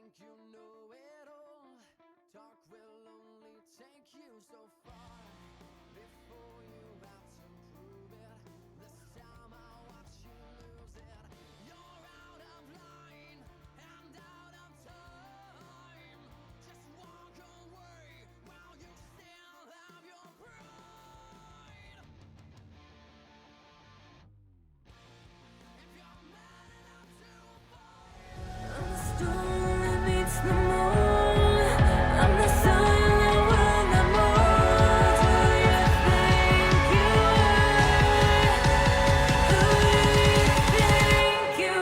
think you know it all. Talk will only take you so far before you have to prove it. This time I'll watch you lose it. You're out of line and out of time. Just walk away while you still have your pride. If you're mad enough to fight, I'm the storm that meets the moon. I'm the sun that will not move. Who you think you are? Who you think you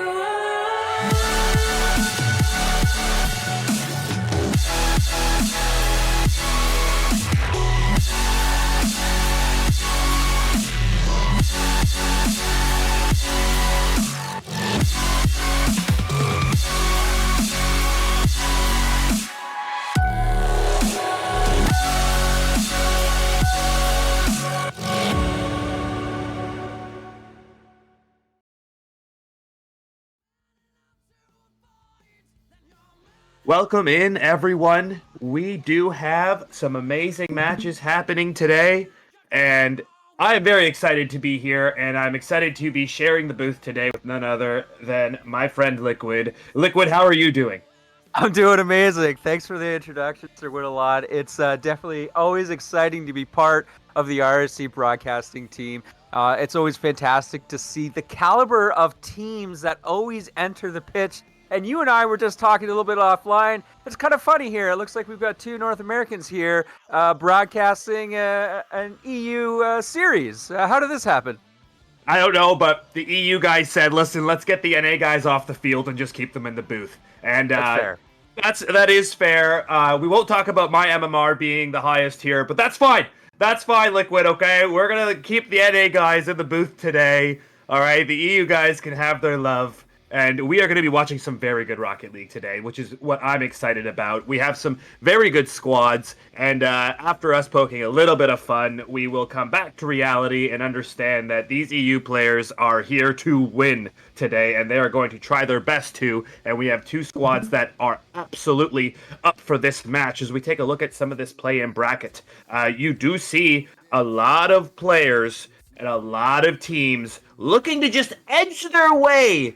Welcome in, everyone. We do have some amazing matches happening today, and I am very excited to be here, and I'm excited to be sharing the booth today with none other than my friend Liquid. Liquid, how are you doing? I'm doing amazing. Thanks for the introduction, Sir Whittlelot. It's definitely always exciting to be part of the RSC broadcasting team. It's always fantastic to see the caliber of teams that always enter the pitch. And you and I were just talking a little bit offline. It's kind of funny here. It looks like we've got two North Americans here broadcasting an EU series. How did this happen? I don't know, but the EU guys said, listen, let's get the NA guys off the field and just keep them in the booth. And That's fair. That is fair. We won't talk about my MMR being the highest here, but that's fine. That's fine, Liquid, okay? We're going to keep the NA guys in the booth today. All right, the EU guys can have their love. And we are going to be watching some very good Rocket League today, which is what I'm excited about. We have some very good squads, and after us poking a little bit of fun, we will come back to reality and understand that these EU players are here to win today, and they are going to try their best to, and we have two squads that are absolutely up for this match. As we take a look at some of this play-in bracket, you do see a lot of players and a lot of teams looking to just edge their way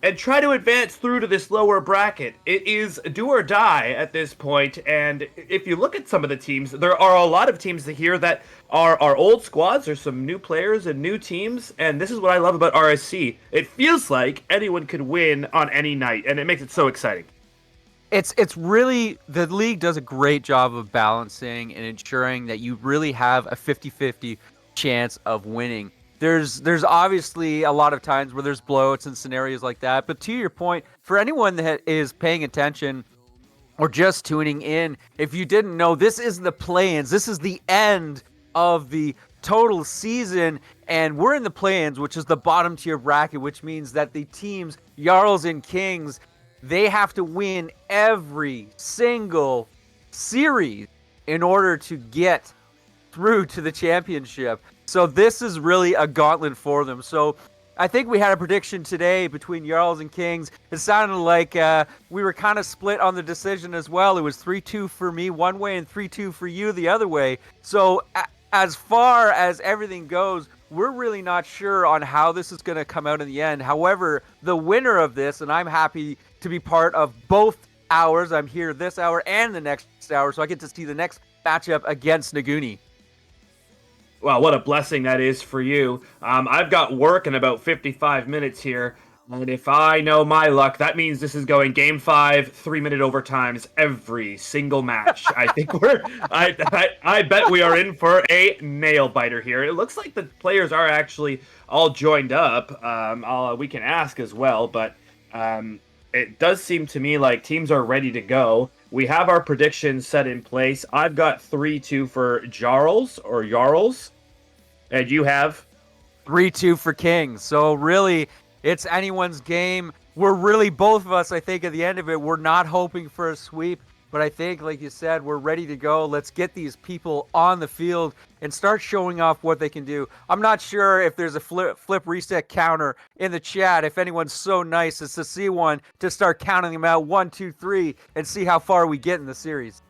and try to advance through to this lower bracket. It is do or die at this point, and if you look at some of the teams, there are a lot of teams here that are old squads. There's some new players and new teams, and this is what I love about RSC. It feels like anyone could win on any night, and it makes it so exciting. It's really, the league does a great job of balancing and ensuring that you really have a 50-50 chance of winning. There's obviously a lot of times where there's blowouts and scenarios like that. But to your point, for anyone that is paying attention or just tuning in, if you didn't know, this is the play-ins. This is the end of the total season. And we're in the play-ins, which is the bottom tier bracket, which means that the teams, Jarls and Kings, they have to win every single series in order to get through to the championship. So this is really a gauntlet for them. So I think we had a prediction today between Jarls and Kings. It sounded like we were kind of split on the decision as well. It was 3-2 for me one way and 3-2 for you the other way. So as far as everything goes, we're really not sure on how this is going to come out in the end. However, the winner of this, and I'm happy to be part of both hours. I'm here this hour and the next hour, so I get to see the next matchup against Naguni. Well, what a blessing that is for you. I've got work in about 55 minutes here, and if I know my luck, that means this is going Game 5, 3-minute overtimes every single match. I think I bet we are in for a nail biter here. It looks like the players are actually all joined up. We can ask as well, but it does seem to me like teams are ready to go. We have our predictions set in place. I've got 3-2 for Jarls. And you have 3-2 for Kings. So really, it's anyone's game. We're really, both of us, I think, at the end of it, we're not hoping for a sweep. But I think, like you said, we're ready to go. Let's get these people on the field and start showing off what they can do. I'm not sure if there's a flip reset counter in the chat. If anyone's so nice as to see one to start counting them out 1, 2, 3 and see how far we get in the series.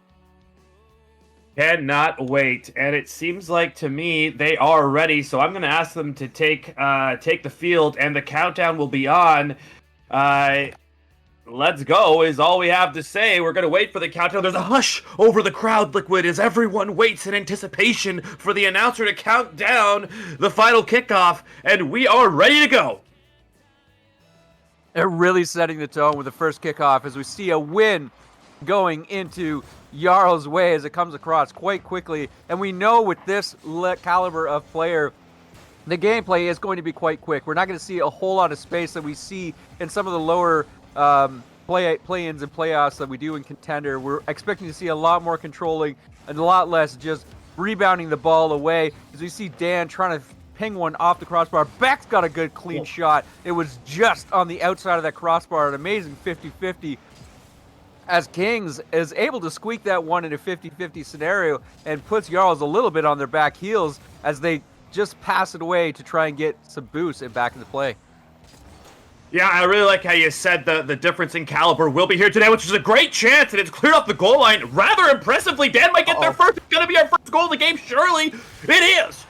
Cannot wait, and it seems like to me they are ready. So I'm going to ask them to take the field, and the countdown will be on. Let's go is all we have to say. We're going to wait for the countdown. There's a hush over the crowd, Liquid, as everyone waits in anticipation for the announcer to count down the final kickoff, and we are ready to go. They're really setting the tone with the first kickoff as we see a win going into Jarl's way as it comes across quite quickly. And we know with this caliber of player, the gameplay is going to be quite quick. We're not going to see a whole lot of space that we see in some of the lower play-ins and playoffs that we do in Contender. We're expecting to see a lot more controlling and a lot less just rebounding the ball away as we see Dan trying to ping one off the crossbar. Beck's got a good clean shot. It was just on the outside of that crossbar, an amazing 50-50 as Kings is able to squeak that one in a 50-50 scenario and puts Jarls a little bit on their back heels as they just pass it away to try and get some boost and back into play. Yeah, I really like how you said the difference in caliber will be here today, which is a great chance, and it's cleared off the goal line rather impressively. Dan might get there first. It's going to be our first goal of the game, surely. It is.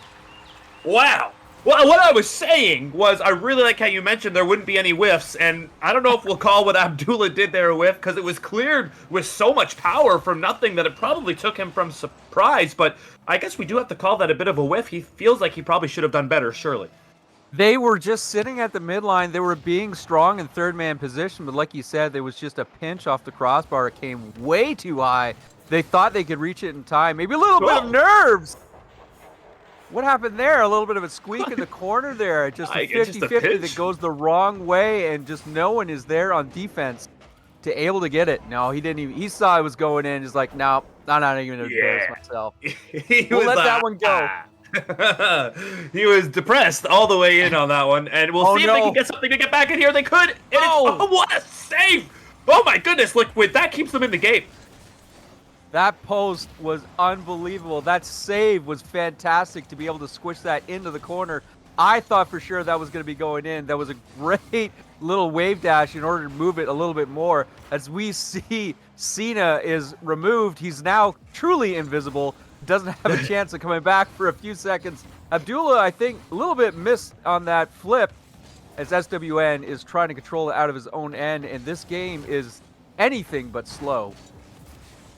Wow. Well, what I was saying was I really like how you mentioned there wouldn't be any whiffs, and I don't know if we'll call what Abdullah did there a whiff, because it was cleared with so much power from nothing that it probably took him from surprise, but I guess we do have to call that a bit of a whiff. He feels like he probably should have done better, surely. They were just sitting at the midline. They were being strong in third-man position, but like you said, there was just a pinch off the crossbar. It came way too high. They thought they could reach it in time. Maybe a little bit of nerves. What happened there? A little bit of a squeak in the corner there. Just a 50-50 that goes the wrong way, and just no one is there on defense to able to get it. No, he didn't even. He saw it was going in. He's like, no, I'm not even going to embarrass myself. We'll let that one go. He was depressed all the way in on that one, and we'll see if they can get something to get back in here. They could. And what a save! Oh my goodness, Liquid, that keeps them in the game. That post was unbelievable. That save was fantastic to be able to squish that into the corner. I thought for sure that was going to be going in. That was a great little wave dash in order to move it a little bit more. As we see Cena is removed, he's now truly invisible. Doesn't have a chance of coming back for a few seconds. Abdullah, I think, a little bit missed on that flip as SWN is trying to control it out of his own end, and this game is anything but slow.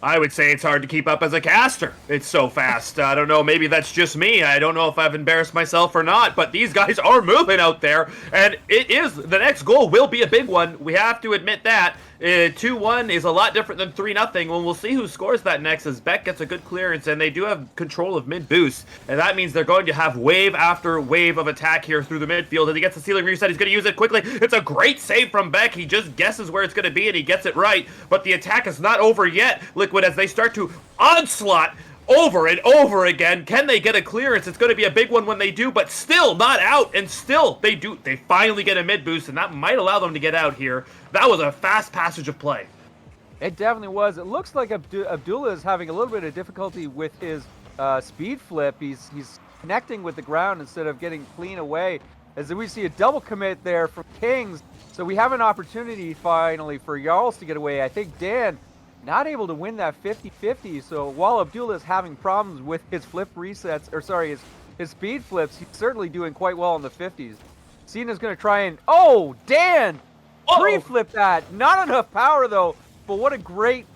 I would say it's hard to keep up as a caster. It's so fast. I don't know, maybe that's just me. I don't know if I've embarrassed myself or not, but these guys are moving out there, and it is, the next goal will be a big one. We have to admit that. 2-1 is a lot different than 3-0. Well, we'll see who scores that next as Beck gets a good clearance, and they do have control of mid boost, and that means they're going to have wave after wave of attack here through the midfield. As he gets the ceiling reset, he's going to use it quickly. It's a great save from Beck. He just guesses where it's going to be, and he gets it right, but the attack is not over yet, Liquid, as they start to onslaught over and over again. Can they get a clearance? It's going to be a big one when they do, but still not out, and still they do. They finally get a mid boost, and that might allow them to get out here. That was a fast passage of play. It definitely was. It looks like Abdullah is having a little bit of difficulty with his speed flip. He's connecting with the ground instead of getting clean away. As we see a double commit there from Kings, so we have an opportunity finally for Jarls to get away. I think Dan not able to win that 50-50, so while Abdullah is having problems with his flip resets, or sorry, his speed flips, he's certainly doing quite well in the 50s. Cena's going to try and, Dan! Pre-flip that! Not enough power though, but what a great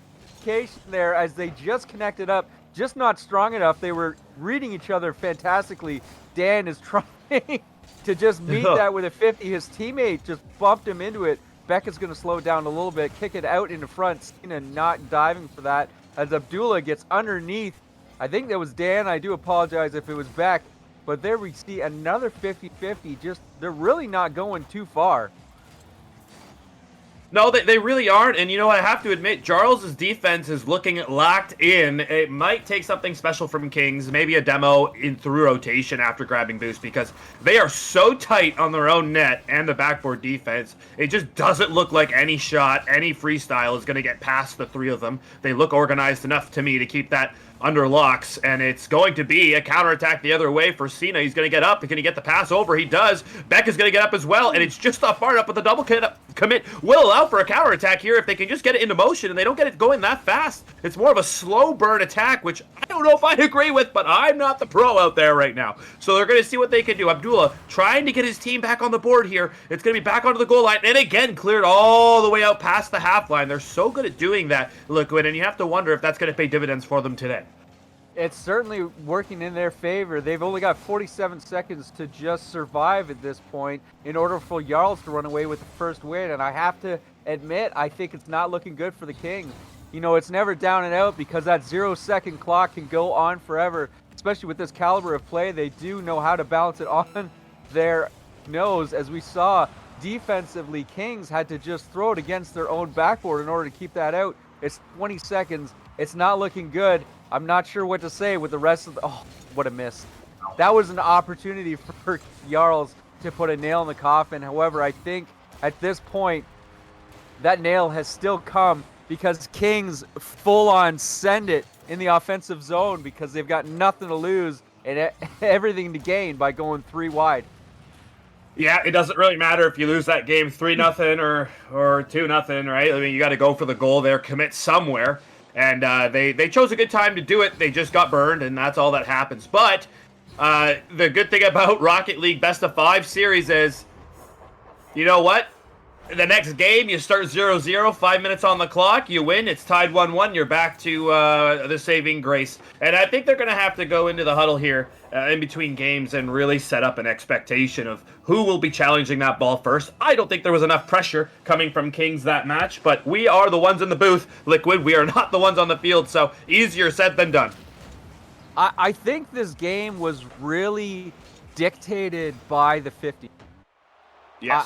occasion there as they just connected up, just not strong enough. They were reading each other fantastically. Dan is trying to just meet that with a 50. His teammate just bumped him into it. Becca's going to slow it down a little bit, kick it out into front. Cena not diving for that as Abdullah gets underneath. I think that was Dan. I do apologize if it was Beck. But there we see another 50-50. Just, they're really not going too far. No, they really aren't, and you know, I have to admit, Jarls' defense is looking locked in. It might take something special from Kings, maybe a demo in through rotation after grabbing boost, because they are so tight on their own net and the backboard defense. It just doesn't look like any shot, any freestyle is going to get past the three of them. They look organized enough to me to keep that under locks, and it's going to be a counterattack the other way for Cena. He's going to get up. He's going to get the pass over. He does. Beck is going to get up as well, and it's just not far enough, but the double commit will allow for a counterattack here if they can just get it into motion, and they don't get it going that fast. It's more of a slow burn attack, which I don't know if I agree with, but I'm not the pro out there right now. So they're going to see what they can do. Abdullah trying to get his team back on the board here. It's going to be back onto the goal line, and again, cleared all the way out past the half line. They're so good at doing that, Liquid, and you have to wonder if that's going to pay dividends for them today. It's certainly working in their favor. They've only got 47 seconds to just survive at this point in order for Jarls to run away with the first win. And I have to admit, I think it's not looking good for the Kings. You know, it's never down and out because that 0-second clock can go on forever, especially with this caliber of play. They do know how to balance it on their nose. As we saw, defensively, Kings had to just throw it against their own backboard in order to keep that out. It's 20 seconds. It's not looking good. I'm not sure what to say with the rest of the... Oh, what a miss. That was an opportunity for Jarls to put a nail in the coffin. However, I think at this point, that nail has still come because Kings full-on send it in the offensive zone because they've got nothing to lose and everything to gain by going 3 wide. Yeah, it doesn't really matter if you lose that game 3-0 or 2-0, right? I mean, you got to go for the goal there, commit somewhere. And they chose a good time to do it. They just got burned, and that's all that happens. But the good thing about Rocket League Best of 5 series is, you know what? The next game, you start 0-0, 5 minutes on the clock, you win, it's tied 1-1, you're back to the saving grace. And I think they're going to have to go into the huddle here in between games and really set up an expectation of who will be challenging that ball first. I don't think there was enough pressure coming from Kings that match, but we are the ones in the booth, Liquid. We are not the ones on the field, so easier said than done. I think this game was really dictated by the 50. Yes.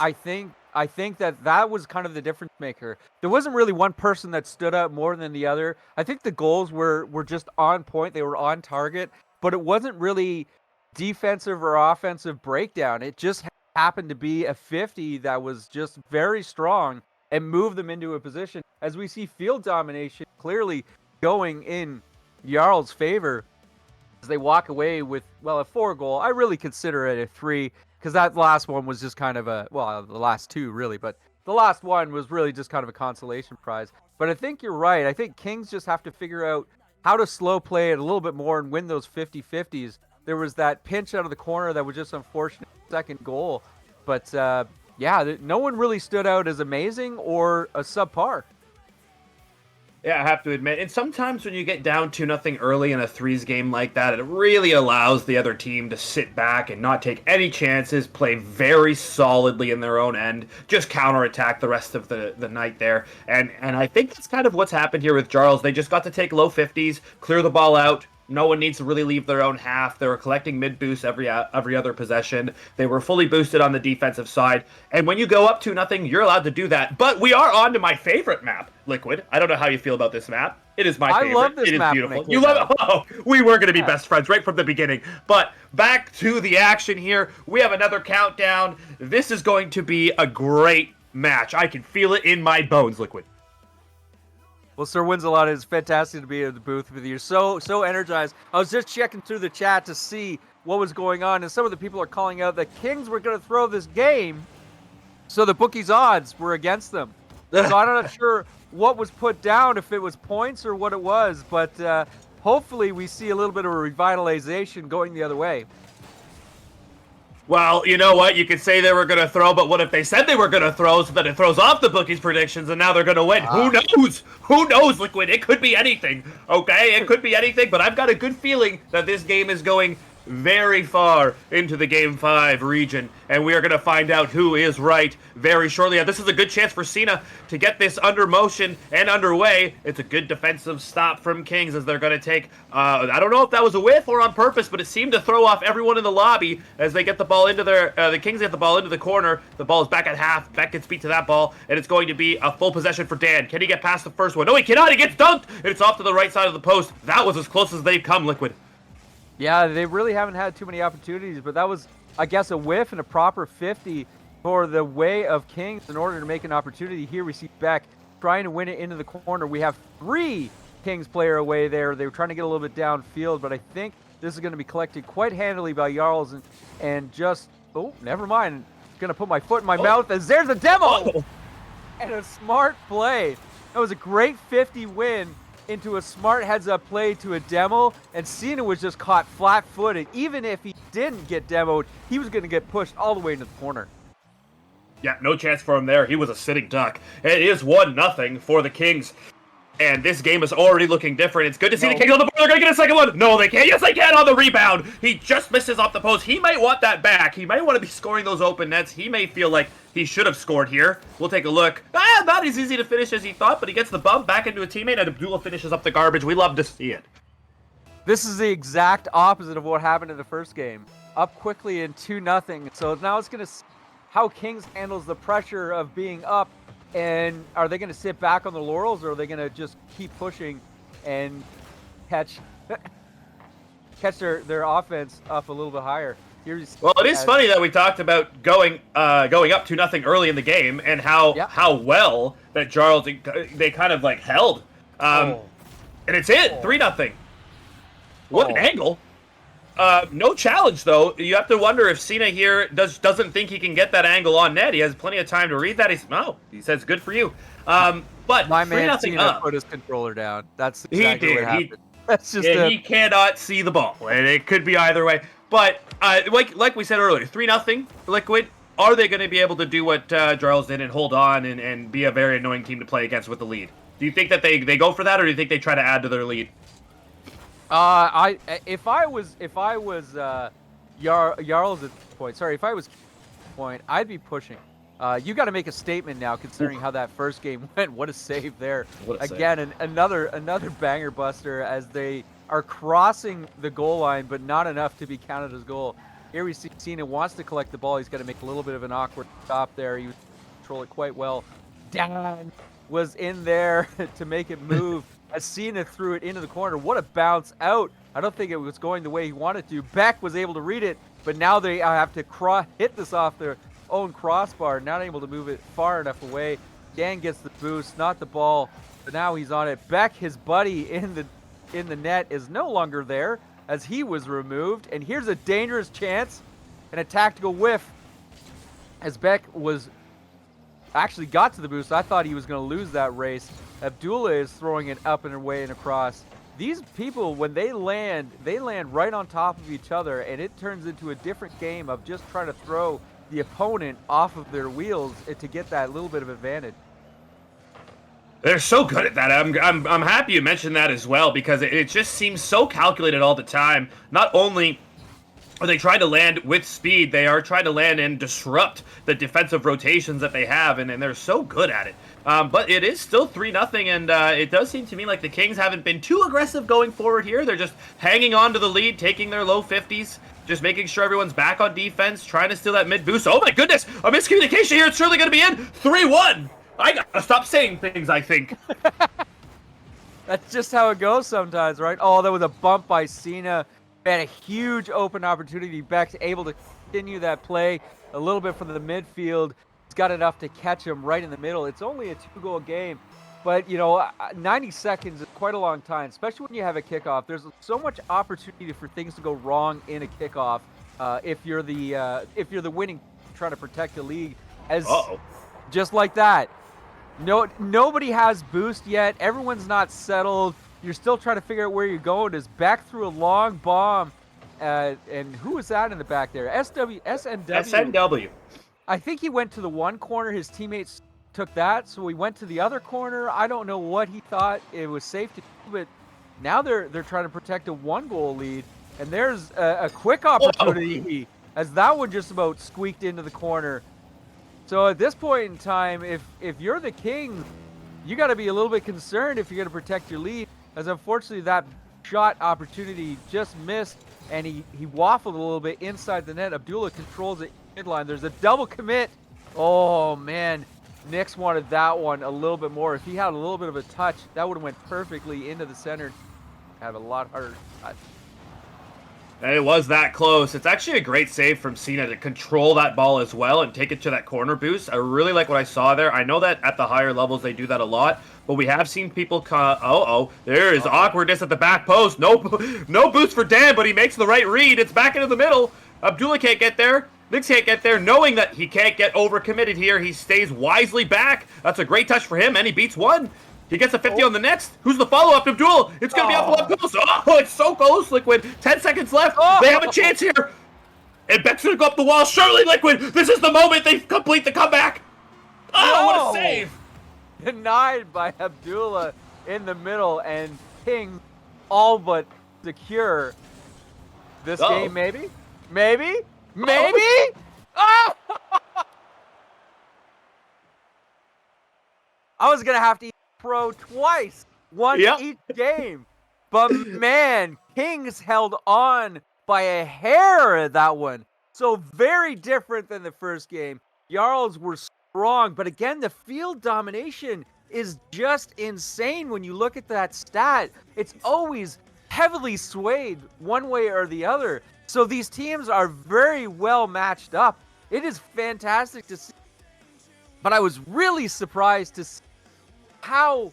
I think that was kind of the difference maker. There wasn't really one person that stood out more than the other. I think the goals were just on point. They were on target, but it wasn't really defensive or offensive breakdown. It just happened to be a 50 that was just very strong and moved them into a position. As we see field domination clearly going in Jarl's favor as they walk away with, well, a 4 goal. I really consider it a 3. Because that last one was just kind of a, well, the last 2 really, but the last one was really just kind of a consolation prize. But I think you're right. I think Kings just have to figure out how to slow play it a little bit more and win those 50-50s. There was that pinch out of the corner that was just unfortunate second goal. But yeah, no one really stood out as amazing or a subpar. Yeah, I have to admit. And sometimes when you get down 2-0 early in a 3s game like that, it really allows the other team to sit back and not take any chances, play very solidly in their own end, just counterattack the rest of the night there. And I think that's kind of what's happened here with Jarls. They just got to take low 50s, clear the ball out. No one needs to really leave their own half. They were collecting mid-boosts every other possession. They were fully boosted on the defensive side. And when you go up 2-0, you're allowed to do that. But we are on to my favorite map, Liquid. I don't know how you feel about this map. It is my favorite. I love this map. It is beautiful. You love it? Oh, we were going to be best friends right from the beginning. But back to the action here. We have another countdown. This is going to be a great match. I can feel it in my bones, Liquid. Well, Sir Winsalot, it's fantastic to be in the booth with you. So energized. I was just checking through the chat to see what was going on, and some of the people are calling out that Kings were going to throw this game, so the bookies' odds were against them. So I'm not sure what was put down, if it was points or what it was, but hopefully we see a little bit of a revitalization going the other way. Well, you know what? You could say they were going to throw, but what if they said they were going to throw so that it throws off the bookies' predictions and now they're going to win? Who knows? Who knows, Liquid? It could be anything, okay? It could be anything, but I've got a good feeling that this game is going very far into the Game 5 region, and we are going to find out who is right very shortly. This is a good chance for Cena to get this under motion and underway. It's a good defensive stop from Kings as they're going to take, I don't know if that was a whiff or on purpose, but it seemed to throw off everyone in the lobby as they get the ball into the Kings get the ball into the corner. The ball is back at half. Beck gets beat to that ball, and it's going to be a full possession for Dan. Can he get past the first one? No, he cannot. He gets dunked, and it's off to the right side of the post. That was as close as they've come, Liquid. Yeah, they really haven't had too many opportunities, but that was, I guess, a whiff and a proper 50 for the way of Kings in order to make an opportunity. Here we see Beck trying to win it into the corner. We have 3 Kings player away there. They were trying to get a little bit downfield, but I think this is going to be collected quite handily by Jarls and just, oh, never mind. I'm going to put my foot in my mouth as there's a demo! And a smart play. That was a great 50 win into a smart heads-up play to a demo, and Cena was just caught flat-footed. Even if he didn't get demoed, he was going to get pushed all the way into the corner. Yeah, no chance for him there. He was a sitting duck. It is 1-0 for the Kings. And this game is already looking different. It's good to see the Kings on the board. They're going to get a second one. No, they can't. Yes, they can on the rebound. He just misses off the post. He might want that back. He might want to be scoring those open nets. He may feel like he should have scored here. We'll take a look. Not as easy to finish as he thought, but he gets the bump back into a teammate, and Abdullah finishes up the garbage. We love to see it. This is the exact opposite of what happened in the first game. Up quickly in 2-0. So now it's going to see how Kings handles the pressure of being up. And are they going to sit back on the laurels, or are they going to just keep pushing and catch their offense up a little bit higher? Well, it is funny that we talked about going up 2-0 early in the game, and how well that Jarls they kind of like held, and it's it 3-0. What an angle! No challenge though. You have to wonder if Cena here doesn't think he can get that angle on net. He has plenty of time to read that. He says good for you. But my man Cena put his controller down. That's exactly what happened. That's just he cannot see the ball, and it could be either way. But like we said earlier, 3-0 Liquid. Are they going to be able to do what Jarls did and hold on and be a very annoying team to play against with the lead? Do you think that they go for that, or do you think they try to add to their lead? If I was Jarls at this point, if I was point, I'd be pushing. You got to make a statement now, considering how that first game went. What a save there! Again, another banger buster as they are crossing the goal line, but not enough to be counted as goal. Here we see Cena wants to collect the ball. He's got to make a little bit of an awkward stop there. He control it quite well. Dan was in there to make it move. As Cena threw it into the corner. What a bounce out. I don't think it was going the way he wanted to. Beck was able to read it, but now they have to hit this off their own crossbar, not able to move it far enough away. Dan gets the boost, not the ball, but now he's on it. Beck, his buddy in the net, is no longer there as he was removed, and here's a dangerous chance and a tactical whiff as Beck actually got to the boost. I thought he was going to lose that race. Abdullah is throwing it up and away and across. These people, when they land right on top of each other, and it turns into a different game of just trying to throw the opponent off of their wheels to get that little bit of advantage. They're so good at that. I'm happy you mentioned that as well, because it just seems so calculated all the time. Not only are they trying to land with speed, they are trying to land and disrupt the defensive rotations that they have, and they're so good at it. But it is still 3-0, and it does seem to me like the Kings haven't been too aggressive going forward here. They're just hanging on to the lead, taking their low 50s, just making sure everyone's back on defense, trying to steal that mid boost. Oh my goodness, a miscommunication here. It's surely going to be in. 3-1. I gotta stop saying things, I think. That's just how it goes sometimes, right? Oh, that was a bump by Cena. Had a huge open opportunity. Beck's able to continue that play a little bit from the midfield. He's got enough to catch him right in the middle. It's only a 2-goal game, but 90 seconds is quite a long time, especially when you have a kickoff. There's so much opportunity for things to go wrong in a kickoff if you're the winning, trying to protect the league. Just like that. Nobody has boost yet. Everyone's not settled. You're still trying to figure out where you're going. As Beck threw a long bomb, and who was that in the back there? SNW. I think he went to the one corner. His teammates took that, so he went to the other corner. I don't know what he thought it was safe to do, but now they're trying to protect a 1-goal lead. And there's a quick opportunity as that one just about squeaked into the corner. So at this point in time, if you're the King, you got to be a little bit concerned if you're going to protect your lead, as unfortunately that shot opportunity just missed, and he waffled a little bit inside the net. Abdullah controls it midline. There's a double commit. Oh, man. Nix wanted that one a little bit more. If he had a little bit of a touch, that would have went perfectly into the center. Have a lot harder touch. And it was that close. It's actually a great save from Cena to control that ball as well and take it to that corner boost. I really like what I saw there. I know that at the higher levels they do that a lot, but we have seen people there is awkwardness at the back post. No boost for Dan, but he makes the right read. It's back into the middle. Abdullah can't get there. Nix can't get there, knowing that he can't get overcommitted here. He stays wisely back. That's a great touch for him, and he beats one. He gets a 50 on the next. Who's the follow-up? Abdul. It's going to be off the left post. Oh, it's so close, Liquid. 10 seconds left. They have a chance here. And Beck's going to go up the wall. Surely, Liquid. This is the moment they complete the comeback. Oh, what a save. Denied by Abdullah in the middle, and King all but secure this game, maybe? Maybe? Oh! I was going to have to pro twice, once each game. But man, Kings held on by a hair at that one. So very different than the first game. Jarls were strong, but again, the field domination is just insane when you look at that stat. It's always heavily swayed one way or the other. So these teams are very well matched up. It is fantastic to see. But I was really surprised to see how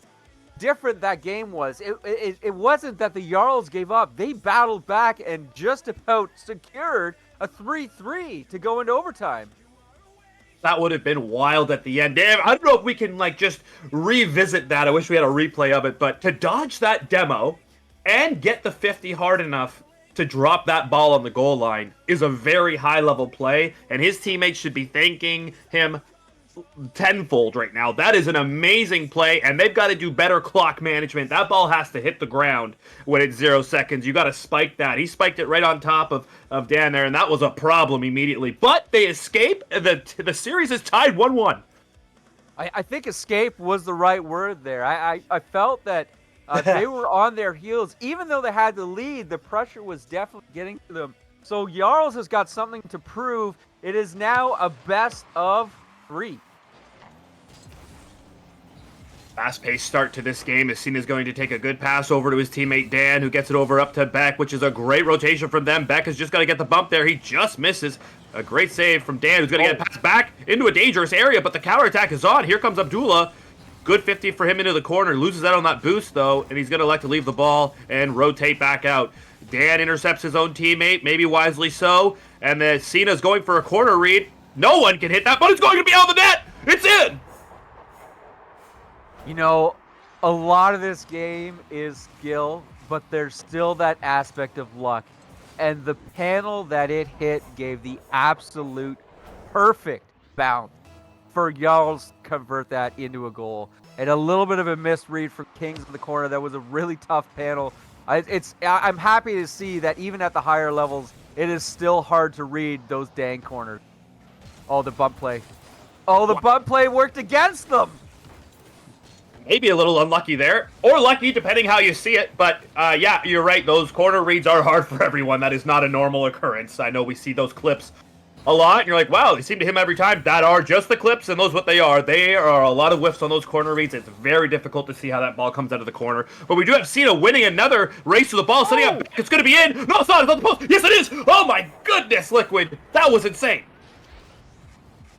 different that game was. It wasn't that the Jarls gave up. They battled back and just about secured a 3-3 to go into overtime. That would have been wild at the end. Damn, I don't know if we can just revisit that. I wish we had a replay of it, but to dodge that demo and get the 50 hard enough to drop that ball on the goal line is a very high level play, and his teammates should be thanking him tenfold right now. That is an amazing play, and they've got to do better clock management. That ball has to hit the ground when it's 0 seconds. You got to spike that. He spiked it right on top of Dan there, and that was a problem immediately. But they escape. The series is tied 1-1. I think escape was the right word there. I felt that they were on their heels. Even though they had the lead, the pressure was definitely getting to them. So Jarls has got something to prove. It is now a best of 3. Fast-paced start to this game. Cena's going to take a good pass over to his teammate Dan, who gets it over up to Beck, which is a great rotation from them. Beck has just got to get the bump there. He just misses. A great save from Dan, who's going to get a pass back into a dangerous area, but the counterattack is on. Here comes Abdullah. Good 50 for him into the corner. Loses out on that boost, though, and he's going to elect to leave the ball and rotate back out. Dan intercepts his own teammate, maybe wisely so, and then Cena's going for a corner read. No one can hit that, but it's going to be out of the net. It's in. You know, a lot of this game is skill, but there's still that aspect of luck. And the panel that it hit gave the absolute perfect bounce for Jarls to convert that into a goal. And a little bit of a misread from Kings in the corner. That was a really tough panel. I'm happy to see that even at the higher levels, it is still hard to read those dang corners. Oh, the bump play. Oh, the bump play worked against them. Maybe a little unlucky there, or lucky, depending how you see it. But yeah, you're right. Those corner reads are hard for everyone. That is not a normal occurrence. I know we see those clips a lot, and you're like, wow, they seem to him every time. That are just the clips, and those what they are. They are a lot of whiffs on those corner reads. It's very difficult to see how that ball comes out of the corner. But we do have Cena winning another race to the ball, setting up. It's going to be in. No, it's not. It's on the post. Yes, it is. Oh my goodness, Liquid. That was insane.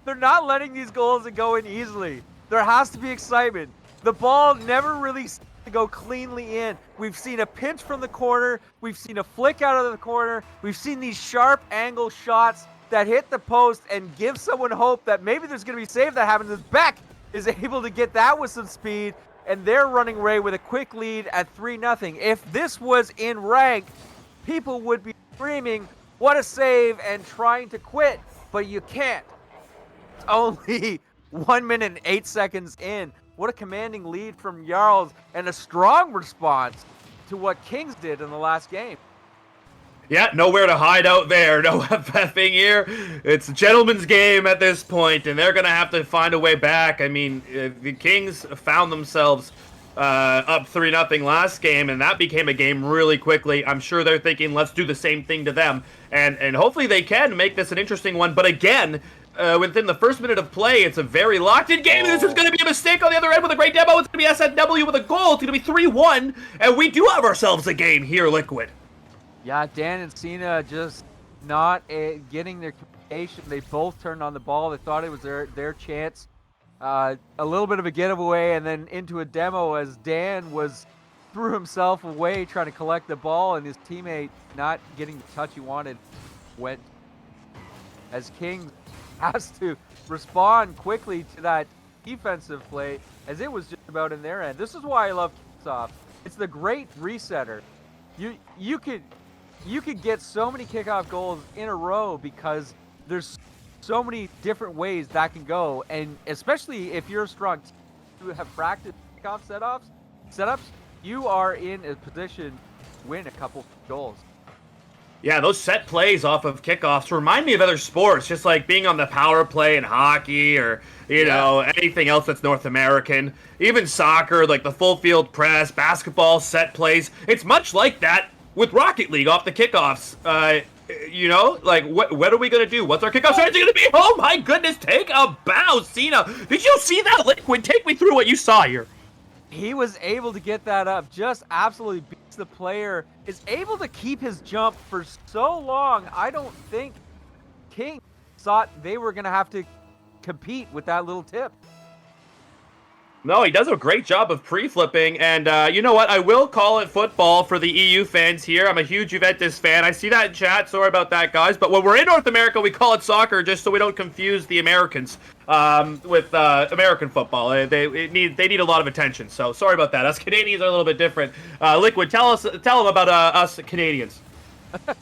They're not letting these goals go in easily. There has to be excitement. The ball never really seems to go cleanly in. We've seen a pinch from the corner. We've seen a flick out of the corner. We've seen these sharp angle shots that hit the post and give someone hope that maybe there's going to be a save that happens. As Beck is able to get that with some speed, and they're running away with a quick lead at 3-0. If this was in rank, people would be screaming, what a save, and trying to quit. But you can't. It's only 1 minute and 8 seconds in. What a commanding lead from Jarls, and a strong response to what Kings did in the last game. Yeah, nowhere to hide out there. No FFing here. It's a gentleman's game at this point, and they're going to have to find a way back. I mean, the Kings found themselves up 3-0 last game, and that became a game really quickly. I'm sure they're thinking, let's do the same thing to them. And hopefully they can make this an interesting one. But again, within the first minute of play, it's a very locked-in game. This is going to be a mistake on the other end with a great demo. It's going to be SNW with a goal. It's going to be 3-1, and we do have ourselves a game here, Liquid. Yeah, Dan and Cena just not getting their communication. They both turned on the ball. They thought it was their chance. A little bit of a getaway and then into a demo as Dan threw himself away trying to collect the ball, and his teammate not getting the touch he wanted went. As King has to respond quickly to that defensive play as it was just about in their end. This is why I love Kickoff. It's the great resetter. You could get so many kickoff goals in a row because there's so many different ways that can go, and especially if you're a strong team who have practiced kickoff setups, you are in a position to win a couple goals. Yeah, those set plays off of kickoffs remind me of other sports, just like being on the power play in hockey or, you know, anything else that's North American. Even soccer, like the full field press, basketball, set plays. It's much like that with Rocket League off the kickoffs. You know, like, what are we going to do? What's our kickoff strategy going to be? Oh, my goodness, take a bow, Cena. Did you see that, Liquid? Take me through what you saw here. He was able to get that up, just absolutely beats the player, is able to keep his jump for so long. I don't think King thought they were going to have to compete with that little tip. No, he does a great job of pre-flipping, and you know what? I will call it football for the EU fans here. I'm a huge Juventus fan. I see that in chat. Sorry about that, guys. But when we're in North America, we call it soccer just so we don't confuse the Americans with American football. They need a lot of attention. So sorry about that. Us Canadians are a little bit different. Liquid, tell them about us Canadians.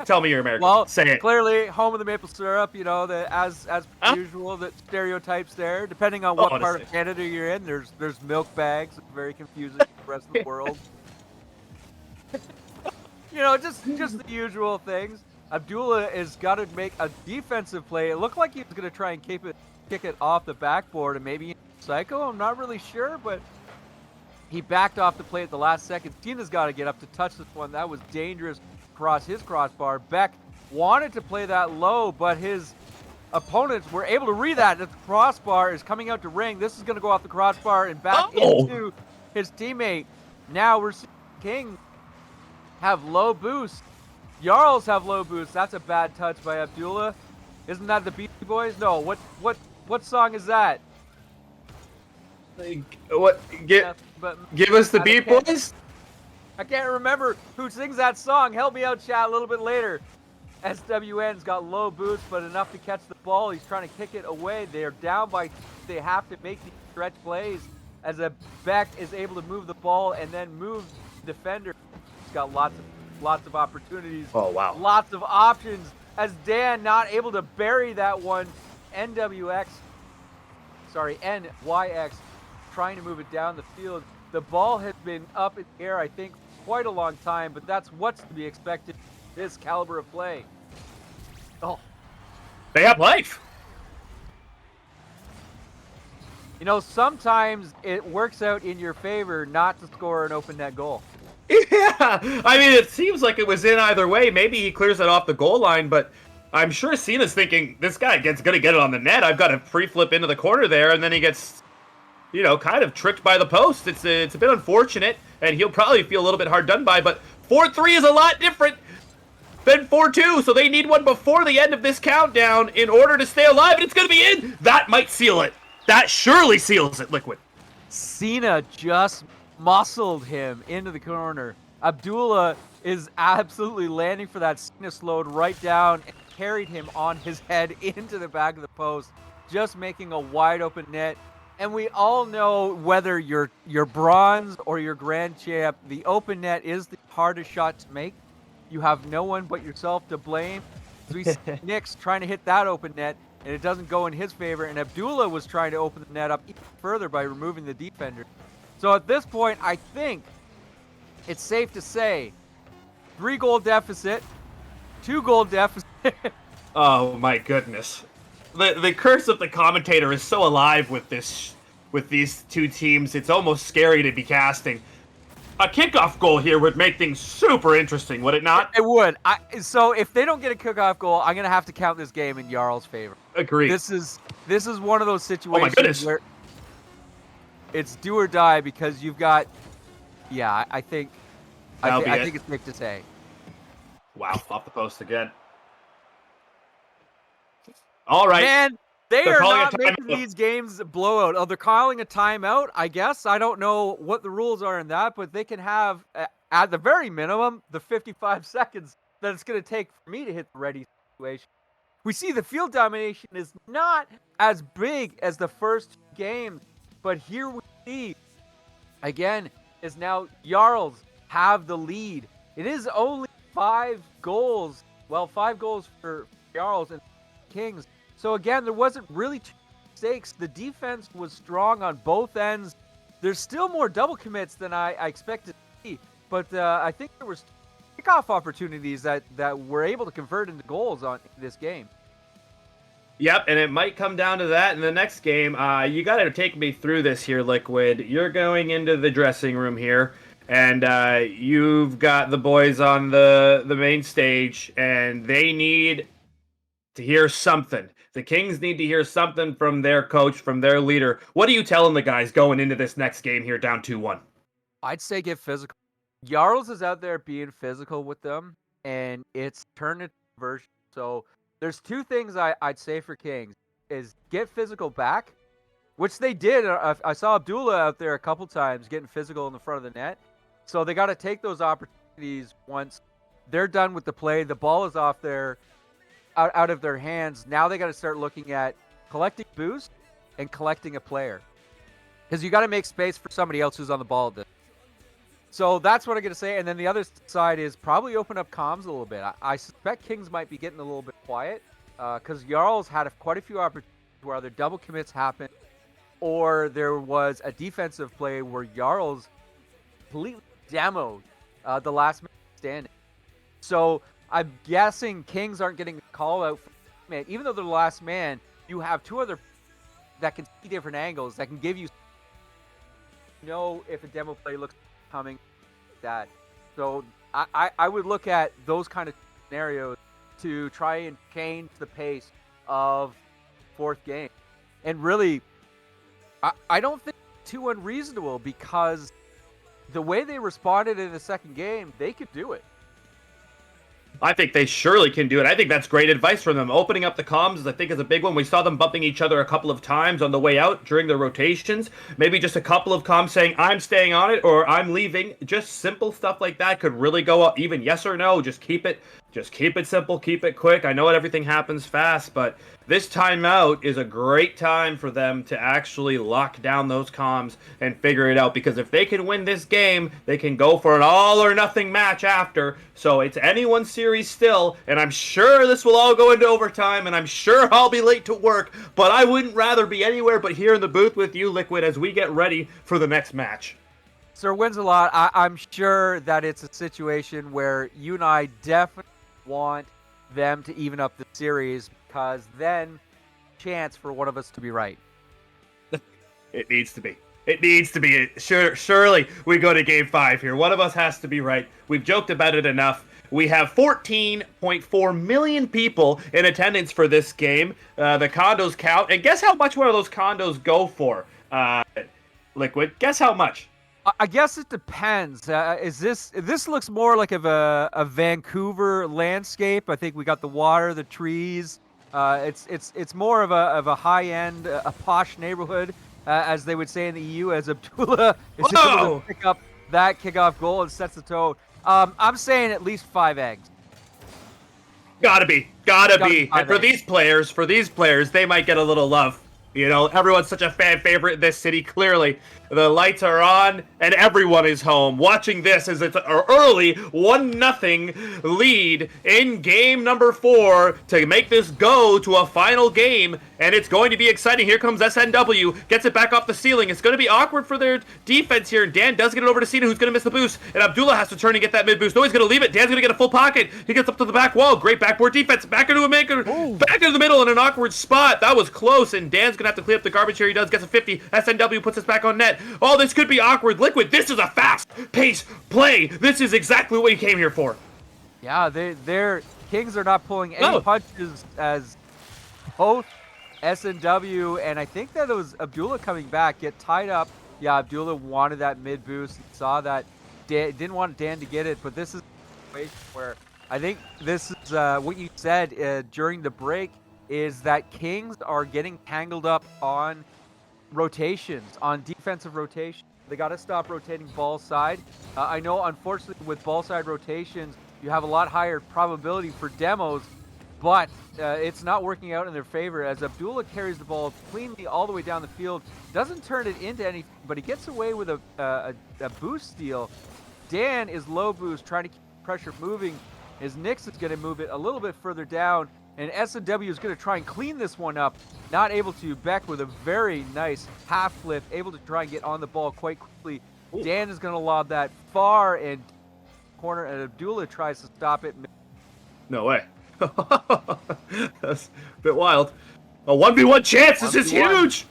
Tell me you're American. Well, say it. Clearly, home of the maple syrup. You know, as usual, the stereotypes there. Depending on what part of Canada you're in, there's milk bags. It's very confusing to the rest of the world. You know, just the usual things. Abdullah has got to make a defensive play. It looked like he was going to try and kick it off the backboard and maybe Psycho. I'm not really sure, but he backed off the play at the last second. Tina's got to get up to touch this one. That was dangerous. Across his crossbar. Beck wanted to play that low, but his opponents were able to read that. The crossbar is coming out to ring. This is going to go off the crossbar and back into his teammate. Now we're seeing King have low boost. Jarls have low boost. That's a bad touch by Abdullah. Isn't that the Beastie Boys? No. What song is that? What? Give us the Beat Boys? I can't remember who sings that song. Help me out, chat, a little bit later. SWN's got low boost, but enough to catch the ball. He's trying to kick it away. They're down by. They have to make these stretch plays as a Beck is able to move the ball and then move the defender. He's got lots of opportunities. Oh, wow. Lots of options as Dan not able to bury that one. NYX trying to move it down the field. The ball has been up in the air, I think, quite a long time, but that's what's to be expected this caliber of play. Oh. They have life. You know, sometimes it works out in your favor not to score an open net goal. Yeah, I mean, it seems like it was in either way. Maybe he clears it off the goal line, but I'm sure Cena's thinking, this guy going to get it on the net. I've got to pre-flip into the corner there, and then he gets, you know, kind of tricked by the post. It's a bit unfortunate, and he'll probably feel a little bit hard done by, but 4-3 is a lot different than 4-2, so they need one before the end of this countdown in order to stay alive, and it's going to be in. That might seal it. That surely seals it, Liquid. Cena just muscled him into the corner. Abdullah is absolutely landing for that. Cena slowed right down and carried him on his head into the back of the post, just making a wide open net. And we all know whether you're bronze or you're grand champ, the open net is the hardest shot to make. You have no one but yourself to blame. So we see Nick's trying to hit that open net, and it doesn't go in his favor. And Abdullah was trying to open the net up even further by removing the defender. So at this point, I think it's safe to say 3-goal deficit. 2-goal deficit. Oh my goodness. The curse of the commentator is so alive with these two teams. It's almost scary to be casting. A kickoff goal here would make things super interesting, would it not? It would. So if they don't get a kickoff goal, I'm gonna have to count this game in Jarl's favor. Agreed. This is one of those situations goodness. where it's do or die because you've got. Yeah, I think it's safe to say. Wow, off the post again. All right. Man, they're are calling not making these games blowout. Oh, they're calling a timeout, I guess. I don't know what the rules are in that, but they can have, at the very minimum, the 55 seconds that it's going to take for me to hit the ready situation. We see the field domination is not as big as the first games, but here we see, again, is now Jarls have the lead. It is only 5 goals. Well, 5 goals for Jarls and Kings. So again, there wasn't really too many mistakes. The defense was strong on both ends. There's still more double commits than I expected to see, but I think there was kickoff opportunities that were able to convert into goals on this game. Yep, and it might come down to that in the next game. You got to take me through this here, Liquid. You're going into the dressing room here, and you've got the boys on the main stage, and they need to hear something. The Kings need to hear something from their coach, from their leader. What are you telling the guys going into this next game here down 2-1? I'd say get physical. Jarls is out there being physical with them, and it's turned into conversion. So there's 2 things I'd say for Kings is get physical back, which they did. I saw Abdullah out there a couple times getting physical in the front of the net. So they got to take those opportunities once they're done with the play. The ball is off there. Out of their hands. Now they got to start looking at collecting boost and collecting a player, because you got to make space for somebody else who's on the ball. So that's what I'm going to say. And then the other side is probably open up comms a little bit. I suspect Kings might be getting a little bit quiet because Jarls had quite a few opportunities where either double commits happened or there was a defensive play where Jarls completely demoed the last man standing. So I'm guessing Kings aren't getting a call out for man. Even though they're the last man, you have 2 other that can see different angles that can give you know if a demo play looks coming. That. So I would look at those kind of scenarios to try and change the pace of 4th game. And really, I don't think it's too unreasonable because the way they responded in the second game, they could do it. I think they surely can do it. I think that's great advice from them. Opening up the comms, I think, is a big one. We saw them bumping each other a couple of times on the way out during the rotations. Maybe just a couple of comms saying, I'm staying on it or I'm leaving. Just simple stuff like that could really go up. Even yes or no, just keep it simple, keep it quick. I know everything happens fast, but this timeout is a great time for them to actually lock down those comms and figure it out. Because if they can win this game, they can go for an all-or-nothing match after. So it's anyone's series still, and I'm sure this will all go into overtime, and I'm sure I'll be late to work, but I wouldn't rather be anywhere but here in the booth with you, Liquid, as we get ready for the next match. Sir Wins-A-Lot, I'm sure that it's a situation where you and I definitely want them to even up the series, because then chance for one of us to be right. It needs to be. It needs to be. Surely we go to Game 5 here. One of us has to be right. We've joked about it enough. We have 14.4 million people in attendance for this game. The condos count. And guess how much one of those condos go for, Liquid? Guess how much? I guess it depends. This looks more like a Vancouver landscape. I think we got the water, the trees. It's more of a high end, a posh neighborhood, as they would say in the EU. As Abdullah is able to pick up that kickoff goal and sets the tone. I'm saying at least 5 eggs. Gotta be. And for these players, they might get a little love. You know, everyone's such a fan favorite in this city, clearly. The lights are on, and everyone is home watching this as it's an early 1-0 lead in game number 4 to make this go to a final game, and it's going to be exciting. Here comes SNW, gets it back off the ceiling. It's going to be awkward for their defense here, and Dan does get it over to Cena, who's going to miss the boost, and Abdullah has to turn and get that mid-boost. No, he's going to leave it. Dan's going to get a full pocket. He gets up to the back wall. Great backboard defense. Back into a maker. Back into the middle in an awkward spot. That was close, and Dan's going to have to clean up the garbage here. He does, gets a 50. SNW puts us back on net. Oh, this could be awkward. Liquid, this is a fast-paced play. This is exactly what you came here for. Yeah, their Kings are not pulling any punches as both SNW and I think that it was Abdullah coming back get tied up. Yeah, Abdullah wanted that mid boost. He saw that Dan, didn't want Dan to get it, but this is a situation where I think this is what you said during the break is that Kings are getting tangled up on rotations, on defensive rotation. They got to stop rotating ball side. I know, unfortunately, with ball side rotations, you have a lot higher probability for demos, but it's not working out in their favor as Abdullah carries the ball cleanly all the way down the field, doesn't turn it into anything, but he gets away with a boost steal. Dan is low boost, trying to keep pressure moving. His Nix is going to move it a little bit further down, and S&W is going to try and clean this one up. Not able to. Beck with a very nice half flip, able to try and get on the ball quite quickly. Ooh. Dan is going to lob that far and corner, and Abdullah tries to stop it. No way. That's a bit wild. A 1v1 chance. This is huge.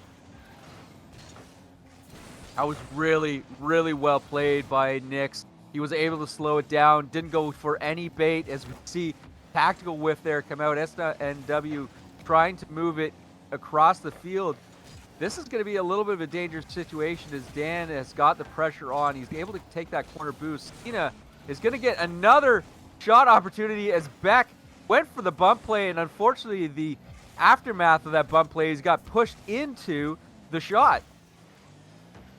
That was really, really well played by Nix. He was able to slow it down. Didn't go for any bait, as we see tactical whiff there come out. SNW trying to move it across the field. This is going to be a little bit of a dangerous situation as Dan has got the pressure on. He's able to take that corner boost. Cena is going to get another shot opportunity as Beck went for the bump play, and unfortunately the aftermath of that bump play, he's got pushed into the shot.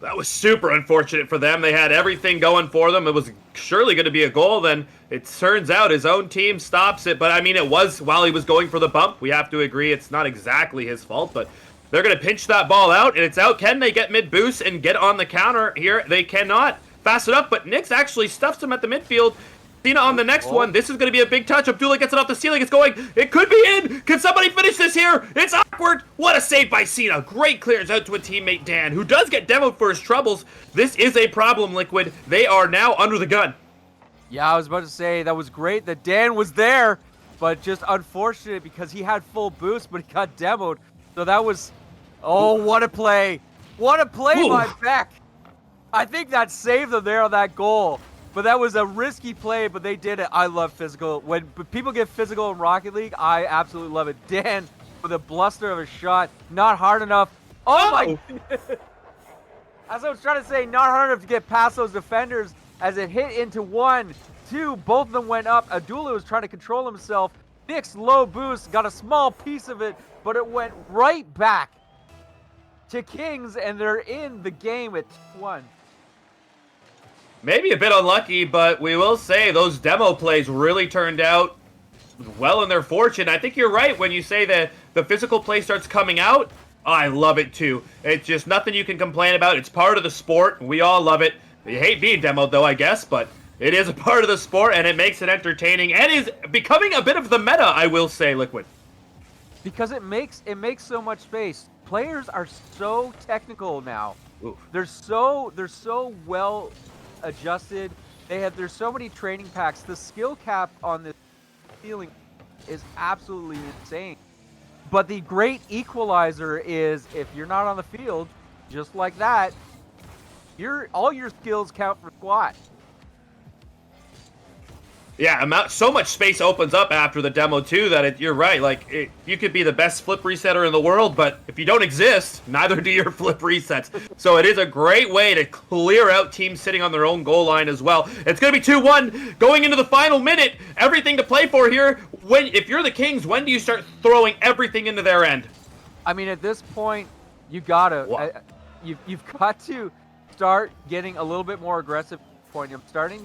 That was super unfortunate for them. They had everything going for them. It was surely going to be a goal. Then it turns out his own team stops it. But, I mean, it was while he was going for the bump. We have to agree it's not exactly his fault. But they're going to pinch that ball out, and it's out. Can they get mid-boost and get on the counter here? They cannot. Fast it up, but Nix actually stuffs him at the midfield. Cena on the next one. This is going to be a big touch. Abdullah gets it off the ceiling. It's going. It could be in. Can somebody finish this here? It's awkward. What a save by Cena. Great clearance out to a teammate, Dan, who does get demoed for his troubles. This is a problem, Liquid. They are now under the gun. Yeah, I was about to say that was great that Dan was there, but just unfortunate because he had full boost, but he got demoed. So that was, oh, what a play. What a play by Beck. I think that saved them there on that goal. But that was a risky play, but they did it. I love physical. When people get physical in Rocket League, I absolutely love it. Dan with a bluster of a shot. Not hard enough. Oh my. As I was trying to say, not hard enough to get past those defenders as it hit into 1, 2. Both of them went up. Abdullah was trying to control himself. Nick's low boost got a small piece of it, but it went right back to Kings, and they're in the game at 2-1. Maybe a bit unlucky, but we will say those demo plays really turned out well in their fortune. I think you're right when you say that the physical play starts coming out. I love it too. It's just nothing you can complain about. It's part of the sport. We all love it. You hate being demoed though, I guess, but it is a part of the sport and it makes it entertaining and is becoming a bit of the meta, I will say, Liquid. Because it makes so much space. Players are so technical now. Oof. They're so well adjusted. There's so many training packs. The skill cap on this ceiling is absolutely insane. But the great equalizer is if you're not on the field, just like that, all your skills count for squat. Yeah, so much space opens up after the demo too that you're right. Like you could be the best flip resetter in the world, but if you don't exist, neither do your flip resets. So it is a great way to clear out teams sitting on their own goal line as well. It's going to be 2-1 going into the final minute. Everything to play for here. If you're the Kings, when do you start throwing everything into their end? I mean, at this point, you've got to start getting a little bit more aggressive. I'm starting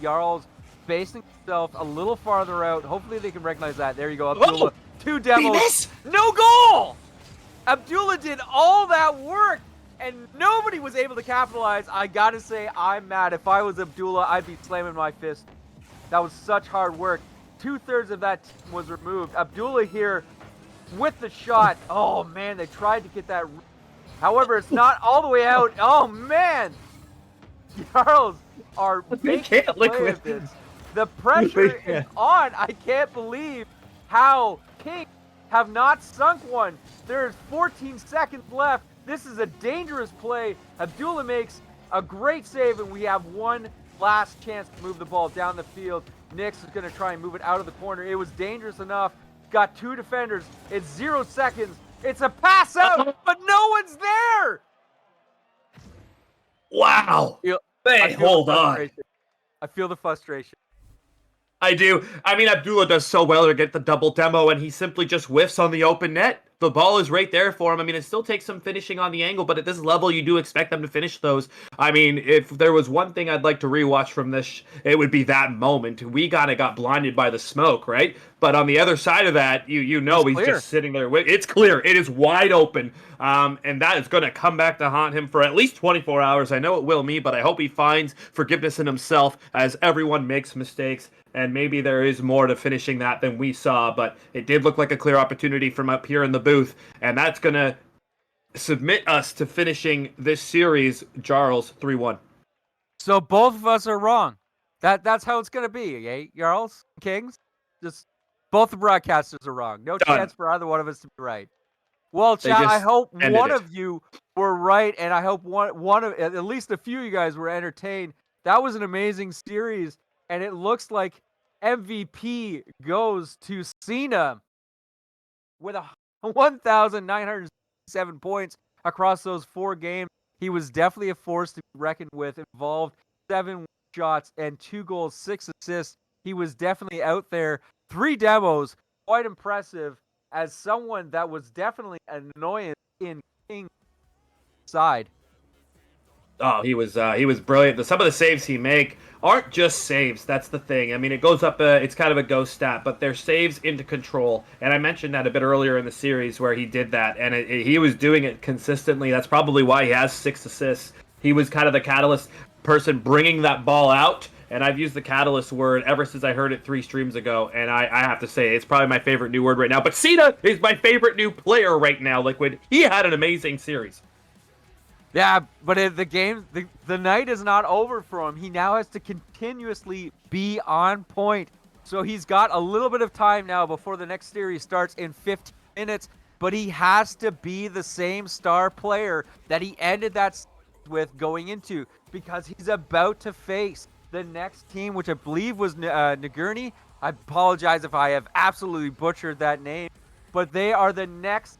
Jarl's spacing himself a little farther out. Hopefully they can recognize that. There you go, Abdullah. 2 demos. No goal! Abdullah did all that work and nobody was able to capitalize. I gotta say, I'm mad. If I was Abdullah, I'd be slamming my fist. That was such hard work. 2/3 of that team was removed. Abdullah here with the shot. Oh man, they tried to get that. However, it's not all the way out. Oh man, Jarls are They making can't play Liquid. of this. The pressure is on. I can't believe how Kings have not sunk one. There's 14 seconds left. This is a dangerous play. Abdullah makes a great save, and we have one last chance to move the ball down the field. Nix is going to try and move it out of the corner. It was dangerous enough. Got two defenders. It's 0 seconds. It's a pass out, but no one's there. Wow. I feel Hold on. I feel the frustration. I do. I mean, Abdullah does so well to get the double demo, and he simply just whiffs on the open net. The ball is right there for him. I mean, it still takes some finishing on the angle, but at this level, you do expect them to finish those. I mean, if there was one thing I'd like to rewatch from this, it would be that moment. We kind of got blinded by the smoke, right? But on the other side of that, you know he's just sitting there. It's clear. It is wide open. And that is going to come back to haunt him for at least 24 hours. I know it will me, but I hope he finds forgiveness in himself as everyone makes mistakes. And maybe there is more to finishing that than we saw, but it did look like a clear opportunity from up here in the booth, and that's going to submit us to finishing this series, Jarls, 3-1. So both of us are wrong. That's how it's going to be, eh, Jarls, Kings? Just both the broadcasters are wrong. No chance for either one of us to be right. Well, chat, I hope one of you were right, and I hope one of at least a few of you guys were entertained. That was an amazing series, and it looks like MVP goes to Cena with 1,907 points across those 4 games. He was definitely a force to be reckoned with, involved 7 shots and 2 goals, 6 assists. He was definitely out there. 3 demos, quite impressive as someone that was definitely an annoyance in King's side. Oh, he was brilliant. Some of the saves he make aren't just saves. That's the thing. I mean, it goes up. It's kind of a ghost stat, but they're saves into control. And I mentioned that a bit earlier in the series where he did that, and he was doing it consistently. That's probably why he has 6 assists. He was kind of the catalyst person bringing that ball out. And I've used the catalyst word ever since I heard it 3 streams ago. And I have to say, it's probably my favorite new word right now. But Cena is my favorite new player right now, Liquid. He had an amazing series. Yeah, but the night is not over for him. He now has to continuously be on point. So he's got a little bit of time now before the next series starts in 15 minutes. But he has to be the same star player that he ended that with going into, because he's about to face the next team, which I believe was Nagurny. I apologize if I have absolutely butchered that name. But they are the next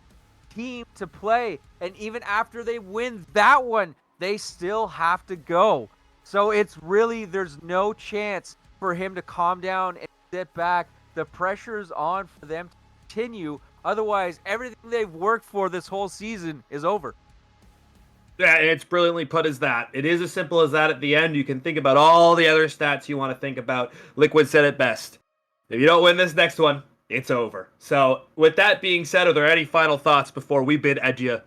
team to play, and even after they win that one, they still have to go. So it's really, there's no chance for him to calm down and sit back. The pressure's on for them to continue. Otherwise, everything they've worked for this whole season is over. Yeah, it's brilliantly put as that. It is as simple as that at the end. You can think about all the other stats you want to think about. Liquid said it best. If you don't win this next one, it's over. So, with that being said, are there any final thoughts before we bid adieu?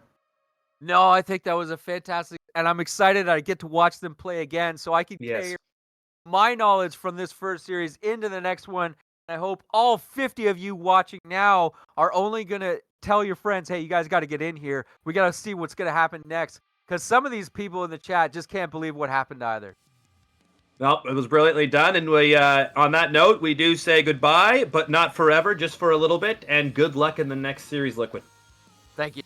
No, I think that was a fantastic, and I'm excited I get to watch them play again so I can carry my knowledge from this first series into the next one. I hope all 50 of you watching now are only going to tell your friends, hey, you guys got to get in here. We got to see what's going to happen next, because some of these people in the chat just can't believe what happened either. Well, it was brilliantly done, and we, on that note, we do say goodbye, but not forever, just for a little bit, and good luck in the next series, Liquid. Thank you.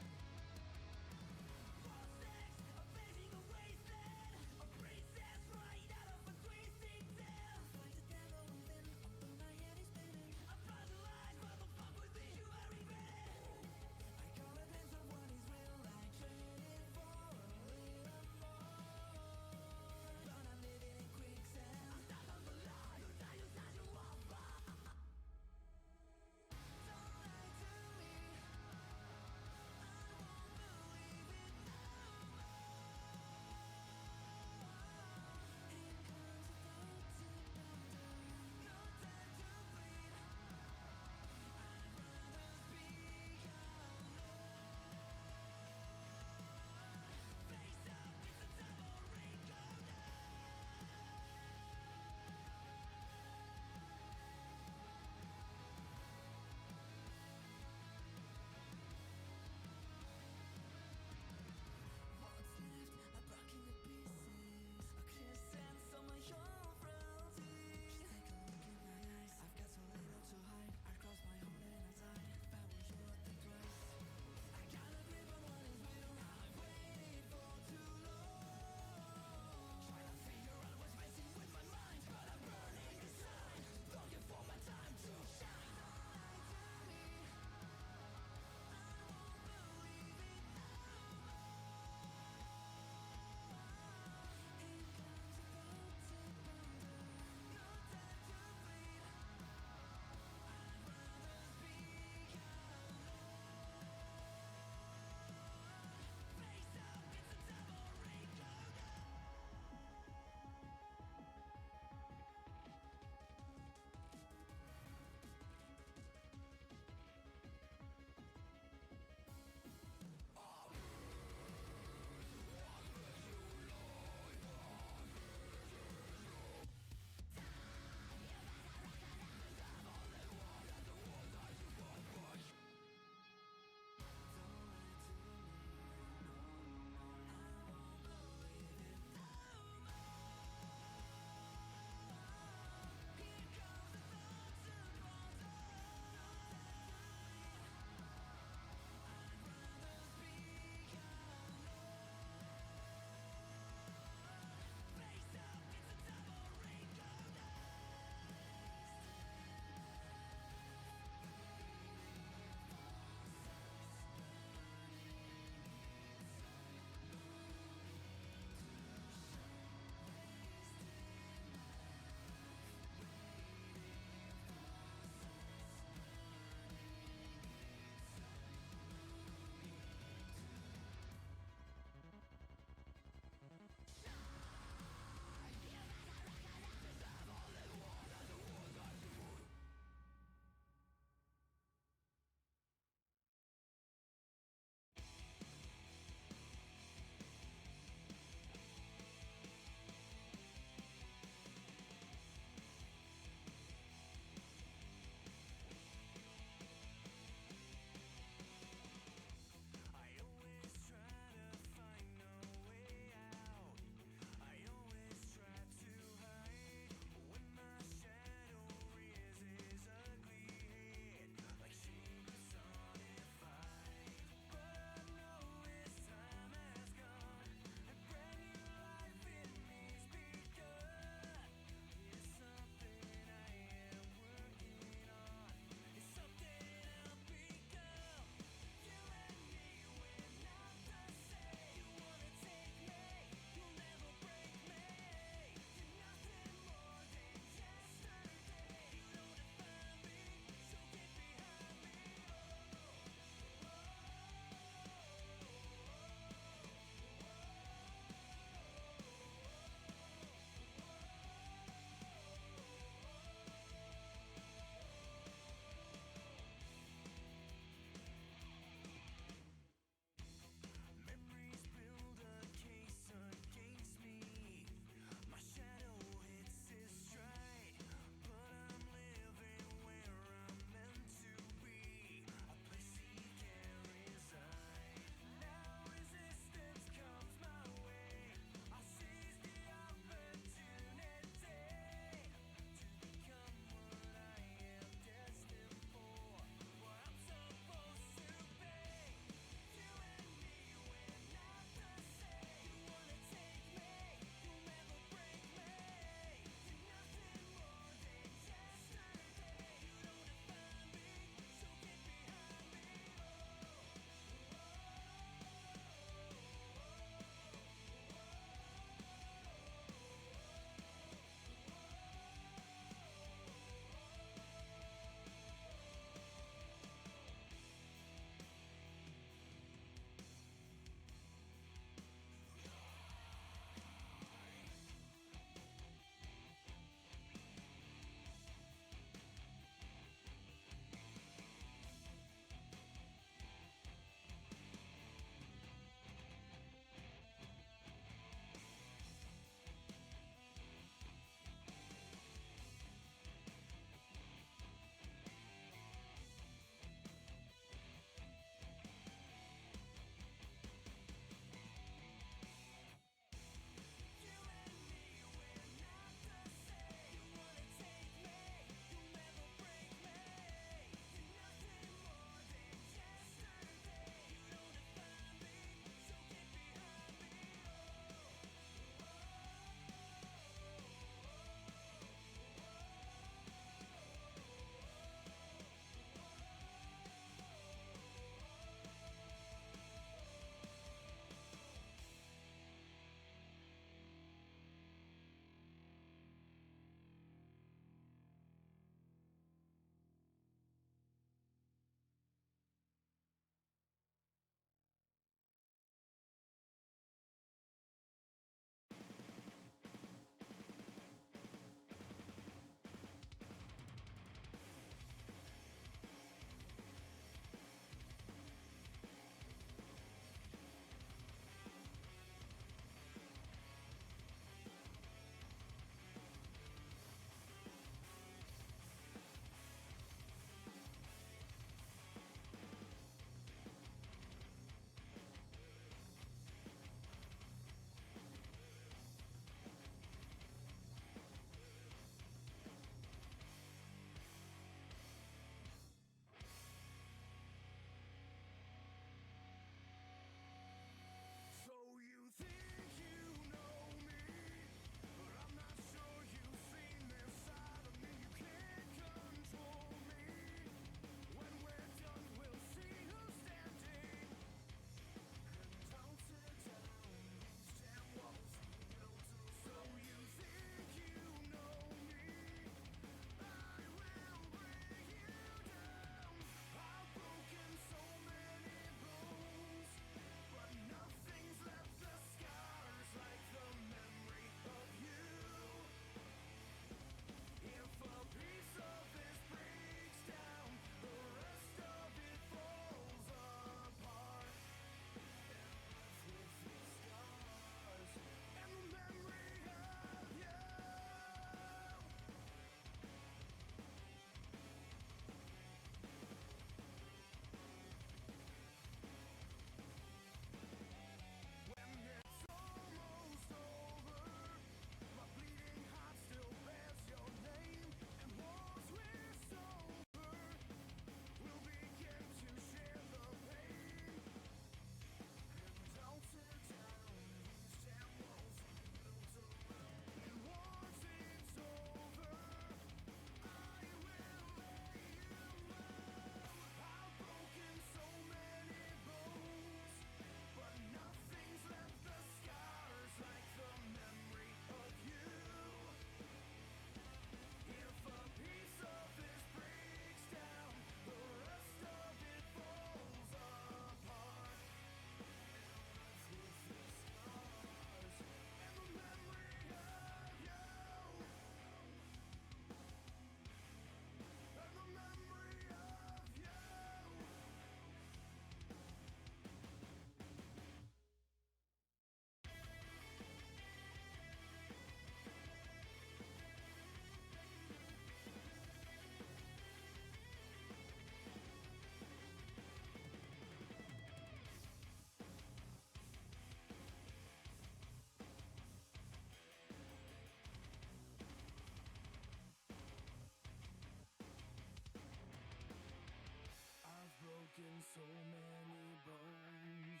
so many bones,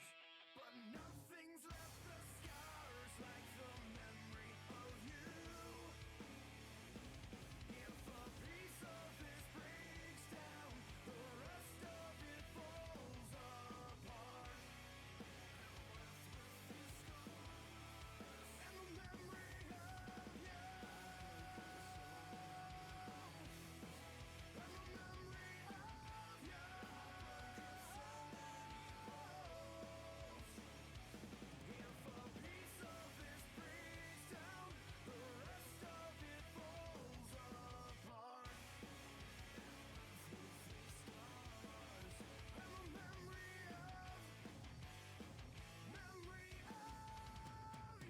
but nothing's left the scars like the memory of you. If a piece of this breaks down, the rest of it falls apart. And the memory of you, and the memory of you. If a piece of this breaks down, the rest of it falls apart. And the memory of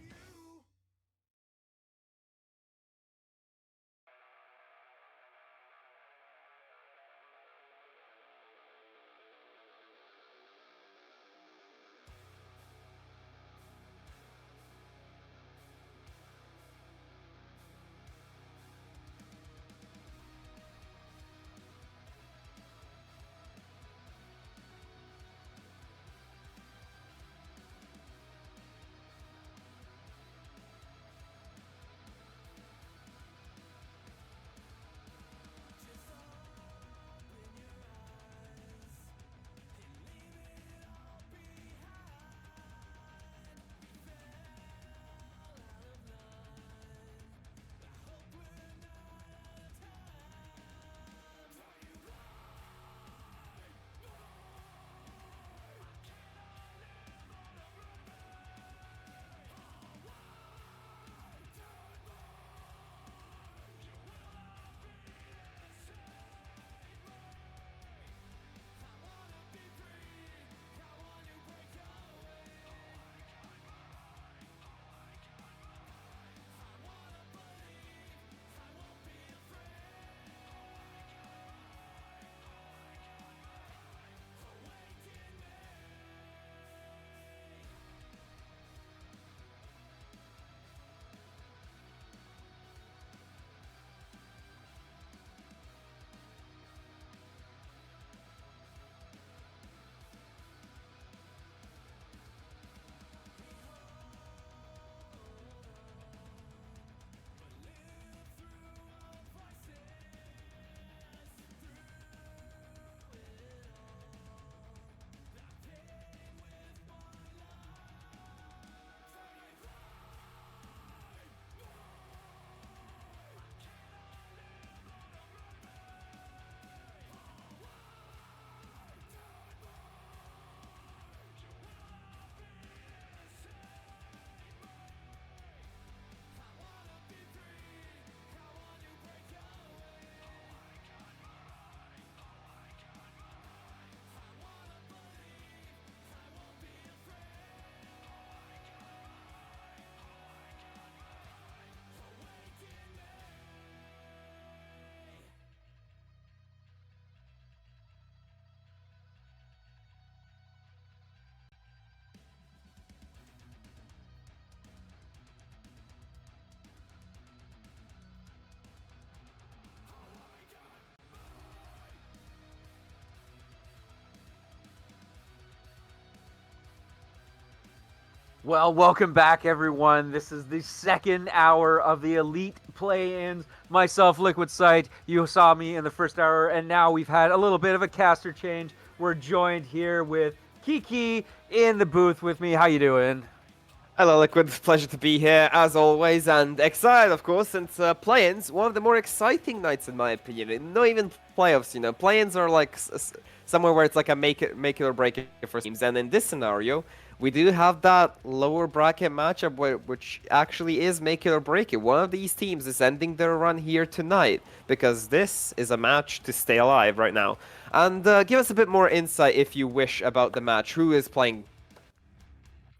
you. Well, welcome back, everyone. This is the second hour of the Elite Play-Ins. Myself, Liquid Sight. You saw me in the first hour, and now we've had a little bit of a caster change. We're joined here with Kiki in the booth with me. How you doing? Hello, Liquid. Pleasure to be here as always, and excited, of course, since play-ins, one of the more exciting nights in my opinion. Not even playoffs, you know. Play-ins are like somewhere where it's like a make it or break it for teams, and in this scenario, we do have that lower bracket matchup which actually is make it or break it. One of these teams is ending their run here tonight because this is a match to stay alive right now. And give us a bit more insight, if you wish, about the match. Who is playing?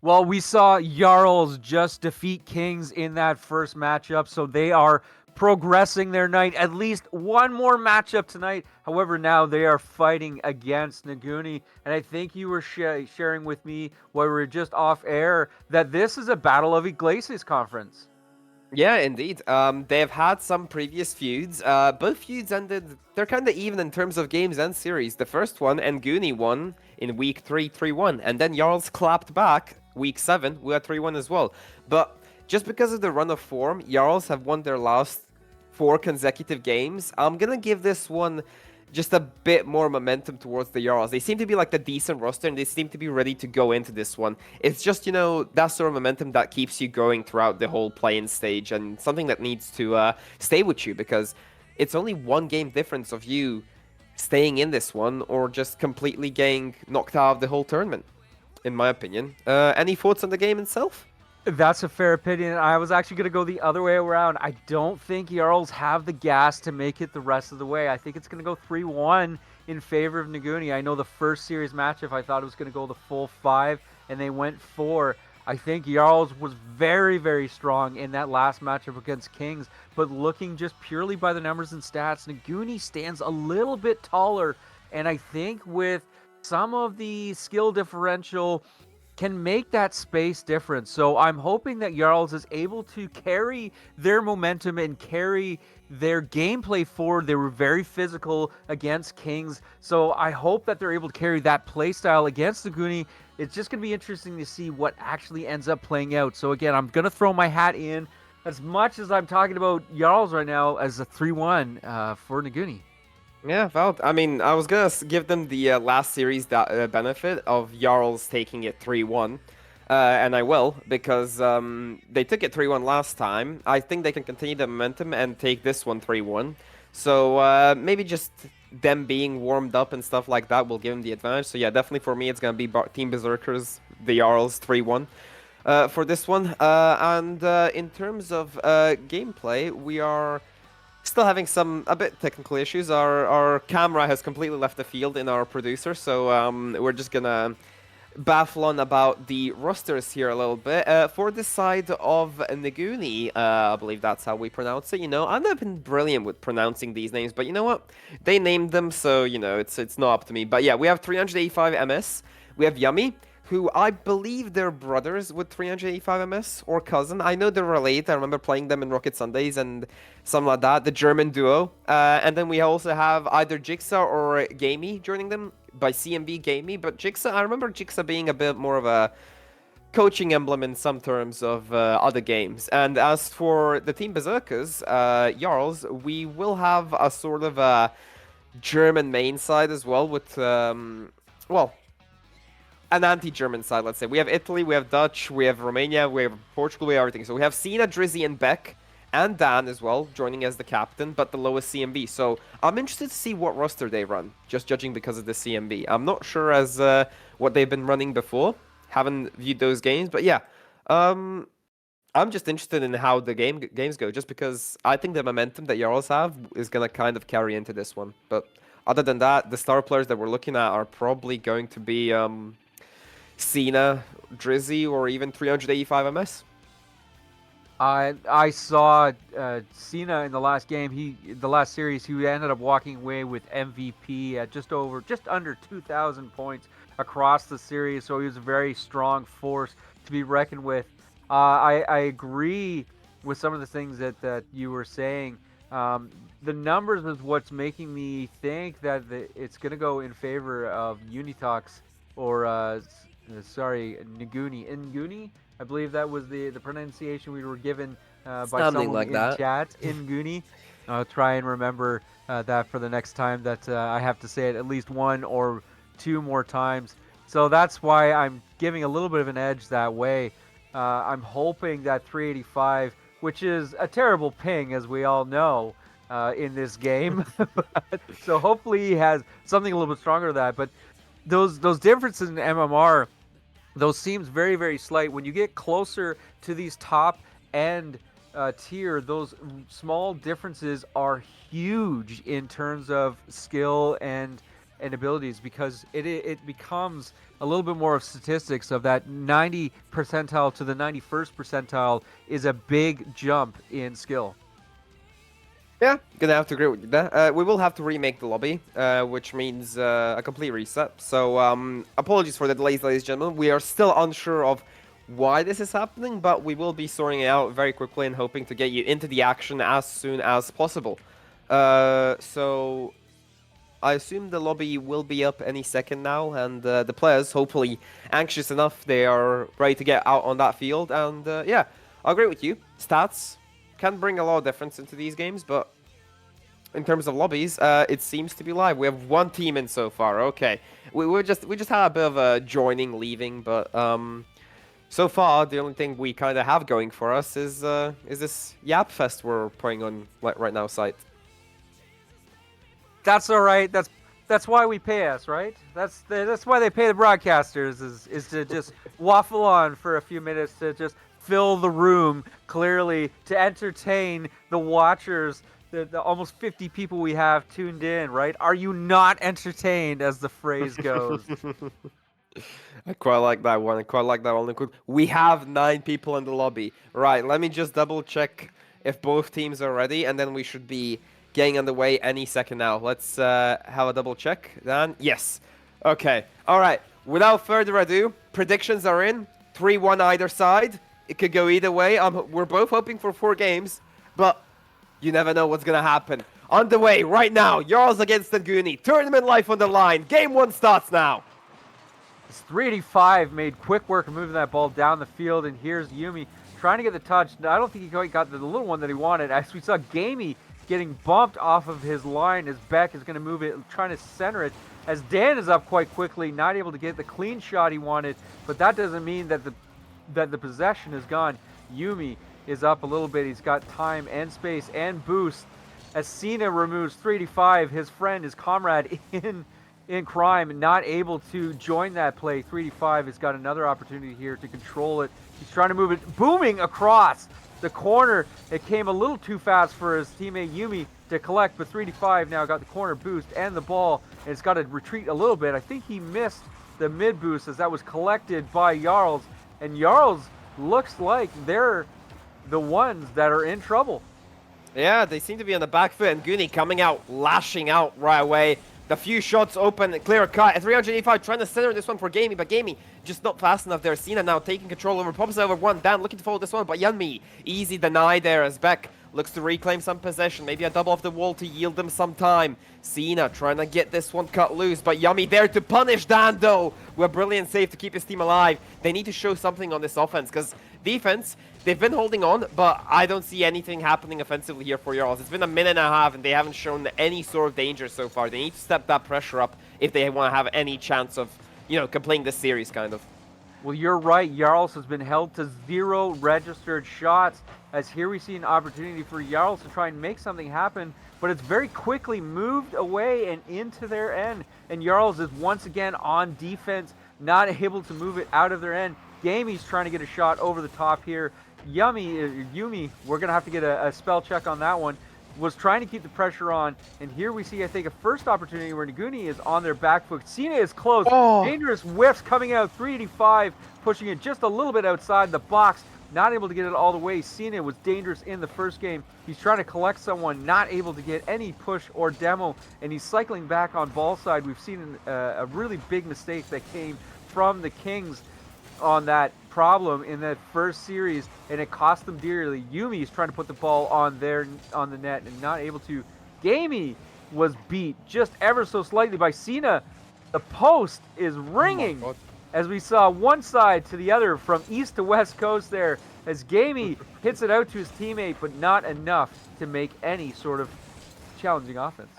Well, we saw Jarls just defeat Kings in that first matchup, so they are progressing their night. At least one more matchup tonight. However, now they are fighting against Naguni, and I think you were sharing with me while we were just off air that this is a Battle of Iglesias conference. Yeah, indeed. They've had some previous feuds. Both feuds ended. They're kind of even in terms of games and series. The first one, Nguni won in week 3, 3-1, and then Jarls clapped back week 7. We had 3-1 as well. But just because of the run of form, Jarls have won their last 4 consecutive games. I'm gonna give this one just a bit more momentum towards the Jarls. They seem to be like the decent roster, and they seem to be ready to go into this one. It's just, that sort of momentum that keeps you going throughout the whole play-in stage, and something that needs to stay with you, because it's only 1 game difference of you staying in this one or just completely getting knocked out of the whole tournament, in my opinion. Any thoughts on the game itself? That's a fair opinion. I was actually going to go the other way around. I don't think Jarls have the gas to make it the rest of the way. I think it's going to go 3-1 in favor of Nguni. I know the first series matchup, I thought it was going to go the full 5, and they went 4. I think Jarls was very, very strong in that last matchup against Kings, but looking just purely by the numbers and stats, Nguni stands a little bit taller, and I think with some of the skill differential can make that space difference. So I'm hoping that Jarls is able to carry their momentum and carry their gameplay forward. They were very physical against Kings, so I hope that they're able to carry that play style against the Nguni. It's just going to be interesting to see what actually ends up playing out. So again, I'm going to throw my hat in as much as I'm talking about Jarls right now as a 3-1 for Nguni. Yeah, well, I mean, I was gonna give them the last series benefit of Jarls taking it 3-1, and I will, because they took it 3-1 last time. I think they can continue the momentum and take this one 3-1. So maybe just them being warmed up and stuff like that will give them the advantage. So yeah, definitely for me, it's gonna be Team Berserkers, the Jarls 3-1. For this one, and in terms of gameplay, we are still having a bit technical issues. Our camera has completely left the field in our producer, so we're just gonna baffle on about the rosters here a little bit. For the side of Nguni, I believe that's how we pronounce it. I've not been brilliant with pronouncing these names, but you know what? They named them, so it's not up to me. But yeah, we have 385 MS. We have Yummy, who I believe they're brothers with 385 MS, or cousin. I know they're related. I remember playing them in Rocket Sundays and something like that. The German duo. And then we also have either Jigsaw or Gamey joining them by CMB Gamey. But Jigsaw, I remember Jigsaw being a bit more of a coaching emblem in some terms of other games. And as for the Team Berserkers, Jarls, we will have a sort of a German main side as well with, well, an anti-German side, let's say. We have Italy, we have Dutch, we have Romania, we have Portugal, we have everything. So we have Cena, Drizzy, and Beck, and Dan as well, joining as the captain, but the lowest CMB. So I'm interested to see what roster they run, just judging because of the CMB. I'm not sure as what they've been running before. Haven't viewed those games, but yeah. I'm just interested in how the games go, just because I think the momentum that Jarls have is going to kind of carry into this one. But other than that, the star players that we're looking at are probably going to be Cena, Drizzy, or even 385 MS. I saw Cena in the last game. The last series, he ended up walking away with MVP at just under 2,000 points across the series. So he was a very strong force to be reckoned with. I agree with some of the things that you were saying. The numbers is what's making me think that it's going to go in favor of Unitox or Nguni. I believe that was the pronunciation we were given by someone like in that. chat. Nguni. I'll try and remember that for the next time that I have to say it at least 1 or 2 more times. So that's why I'm giving a little bit of an edge that way. I'm hoping that 385, which is a terrible ping, as we all know, in this game. So hopefully he has something a little bit stronger than that. But those differences in MMR, those seems very, very slight. When you get closer to these top end tier, those small differences are huge in terms of skill and abilities, because it becomes a little bit more of statistics of that 90 percentile to the 91st percentile is a big jump in skill. Yeah, gonna have to agree with you there. We will have to remake the lobby, which means a complete reset. So apologies for the delays, ladies and gentlemen. We are still unsure of why this is happening, but we will be sorting it out very quickly and hoping to get you into the action as soon as possible. So I assume the lobby will be up any second now, and the players, hopefully anxious enough, they are ready to get out on that field. And yeah, I agree with you. Stats can bring a lot of difference into these games, but in terms of lobbies, it seems to be live. We have one team in so far. Okay, we just had a bit of a joining, leaving, but so far the only thing we kind of have going for us is this Yap Fest we're putting on right now site. That's all right. That's why we pay us, right? That's why they pay the broadcasters is to just waffle on for a few minutes, to just fill the room clearly, to entertain the watchers, the almost 50 people we have tuned in, right? Are you not entertained, as the phrase goes? I quite like that one. I quite like that one. We have 9 people in the lobby. Right, let me just double check if both teams are ready, and then we should be getting underway any second now. Let's have a double check, Dan. Yes. Okay. All right. Without further ado, predictions are in. 3-1 either side. It could go either way. We're both hoping for 4 games, but you never know what's going to happen. Underway right now. Jarls against Nguni. Tournament life on the line. Game 1 starts now. It's 385 made quick work of moving that ball down the field, and here's Yumi trying to get the touch. I don't think he quite got the little one that he wanted. As we saw Gamey getting bumped off of his line, as Beck is going to move it, trying to center it, as Dan is up quite quickly, not able to get the clean shot he wanted, but that doesn't mean that the possession is gone. Yumi is up a little bit. He's got time and space and boost. As Cena removes 385, his friend, his comrade in crime, not able to join that play. 385 has got another opportunity here to control it. He's trying to move it, booming across the corner. It came a little too fast for his teammate Yumi to collect, but 385 now got the corner boost and the ball, and it's got to retreat a little bit. I think he missed the mid boost as that was collected by Jarls, and Jarls looks like they're the ones that are in trouble. Yeah, they seem to be on the back foot, and Nguni coming out, lashing out right away. The few shots open, clear cut. At 385, trying to center this one for Gamey, but Gamey just not fast enough there. Cena now taking control over, pops over one down, looking to follow this one, but Yanmi, easy deny there as Beck looks to reclaim some possession. Maybe a double off the wall to yield them some time. Cena trying to get this one cut loose, but Yummy there to punish Dan, though. With a brilliant save to keep his team alive. They need to show something on this offense, because defense, they've been holding on, but I don't see anything happening offensively here for Jarls. It's been a minute and a half, and they haven't shown any sort of danger so far. They need to step that pressure up if they want to have any chance of, you know, completing this series, kind of. Well, you're right. Jarls has been held to 0 registered shots, as here we see an opportunity for Jarls to try and make something happen, but it's very quickly moved away and into their end, and Jarls is once again on defense, not able to move it out of their end. Gamey's trying to get a shot over the top here. Yumi, we're going to have to get a spell check on that one, was trying to keep the pressure on, and here we see, I think, a first opportunity where Nguni is on their back foot. Cena is close. Oh. Dangerous whiffs coming out, 385, pushing it just a little bit outside the box, not able to get it all the way. Cena was dangerous in the first game. He's trying to collect someone, not able to get any push or demo, and he's cycling back on ball side. We've seen a really big mistake that came from the Kings on that problem in that first series, and it cost them dearly. Yumi is trying to put the ball on the net and not able to. Gamey was beat just ever so slightly by Cena. The post is ringing as we saw one side to the other from east to west coast there, as Gamey hits it out to his teammate, but not enough to make any sort of challenging offense.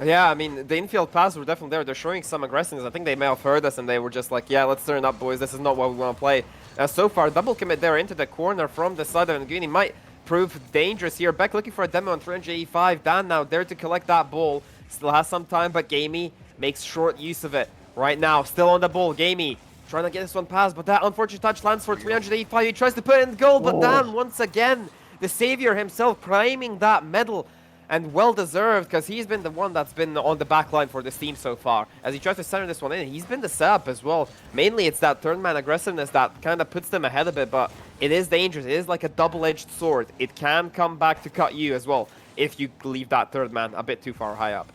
Yeah, I mean, the infield passes were definitely there. They're showing some aggressiveness. I think they may have heard us, and they were just like, yeah, let's turn up, boys. This is not what we want to play. So far, double commit there into the corner from the side of Nguni might prove dangerous here. Beck looking for a demo on 385. Dan now there to collect that ball. Still has some time, but Gamey makes short use of it. Right now, still on the ball. Gamey trying to get this one past, but that unfortunate touch lands for 385. He tries to put it in goal, but Dan, once again, the savior himself, claiming that medal. And well-deserved, because he's been the one that's been on the back line for this team so far. As he tries to center this one in, he's been the sub as well. Mainly, it's that third-man aggressiveness that kind of puts them ahead a bit, but it is dangerous. It is like a double-edged sword. It can come back to cut you as well if you leave that third man a bit too far high up.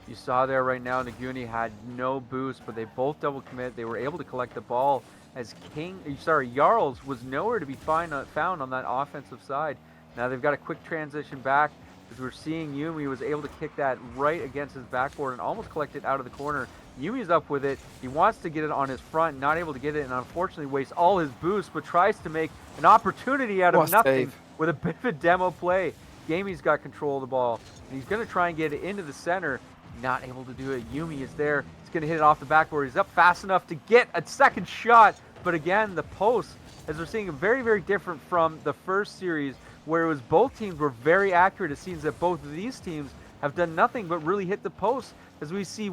You saw there right now, Nguni had no boost, but they both double commit. They were able to collect the ball as Jarls was nowhere to be found on that offensive side. Now they've got a quick transition back, as we're seeing Yumi was able to kick that right against his backboard and almost collect it out of the corner. Yumi's up with it. He wants to get it on his front, not able to get it, and unfortunately wastes all his boost, but tries to make an opportunity out of nothing with a bit of a demo play. Gamey's got control of the ball, and he's going to try and get it into the center. Not able to do it. Yumi is there. He's going to hit it off the backboard. He's up fast enough to get a second shot, but again, the post, as we're seeing, very, very different from the first series, where it was both teams were very accurate. It seems that both of these teams have done nothing but really hit the post, as we see,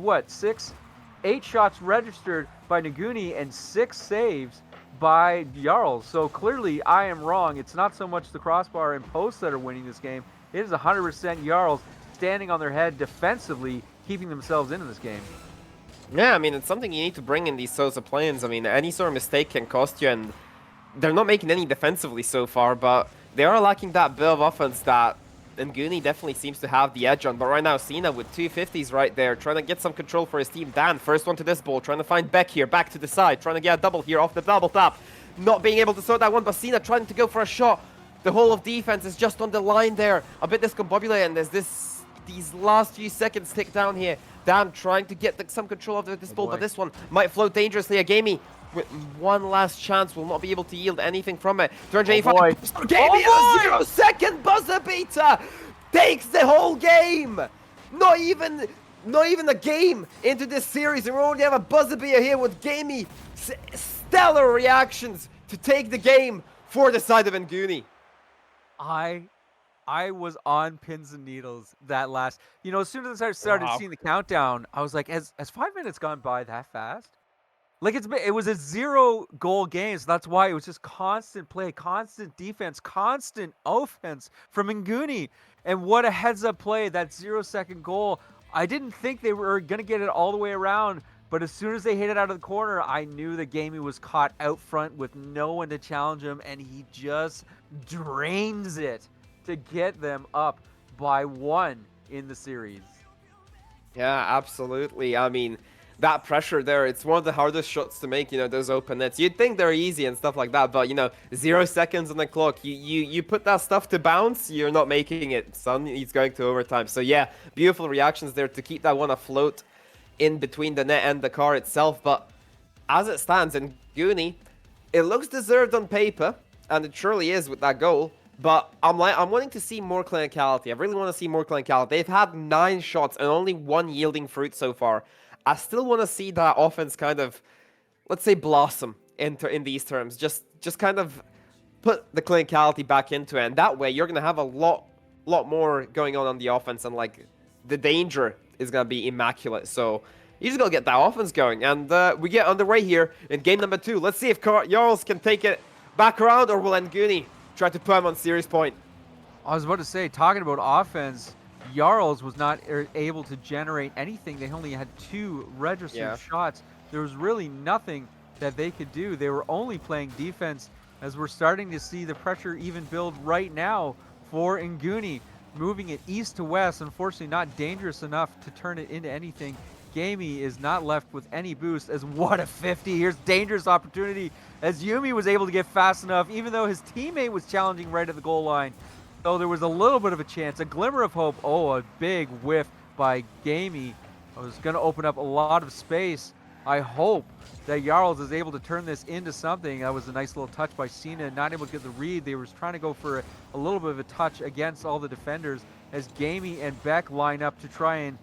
8 shots registered by Nguni and 6 saves by Jarls. So clearly, I am wrong. It's not so much the crossbar and posts that are winning this game. It is 100% Jarls standing on their head defensively, keeping themselves into this game. Yeah, I mean, it's something you need to bring in these sorts of play-ins. I mean, any sort of mistake can cost you, and they're not making any defensively so far, but they are lacking that bit of offense that Nguni definitely seems to have the edge on. But right now, Cena with 250s right there, trying to get some control for his team. Dan, first one to this ball, trying to find Beck here, back to the side, trying to get a double here off the double tap. Not being able to sort that one, but Cena trying to go for a shot. The whole of defense is just on the line there, a bit discombobulated, and there's these last few seconds tick down here. Dan trying to get some control of this ball, but this one might float dangerously. Agami with one last chance will not be able to yield anything from it. 285. Agami, a 0-second buzzer beater takes the whole game. Not even a game into this series, and we already have a buzzer beater here with Gamey. Stellar reactions to take the game for the side of Nguni. I was on pins and needles that last. As soon as I started seeing the countdown, I was like, has 5 minutes gone by that fast? Like, it was a 0-goal game, so that's why it was just constant play, constant defense, constant offense from Nguni. And what a heads-up play, that 0-second goal. I didn't think they were going to get it all the way around, but as soon as they hit it out of the corner, I knew that Gamey was caught out front with no one to challenge him, and he just drains it to get them up by 1 in the series. Yeah, absolutely. I mean, that pressure there, it's one of the hardest shots to make, those open nets. You'd think they're easy and stuff like that, but 0 seconds on the clock, you put that stuff to bounce, you're not making it. Suddenly it's going to overtime. So yeah, beautiful reactions there to keep that one afloat in between the net and the car itself. But as it stands in Nguni, it looks deserved on paper, and it surely is with that goal. But I'm wanting to see more clinicality. I really want to see more clinicality. They've had 9 shots and only 1 yielding fruit so far. I still want to see that offense kind of, let's say, blossom in these terms. Just kind of put the clinicality back into it, and that way you're gonna have a lot more going on the offense, and like the danger is gonna be immaculate. So you just gotta get that offense going, and we get underway here in game number 2. Let's see if Jarls can take it back around, or will Nguni try to put him on series point. I was about to say, talking about offense, Jarls was not able to generate anything. They only had 2 registered shots. There was really nothing that they could do. They were only playing defense, as we're starting to see the pressure even build right now for Nguni, moving it east to west. Unfortunately, not dangerous enough to turn it into anything. Gamey is not left with any boost, as what a 50. Here's dangerous opportunity, as Yumi was able to get fast enough, even though his teammate was challenging right at the goal line. So there was a little bit of a chance, a glimmer of hope. Oh, a big whiff by Gamey. I was going to open up a lot of space. I hope that Jarls is able to turn this into something. That was a nice little touch by Cena, not able to get the read. They were trying to go for a little bit of a touch against all the defenders, as Gamey and Beck line up to try and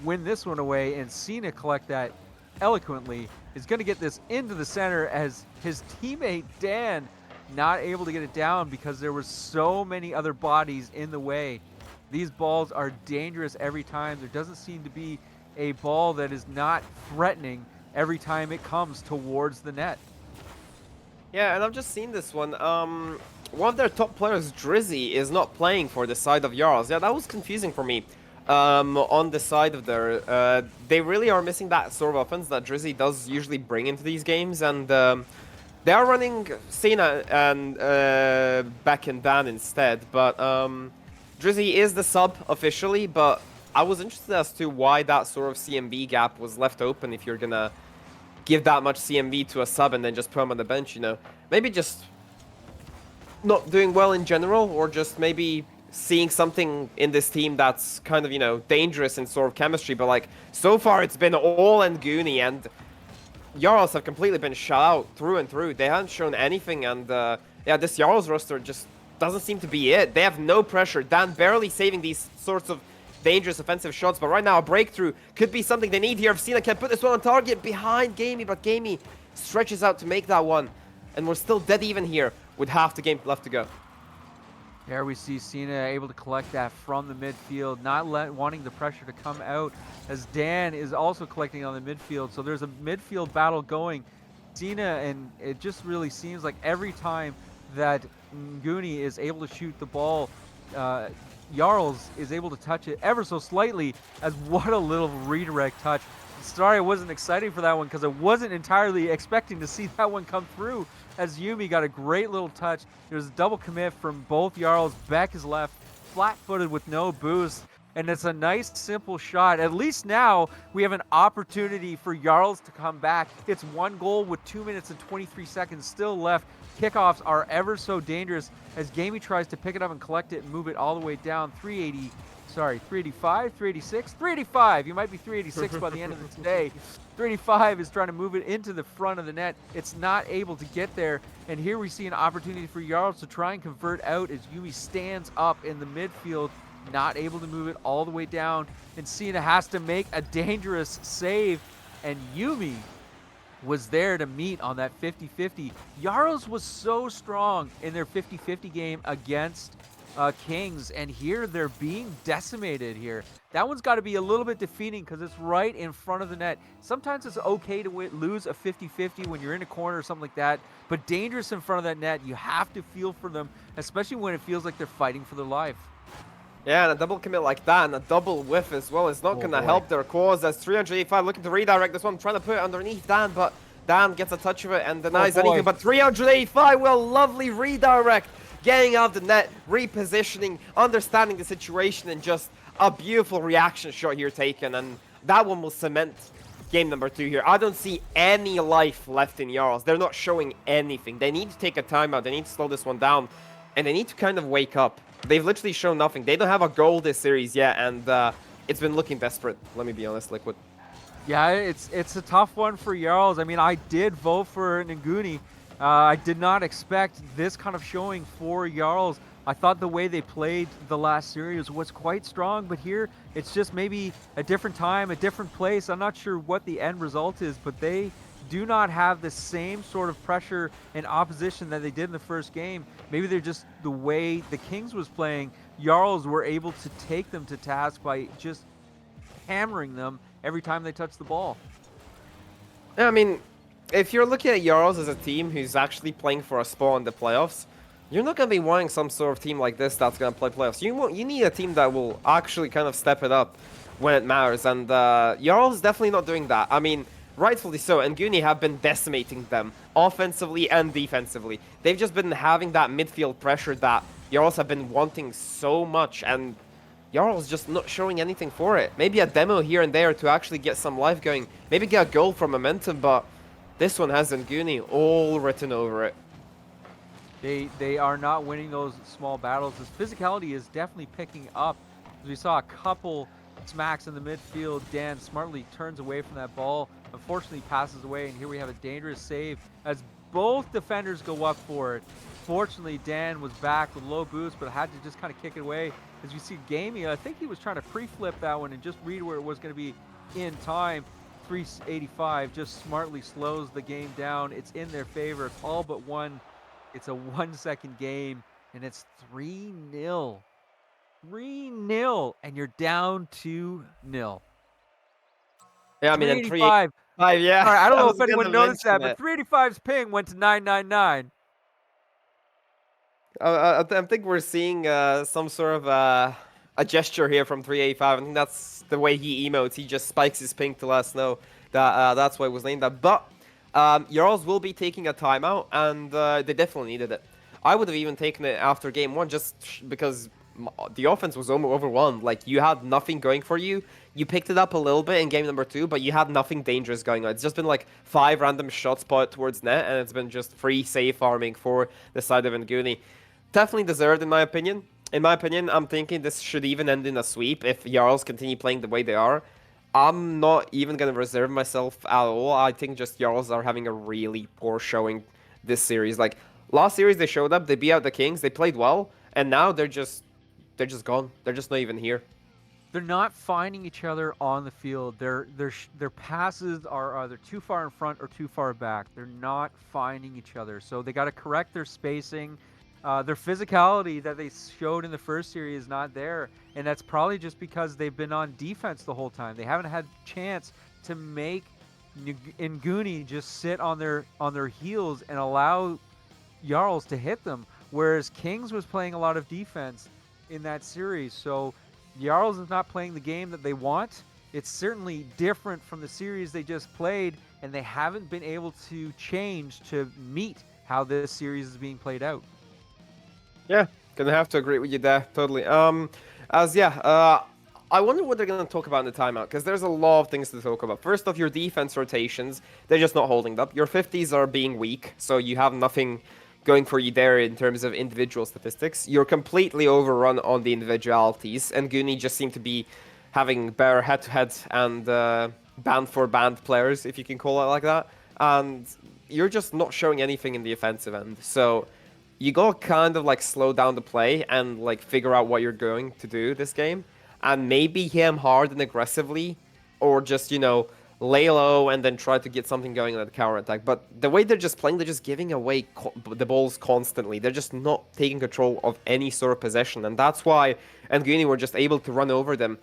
win this one away, and Cena collect that eloquently. Is going to get this into the center, as his teammate Dan not able to get it down because there were so many other bodies in the way. These balls are dangerous every time. There doesn't seem to be a ball that is not threatening every time it comes towards the net. Yeah, and I've just seen this one. One of their top players, Drizzy, is not playing for the side of Jarls. Yeah, that was confusing for me. On the side of their, they really are missing that sort of offense that Drizzy does usually bring into these games, and they are running Cena and Beck and Dan instead. But Drizzy is the sub officially, but I was interested as to why that sort of CMB gap was left open if you're gonna give that much CMV to a sub and then just put him on the bench, you know. Maybe just not doing well in general, or just maybe seeing something in this team that's kind of, you know, dangerous in sort of chemistry. But like, so far it's been all Nguni, and Jarls have completely been shut out through and through. They haven't shown anything, and yeah, this Jarls roster just doesn't seem to be it. They have no pressure. Dan barely saving these sorts of dangerous offensive shots, but right now a breakthrough could be something they need here. If Cena can put this one on target behind Gamey, but Gamey stretches out to make that one, and we're still dead even here with half the game left to go. There we see Cena able to collect that from the midfield, not wanting the pressure to come out, as Dan is also collecting on the midfield. So there's a midfield battle going. Cena, and it just really seems like every time that Nguni is able to shoot the ball, Jarls is able to touch it ever so slightly, as what a little redirect touch. Sorry I wasn't excited for that one because I wasn't entirely expecting to see that one come through, as Yumi got a great little touch. There's a double commit from both Jarls. Beck is left flat-footed with no boost, and it's a nice, simple shot. At least now we have an opportunity for Jarls to come back. It's 1 goal with 2 minutes and 23 seconds still left. Kickoffs are ever so dangerous as Gamey tries to pick it up and collect it and move it all the way down. 385, 386, 385. You might be 386 by the end of the day. 385 is trying to move it into the front of the net. It's not able to get there. And here we see an opportunity for Jarls to try and convert out as Yumi stands up in the midfield, not able to move it all the way down. And Cena has to make a dangerous save. And Yumi was there to meet on that 50-50. Jarls was so strong in their 50-50 game against Kings, and here they're being decimated here. That one's got to be a little bit defeating because it's right in front of the net. Sometimes it's okay to lose a 50-50 when you're in a corner or something like that, but dangerous in front of that net, you have to feel for them, especially when it feels like they're fighting for their life. Yeah, and a double commit like that, and a double whiff as well, is not going to help their cause, as 385 looking to redirect this one, trying to put it underneath Dan, but Dan gets a touch of it and denies anything. But 385, well, lovely redirect, getting out of the net, repositioning, understanding the situation, and just a beautiful reaction shot here taken, and that one will cement game number 2 here. I don't see any life left in Jarls. They're not showing anything. They need to take a timeout. They need to slow this one down, and they need to kind of wake up. They've literally shown nothing. They don't have a goal this series yet, and it's been looking desperate. Let me be honest, Liquid. Yeah, it's a tough one for Jarls. I mean, I did vote for Nguni. I did not expect this kind of showing for Jarls. I thought the way they played the last series was quite strong, but here it's just maybe a different time, a different place. I'm not sure what the end result is, but they do not have the same sort of pressure and opposition that they did in the first game. Maybe they're just the way the Kings was playing. Jarls were able to take them to task by just hammering them every time they touch the ball. I mean, if you're looking at Jarls as a team who's actually playing for a spot in the playoffs, you're not going to be wanting some sort of team like this that's going to play playoffs. You need a team that will actually kind of step it up when it matters, and Jarls is definitely not doing that. I mean, rightfully so, and Nguni have been decimating them offensively and defensively. They've just been having that midfield pressure that Jarls have been wanting so much, and Jarls just not showing anything for it. Maybe a demo here and there to actually get some life going. Maybe get a goal from momentum, but this one has Nguni all written over it. They are not winning those small battles. This physicality is definitely picking up. As we saw a couple smacks in the midfield, Dan smartly turns away from that ball. Unfortunately passes away, and here we have a dangerous save as both defenders go up for it. Fortunately, Dan was back with low boost, but had to just kind of kick it away. As you see Gamey, I think he was trying to pre-flip that one and just read where it was going to be in time. 385 just smartly slows the game down. It's in their favor. It's all but one. It's a 1 second game, and it's 3-0. 3-0, and you're down 2-0. Yeah, I mean, 385. Yeah. All right, I don't know if anyone noticed that, but 385's ping went to 999. I think we're seeing some sort of a gesture here from 385. I think that's the way he emotes. He just spikes his ping to let us know that that's why it was named that. But Jarls will be taking a timeout, and they definitely needed it. I would have even taken it after game 1 just because the offense was overwhelmed. Like, you had nothing going for you. You picked it up a little bit in game number 2, but you had nothing dangerous going on. It's just been like 5 random shots put towards net, and it's been just free save farming for the side of Nguni. Definitely deserved, in my opinion. In my opinion, I'm thinking this should even end in a sweep if Jarls continue playing the way they are. I'm not even going to reserve myself at all. I think just Jarls are having a really poor showing this series. Like, last series they showed up, they beat out the Kings, they played well, and now they're just gone. They're just not even here. They're not finding each other on the field. Their passes are either too far in front or too far back. They're not finding each other. So they got to correct their spacing. Their physicality that they showed in the first series is not there, and that's probably just because they've been on defense the whole time. They haven't had a chance to make Nguni just sit on their heels and allow Jarls to hit them, whereas Kings was playing a lot of defense in that series. So Jarls is not playing the game that they want. It's certainly different from the series they just played, and they haven't been able to change to meet how this series is being played out. Yeah, gonna have to agree with you there, totally. I wonder what they're gonna talk about in the timeout, because there's a lot of things to talk about. First off, your defense rotations, they're just not holding up. Your 50s are being weak, so you have nothing going for you there in terms of individual statistics. You're completely overrun on the individualities, and Nguni just seem to be having better head-to-head and band-for-band players, if you can call it like that. And you're just not showing anything in the offensive end, so you gotta kind of like slow down the play and like figure out what you're going to do this game, and maybe hit him hard and aggressively, or just, you know, lay low and then try to get something going on the counter attack. But the way they're just playing, they're just giving away the balls constantly. They're just not taking control of any sort of possession, and that's why Nguni were just able to run over them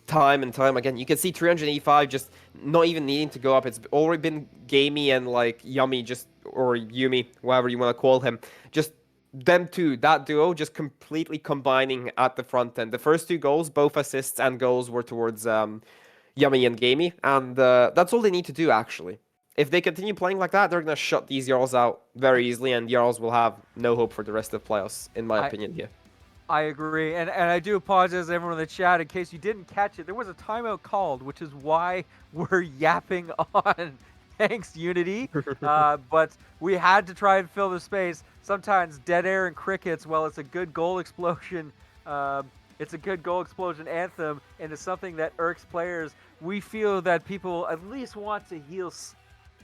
time and time again. You can see 385 just not even needing to go up. It's already been Gamey and like Yummy, just, or Yumi, whatever you want to call him, just them two, that duo, just completely combining at the front end. The first 2 goals, both assists and goals, were towards Yummy and Gamey, and that's all they need to do, actually. If they continue playing like that, they're going to shut these Jarls out very easily, and Jarls will have no hope for the rest of the playoffs, in my opinion here. I agree, and I do apologize to everyone in the chat in case you didn't catch it. There was a timeout called, which is why we're yapping on. Thanks, Unity. But we had to try and fill the space. Sometimes dead air and crickets, well, it's a good goal explosion. It's a good goal explosion anthem, and it's something that irks players. We feel that people at least want to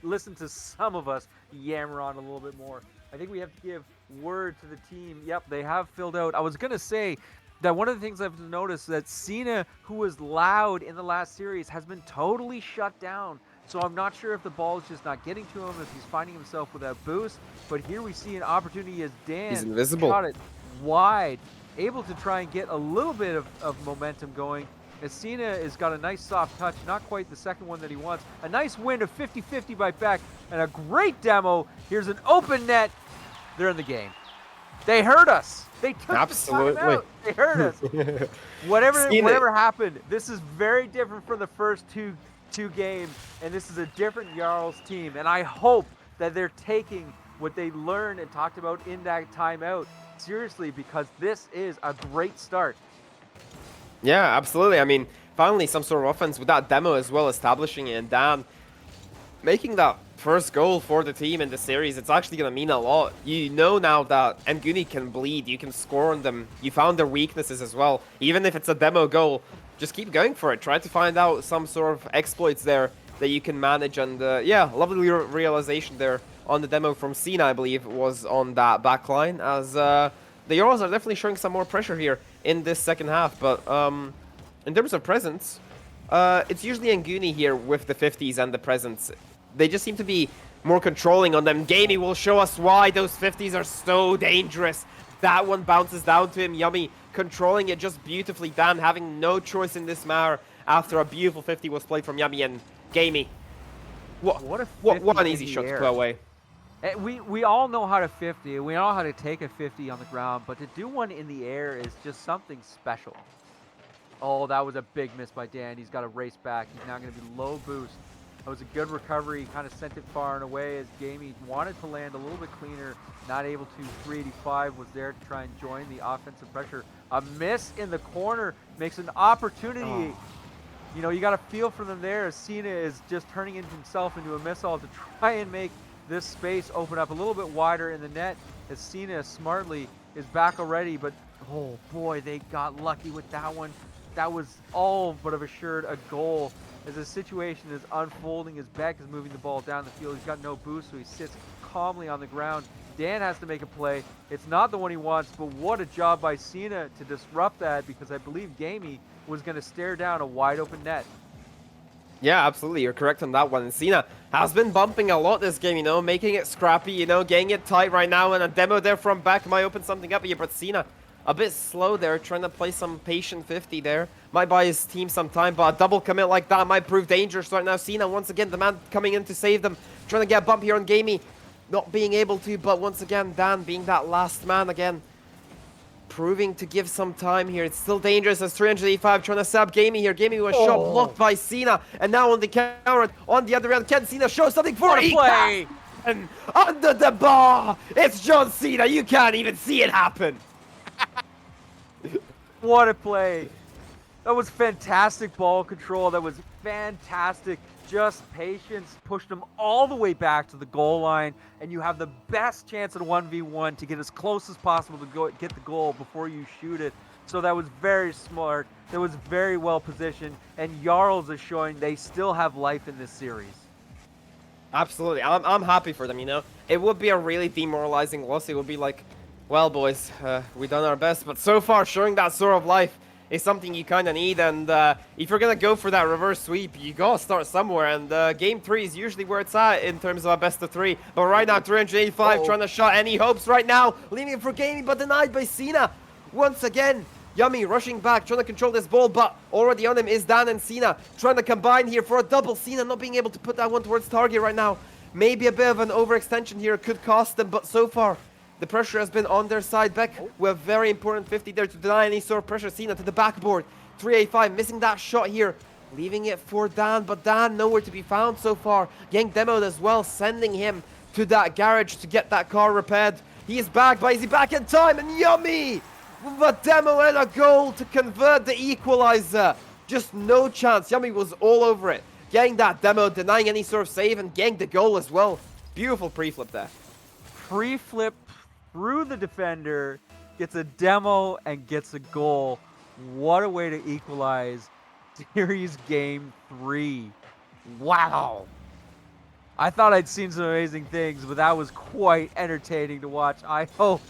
listen to some of us yammer on a little bit more. I think we have to give word to the team. Yep, they have filled out. I was going to say that one of the things I've noticed that Cena, who was loud in the last series, has been totally shut down. So I'm not sure if the ball is just not getting to him, if he's finding himself without boost. But here we see an opportunity as Dan He's invisible. shot it wide, able to try and get a little bit of momentum going. As Cena has got a nice soft touch, not quite the second one that he wants. A nice win of 50-50 by Beck, and a great demo. Here's an open net. They're in the game. They heard us. They took Absolutely. the time out. They heard us. Whatever happened, this is very different from the first two games, and this is a different Jarls team. And I hope that they're taking what they learned and talked about in that timeout seriously, because this is a great start. Yeah, absolutely. I mean, finally some sort of offense with that demo as well, establishing it, and Dan making that first goal for the team in the series. It's actually going to mean a lot. You know now that Nguni can bleed, you can score on them. You found their weaknesses as well. Even if it's a demo goal, just keep going for it. Try to find out some sort of exploits there that you can manage. And yeah, lovely realization there on the demo from Cena, I believe, was on that back line, as the Jarls are definitely showing some more pressure here in this second half. But in terms of presence, it's usually Nguni here with the 50s and the presence. They just seem to be more controlling on them. Gamey will show us why those 50s are so dangerous. That one bounces down to him. Yummy controlling it just beautifully. Dan having no choice in this matter after a beautiful 50 was played from Yummy, and Gamey. What an easy shot to put away. We all know how to 50. We all know how to take a 50 on the ground, but to do one in the air is just something special. Oh, that was a big miss by Dan. He's got to race back. He's now going to be low boost. That was a good recovery. He kind of sent it far and away as Gamey wanted to land a little bit cleaner. Not able to. 385 was there to try and join the offensive pressure. A miss in the corner makes an opportunity. You know, you got to feel for them there as Cena is just turning himself into a missile to try and make this space open up a little bit wider in the net as Cena smartly is back already. But, oh boy, they got lucky with that one. That was all but of assured a goal as the situation is unfolding as Beck is moving the ball down the field. He's got no boost, so he sits calmly on the ground. Dan has to make a play. It's not the one he wants, but what a job by Cena to disrupt that, because I believe Gamey was going to stare down a wide open net. Yeah, absolutely. You're correct on that one. And Cena has been bumping a lot this game, you know, making it scrappy, you know, getting it tight right now. And a demo there from Beck might open something up here, but Cena a bit slow there, trying to play some patient 50 there. Might buy his team some time, but a double commit like that might prove dangerous right now. Cena, once again, the man coming in to save them. Trying to get a bump here on Gamey. Not being able to, but once again, Dan being that last man again. Proving to give some time here. It's still dangerous as 385 trying to stab Gamey here. Gamey was shot blocked by Cena. And now on the counter, on the other end, can Cena show something for it? Play! And under the bar, it's John Cena. You can't even see it happen. What a play. That was fantastic ball control. That was fantastic. Just patience. Pushed him all the way back to the goal line. And you have the best chance at a 1v1 to get as close as possible to get the goal before you shoot it. So that was very smart. That was very well positioned. And Jarls is showing they still have life in this series. Absolutely. I'm happy for them, you know. It would be a really demoralizing loss. It would be like, well, boys, we done our best. But so far, showing that sort of life is something you kind of need. And if you're going to go for that reverse sweep, you got to start somewhere. And game 3 is usually where it's at in terms of a best of 3. But right now, 385 trying to shot any hopes right now. Leaving it for Gamey, but denied by Cena. Once again, Yummy rushing back, trying to control this ball, but already on him is Dan and Cena. Trying to combine here for a double. Cena not being able to put that one towards target right now. Maybe a bit of an overextension here could cost them, but so far, the pressure has been on their side. Beck with a very important 50 there to deny any sort of pressure. Cena to the backboard. 385 missing that shot here. Leaving it for Dan, but Dan nowhere to be found so far. Getting demoed as well, sending him to that garage to get that car repaired. He is back, but is he back in time? And Yummy with a demo and a goal to convert the equalizer. Just no chance. Yummy was all over it. Getting that demo, denying any sort of save, and getting the goal as well. Beautiful pre-flip there. Pre-flip through the defender, gets a demo, and gets a goal. What a way to equalize series game 3. Wow. I thought I'd seen some amazing things, but that was quite entertaining to watch. I hope,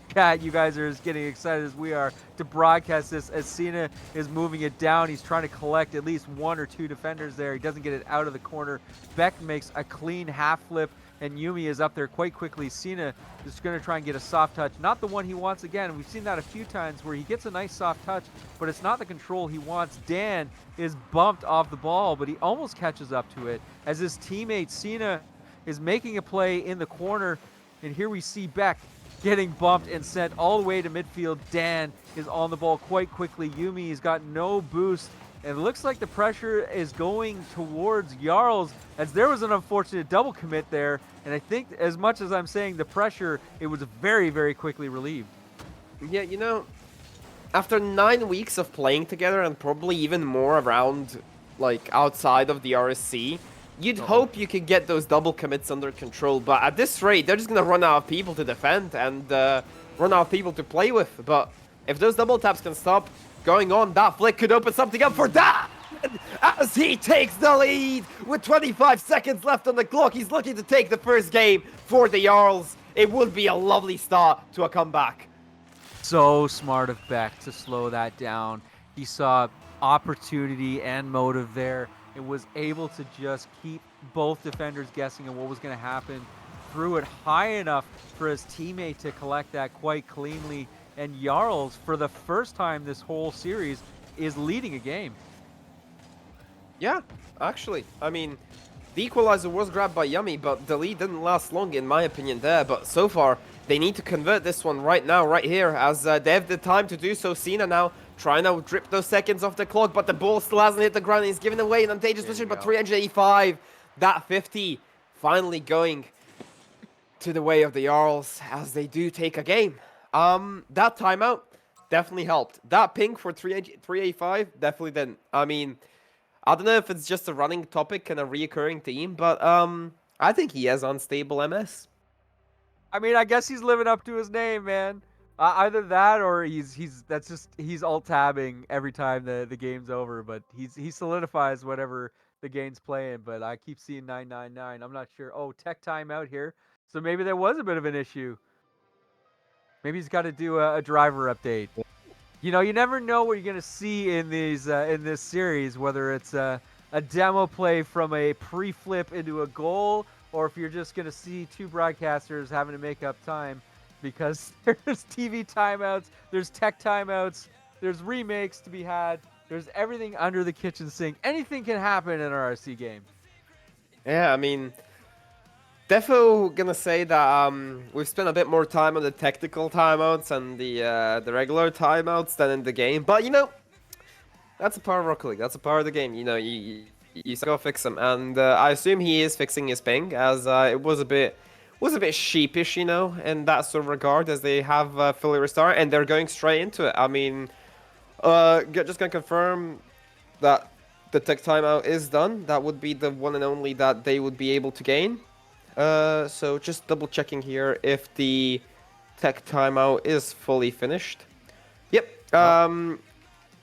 Kat, you guys are as getting excited as we are to broadcast this as Cena is moving it down. He's trying to collect at least 1 or 2 defenders there. He doesn't get it out of the corner. Beck makes a clean half flip, and Yumi is up there quite quickly. Cena is going to try and get a soft touch. Not the one he wants again. We've seen that a few times where he gets a nice soft touch, but it's not the control he wants. Dan is bumped off the ball, but he almost catches up to it as his teammate Cena is making a play in the corner. And here we see Beck getting bumped and sent all the way to midfield. Dan is on the ball quite quickly. Yumi has got no boost. And it looks like the pressure is going towards Jarls, as there was an unfortunate double commit there. And I think as much as I'm saying the pressure, it was very, very quickly relieved. Yeah, you know, after 9 weeks of playing together and probably even more around, like, outside of the RSC, you'd hope you could get those double commits under control. But at this rate, they're just going to run out of people to defend and run out of people to play with. But if those double taps can stop going on, that flick could open something up for Dan as he takes the lead with 25 seconds left on the clock. He's looking to take the first game for the Jarls. It would be a lovely start to a comeback. So smart of Beck to slow that down. He saw opportunity and motive there and was able to just keep both defenders guessing on what was going to happen. Threw it high enough for his teammate to collect that quite cleanly. And Jarls, for the first time this whole series, is leading a game. Yeah, actually. I mean, the equalizer was grabbed by Yummy, but the lead didn't last long, in my opinion, there. But so far, they need to convert this one right now, right here, as they have the time to do so. Cena now trying to drip those seconds off the clock, but the ball still hasn't hit the ground. He's giving away an advantageous position, but 385 that 50 finally going to the way of the Jarls as they do take a game. That timeout definitely helped. That ping for 385 definitely didn't. I mean, I don't know if it's just a running topic and a reoccurring theme, but I think he has unstable MS. I mean, I guess he's living up to his name, man. Either that or he's alt tabbing every time the game's over. But he solidifies whatever the game's playing. But I keep seeing 999. I'm not sure. Oh, tech timeout here. So maybe there was a bit of an issue. Maybe he's got to do a driver update. You know, you never know what you're gonna see in these in this series, whether it's a demo play from a pre-flip into a goal, or if you're just gonna see two broadcasters having to make up time, because there's TV timeouts, there's tech timeouts, there's remakes to be had, there's everything under the kitchen sink. Anything can happen in an RSC game. Yeah, I mean, defo gonna say that we've spent a bit more time on the technical timeouts and the regular timeouts than in the game, but you know, that's a part of Rocket League. That's a part of the game. You know, you still gotta fix them, and I assume he is fixing his ping, as it was a bit sheepish, you know, in that sort of regard, as they have fully restarted and they're going straight into it. I mean, just gonna confirm that the tech timeout is done. That would be the one and only that they would be able to gain. So just double checking here if the tech timeout is fully finished. Yep.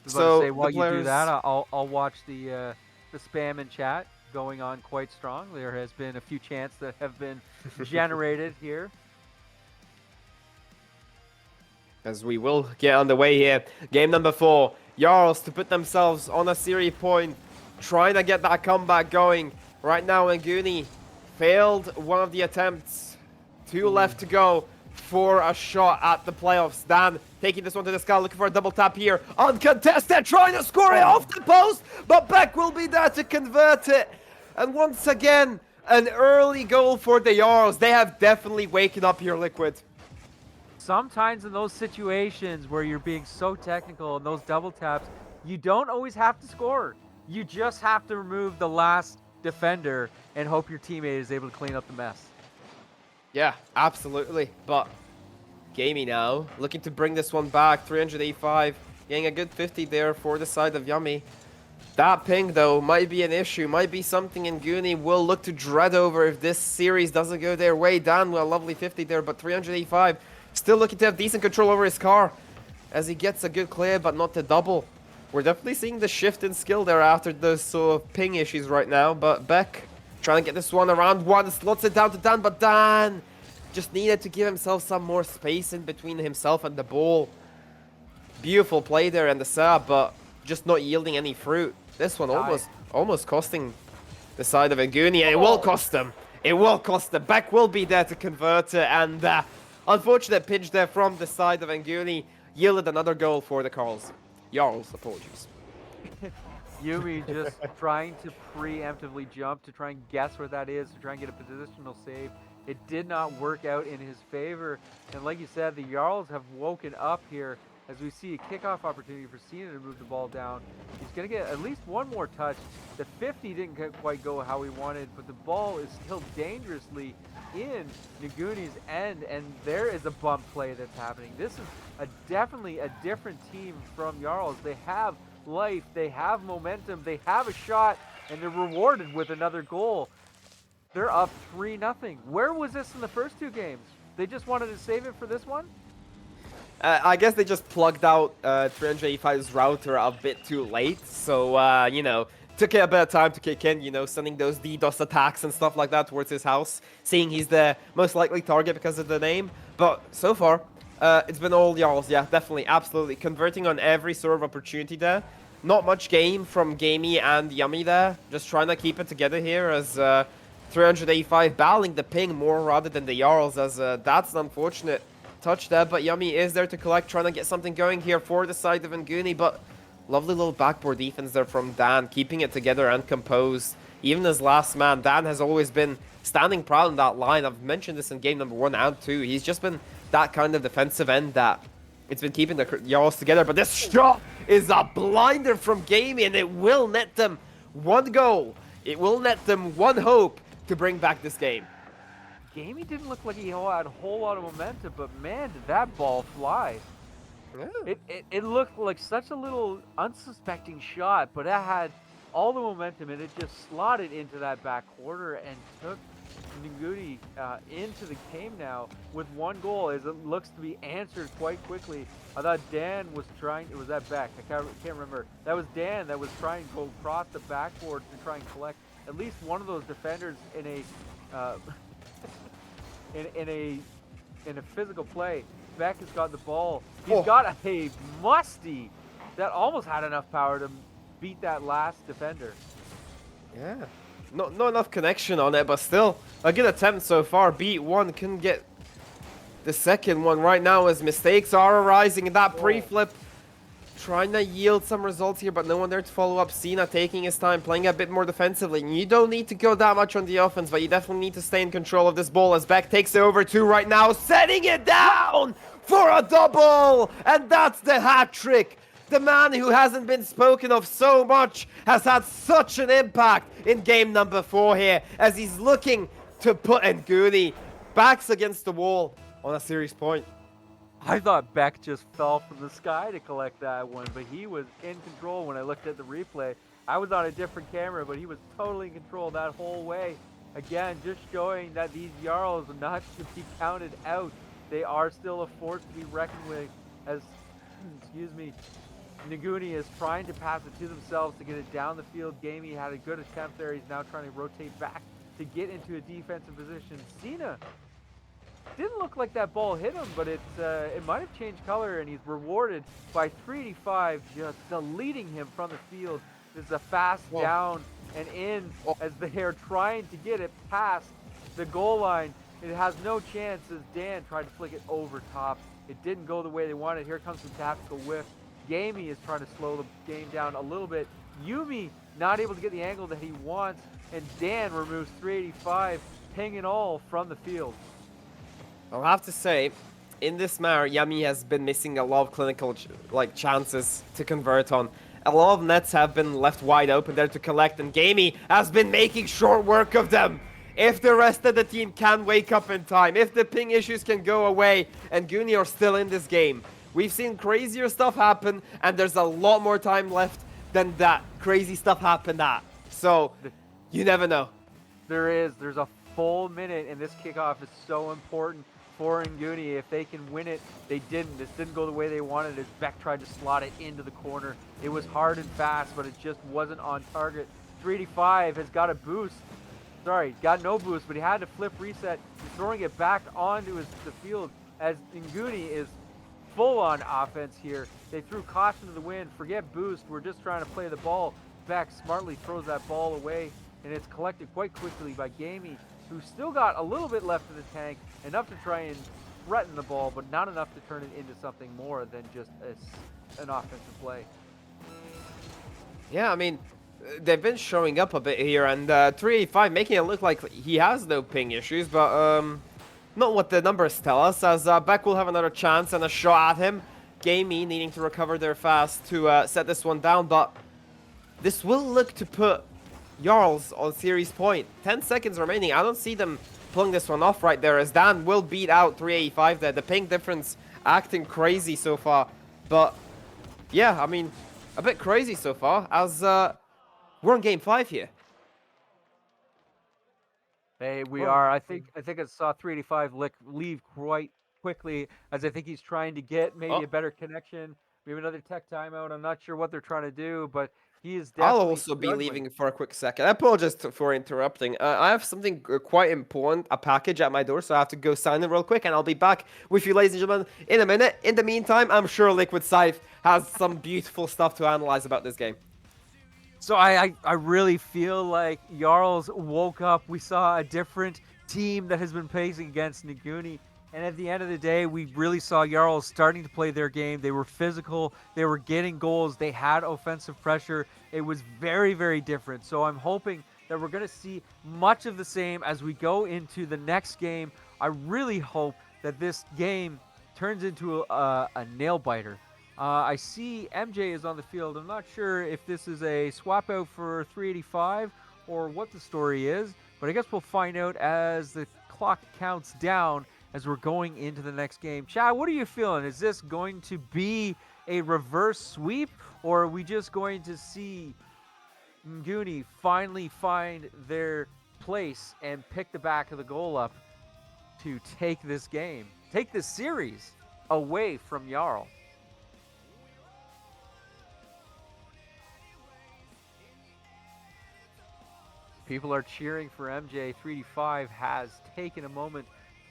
So say, while the you do that, players- I'll watch the spam in chat going on quite strong. There has been a few chants that have been generated here. As we will get on the way here. Game number 4. Jarls to put themselves on a series point, trying to get that comeback going. Right now, Nguni failed one of the attempts. 2 left to go for a shot at the playoffs. Dan taking this one to the sky, looking for a double tap here. Uncontested, trying to score it off the post, but Beck will be there to convert it. And once again, an early goal for the Jarls. They have definitely waken up here, Liquid. Sometimes in those situations where you're being so technical and those double taps, you don't always have to score. You just have to remove the last defender and hope your teammate is able to clean up the mess. Yeah, absolutely. But Gamey now looking to bring this one back. 385, getting a good 50 there for the side of Yummy. That ping, though, might be an issue. Might be something Nguni will look to dread over if this series doesn't go their way. Dan with a lovely 50 there, but 385 still looking to have decent control over his car as he gets a good clear, but not the double. We're definitely seeing the shift in skill there after those sort of ping issues right now. But Beck trying to get this one around one, slots it down to Dan, but Dan just needed to give himself some more space in between himself and the ball. Beautiful play there and the sub, but just not yielding any fruit. This one almost costing the side of Nguni, and it will cost them. It will cost them. Beck will be there to convert it, and unfortunate pinch there from the side of Nguni yielded another goal for the Jarls, apologies. Yumi just trying to preemptively jump to try and guess where that is, to try and get a positional save. It did not work out in his favor. And like you said, the Jarls have woken up here as we see a kickoff opportunity for Cena to move the ball down. He's going to get at least one more touch. The 50 didn't quite go how he wanted, but the ball is still dangerously in Nguni's end, and there is a bump play that's happening. This is definitely a different team from Jarls. They have life, they have momentum, they have a shot, and they're rewarded with another goal. They're up 3-0. Where was this in the first 2 games? They just wanted to save it for this one? I guess they just plugged out 385's router a bit too late, so, you know, took a bit of time to kick in, you know, sending those DDoS attacks and stuff like that towards his house, seeing he's the most likely target because of the name. But so far, it's been all Jarls, yeah, definitely, absolutely. Converting on every sort of opportunity there. Not much game from Gamey and Yummy there, just trying to keep it together here as 385 battling the ping more rather than the Jarls, as that's an unfortunate touch there, but Yummy is there to collect, trying to get something going here for the side of Nguni, but lovely little backboard defense there from Dan, keeping it together and composed. Even as last man, Dan has always been standing proud in that line. I've mentioned this in game number 1 and 2. He's just been that kind of defensive end that it's been keeping the Jarls together, but this shot is a blinder from Gamey, and it will net them 1 goal It will net them one hope to bring back this game. Gamey didn't look like he had a whole lot of momentum, but man, did that ball fly. Yeah. It looked like such a little unsuspecting shot, but it had all the momentum, and it just slotted into that back quarter and took Ngudi into the game now with one goal, as it looks to be answered quite quickly. I thought Dan was trying, it was that Beck, I can't remember. That was Dan that was trying to go across the backboard to try and collect at least one of those defenders in a in a physical play. Beck has got the ball. He's got a musty that almost had enough power to beat that last defender. Yeah. Not enough connection on it, but still a good attempt so far. Beat one, couldn't get the second one right now as mistakes are arising in that pre-flip. Trying to yield some results here, but no one there to follow up. Cena taking his time, playing a bit more defensively. You don't need to go that much on the offense, but you definitely need to stay in control of this ball as Beck takes it over two right now, setting it down for a double! And that's the hat trick. The man who hasn't been spoken of so much has had such an impact in game number 4 here as he's looking to put Nguni backs against the wall on a series point. I thought Beck just fell from the sky to collect that one, but he was in control when I looked at the replay. I was on a different camera, but he was totally in control that whole way. Again, just showing that these Jarls are not to be counted out. They are still a force to be reckoned with as, excuse me, Nguni is trying to pass it to themselves to get it down the field. Gamey had a good attempt there. He's now trying to rotate back to get into a defensive position. Cena didn't look like that ball hit him, but it might have changed color, and he's rewarded by 385 just deleting him from the field. This is a fast down and in as they are trying to get it past the goal line. It has no chance as Dan tried to flick it over top. It didn't go the way they wanted. Here comes the tactical whiff. Gamey is trying to slow the game down a little bit. Yumi not able to get the angle that he wants, and Dan removes 385, ping and all from the field. I'll have to say, in this match, Yami has been missing a lot of clinical chances to convert on. A lot of nets have been left wide open there to collect, and Gamey has been making short work of them. If the rest of the team can wake up in time, if the ping issues can go away, and Nguni are still in this game, we've seen crazier stuff happen, and there's a lot more time left than that crazy stuff happened at. So, you never know. There's a full minute, and this kickoff is so important for Nguni. If they can win it, they didn't. This didn't go the way they wanted as Beck tried to slot it into the corner. It was hard and fast, but it just wasn't on target. 385 has got a boost. Sorry, got no boost, but he had to flip reset. He's throwing it back onto the field as Nguni is full on offense here. They threw caution to the wind. Forget boost. We're just trying to play the ball. Beck smartly throws that ball away, and it's collected quite quickly by Gamey, who still got a little bit left in the tank, enough to try and threaten the ball, but not enough to turn it into something more than just an offensive play. Yeah, I mean, they've been showing up a bit here, and 385 making it look like he has no ping issues, but not what the numbers tell us, as Beck will have another chance and a shot at him. Gamey needing to recover there fast to set this one down, but this will look to put Jarls on series point. 10 seconds remaining. I don't see them pulling this one off right there, as Dan will beat out 385 there. The ping difference acting crazy so far, but yeah, I mean, a bit crazy so far, as we're on game 5 here. Hey, we are. I think I saw 385 leave quite quickly, as I think he's trying to get maybe a better connection, maybe another tech timeout. I'm not sure what they're trying to do, but he is definitely I'll also be leaving for a quick second. I apologize for interrupting. I have something quite important, a package at my door, so I have to go sign it real quick, and I'll be back with you, ladies and gentlemen, in a minute. In the meantime, I'm sure Liquid Scythe has some beautiful stuff to analyze about this game. So I really feel like Jarls woke up. We saw a different team that has been pacing against Nguni. And at the end of the day, we really saw Jarls starting to play their game. They were physical. They were getting goals. They had offensive pressure. It was very, very different. So I'm hoping that we're going to see much of the same as we go into the next game. I really hope that this game turns into a nail-biter. I see MJ is on the field. I'm not sure if this is a swap out for 385 or what the story is, but I guess we'll find out as the clock counts down as we're going into the next game. Chad, what are you feeling? Is this going to be a reverse sweep, or are we just going to see Nguni finally find their place and pick the back of the goal up to take this game, take this series away from Jarl? People are cheering for MJ. 3D5 has taken a moment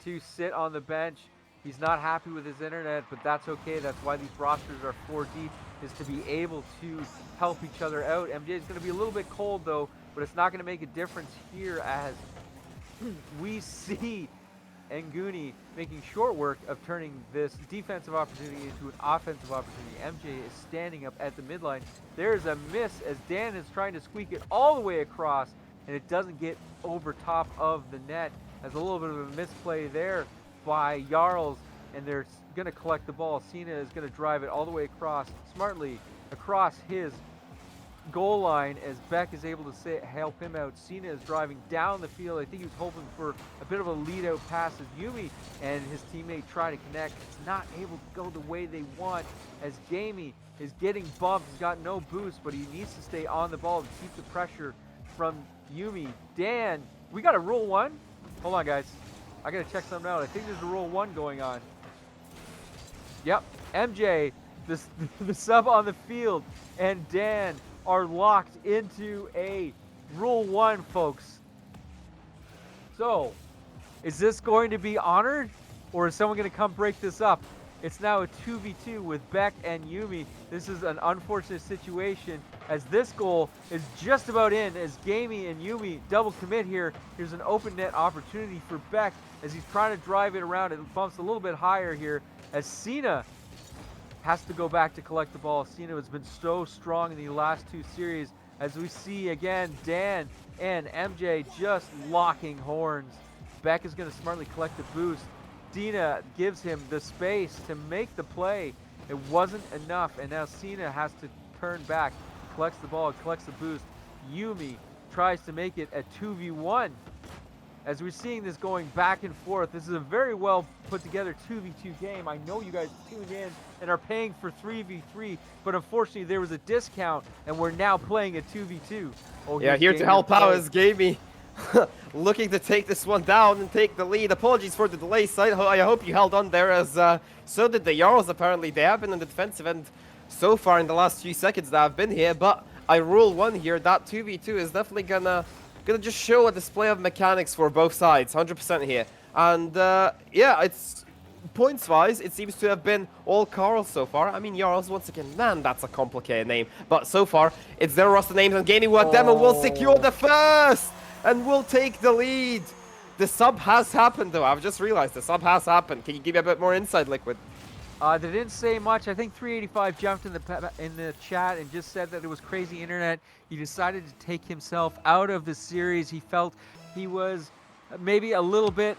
to sit on the bench. He's not happy with his internet, but that's okay. That's why these rosters are 4 deep, is to be able to help each other out. MJ is going to be a little bit cold, though, but it's not going to make a difference here as we see Nguni making short work of turning this defensive opportunity into an offensive opportunity. MJ is standing up at the midline. There's a miss as Dan is trying to squeak it all the way across, and it doesn't get over top of the net. There's a little bit of a misplay there by Jarls, and they're going to collect the ball. Cena is going to drive it all the way across, smartly across his goal line as Beck is able to help him out. Cena is driving down the field. I think he was hoping for a bit of a lead-out pass as Yumi and his teammate try to connect. It's not able to go the way they want as Gamey is getting bumped. He's got no boost, but he needs to stay on the ball to keep the pressure from Yumi. Dan, we got a rule 1? Hold on, guys. I got to check something out. I think there's a rule 1 going on. Yep. MJ, the sub on the field, and Dan are locked into a rule 1, folks. So, is this going to be honored, or is someone going to come break this up? It's now a 2v2 with Beck and Yumi. This is an unfortunate situation as this goal is just about in as Gamey and Yumi double commit here. Here's an open net opportunity for Beck as he's trying to drive it around. It bumps a little bit higher here as Cena has to go back to collect the ball. Cena has been so strong in the last 2 series as we see again Dan and MJ just locking horns. Beck is going to smartly collect the boost. Dina gives him the space to make the play. It wasn't enough, and now Cena has to turn back, collects the ball, collects the boost. Yumi tries to make it a 2v1. As we're seeing this going back and forth, this is a very well put together 2v2 game. I know you guys tuned in and are paying for 3v3, but unfortunately there was a discount, and we're now playing a 2v2. Oh, yeah, here to help out is Gamey. Looking to take this one down and take the lead. Apologies for the delay, side. I hope you held on there, as so did the Jarls. Apparently they have been on the defensive end so far in the last few seconds that I've been here, but I rule 1 here. That 2v2 is definitely gonna just show a display of mechanics for both sides, 100% here. And yeah, it's points wise, it seems to have been all Carls so far. I mean, Jarls, once again, man, that's a complicated name, but so far it's their roster names, and Gamey Demo will secure the first and will take the lead. The sub has happened, though. I've just realized the sub has happened. Can you give me a bit more insight, Liquid? They didn't say much. I think 385 jumped in the chat and just said that it was crazy internet. He decided to take himself out of the series. He felt he was maybe a little bit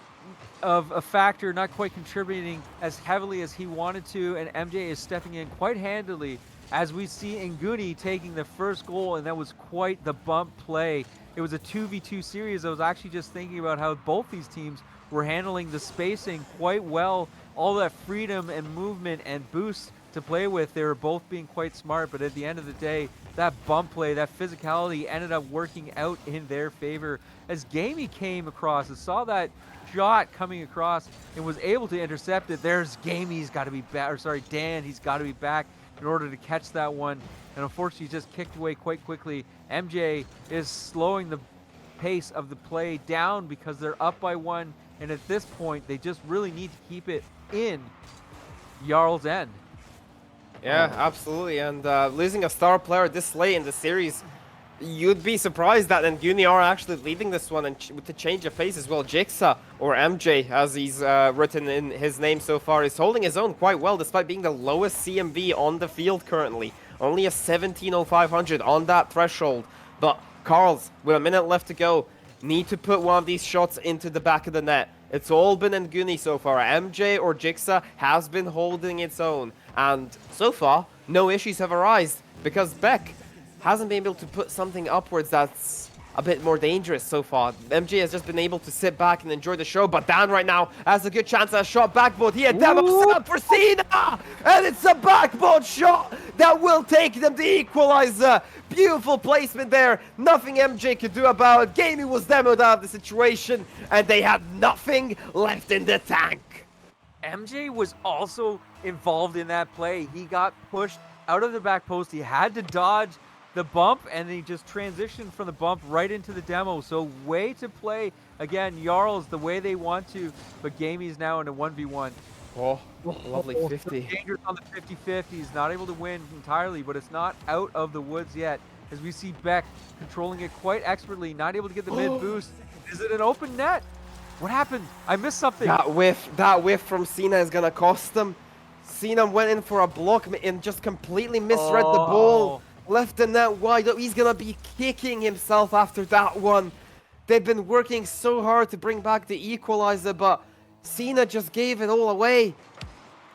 of a factor, not quite contributing as heavily as he wanted to, and MJ is stepping in quite handily as we see Nguni taking the first goal, and that was quite the bump play. It was a 2v2 series. I was actually just thinking about how both these teams were handling the spacing quite well. All that freedom and movement and boost to play with, they were both being quite smart, but at the end of the day, that bump play, that physicality ended up working out in their favor as Gamey came across and saw that shot coming across and was able to intercept it. There's Gamey's got to be back, or sorry, Dan, he's got to be back in order to catch that one, and unfortunately just kicked away quite quickly. MJ is slowing the pace of the play down because they're up by 1, and at this point they just really need to keep it in Jarl's end. Yeah, absolutely, and losing a star player this late in the series, you'd be surprised that Nguni are actually leading this one, and with the change of pace as well. Jigsaw, or MJ as he's written in his name so far, is holding his own quite well despite being the lowest CMV on the field currently. Only a 17.0500 on that threshold. But Carls, with a minute left to go, need to put one of these shots into the back of the net. It's all been Nguni so far. MJ or Jigsaw has been holding its own. And so far, no issues have arisen because Beck hasn't been able to put something upwards that's a bit more dangerous so far. MJ has just been able to sit back and enjoy the show, but Dan right now has a good chance at a shot backboard here. Demo set up for Cena, and it's a backboard shot that will take them the equalizer. Beautiful placement there. Nothing MJ could do about it. Gamey was demoed out of the situation, and they had nothing left in the tank. MJ was also involved in that play. He got pushed out of the back post. He had to dodge the bump, and he just transitioned from the bump right into the demo. So way to play, again, Jarls the way they want to, but Gamey's now in a 1v1. Oh, lovely 50. Dangerous on the 50-50. He's not able to win entirely, but it's not out of the woods yet. As we see Beck controlling it quite expertly, not able to get the mid boost. Is it an open net? What happened? I missed something. That whiff from Cena is gonna cost them. Cena went in for a block and just completely misread the ball. Left the net wide. He's gonna be kicking himself after that one. They've been working so hard to bring back the equalizer, but Cena just gave it all away.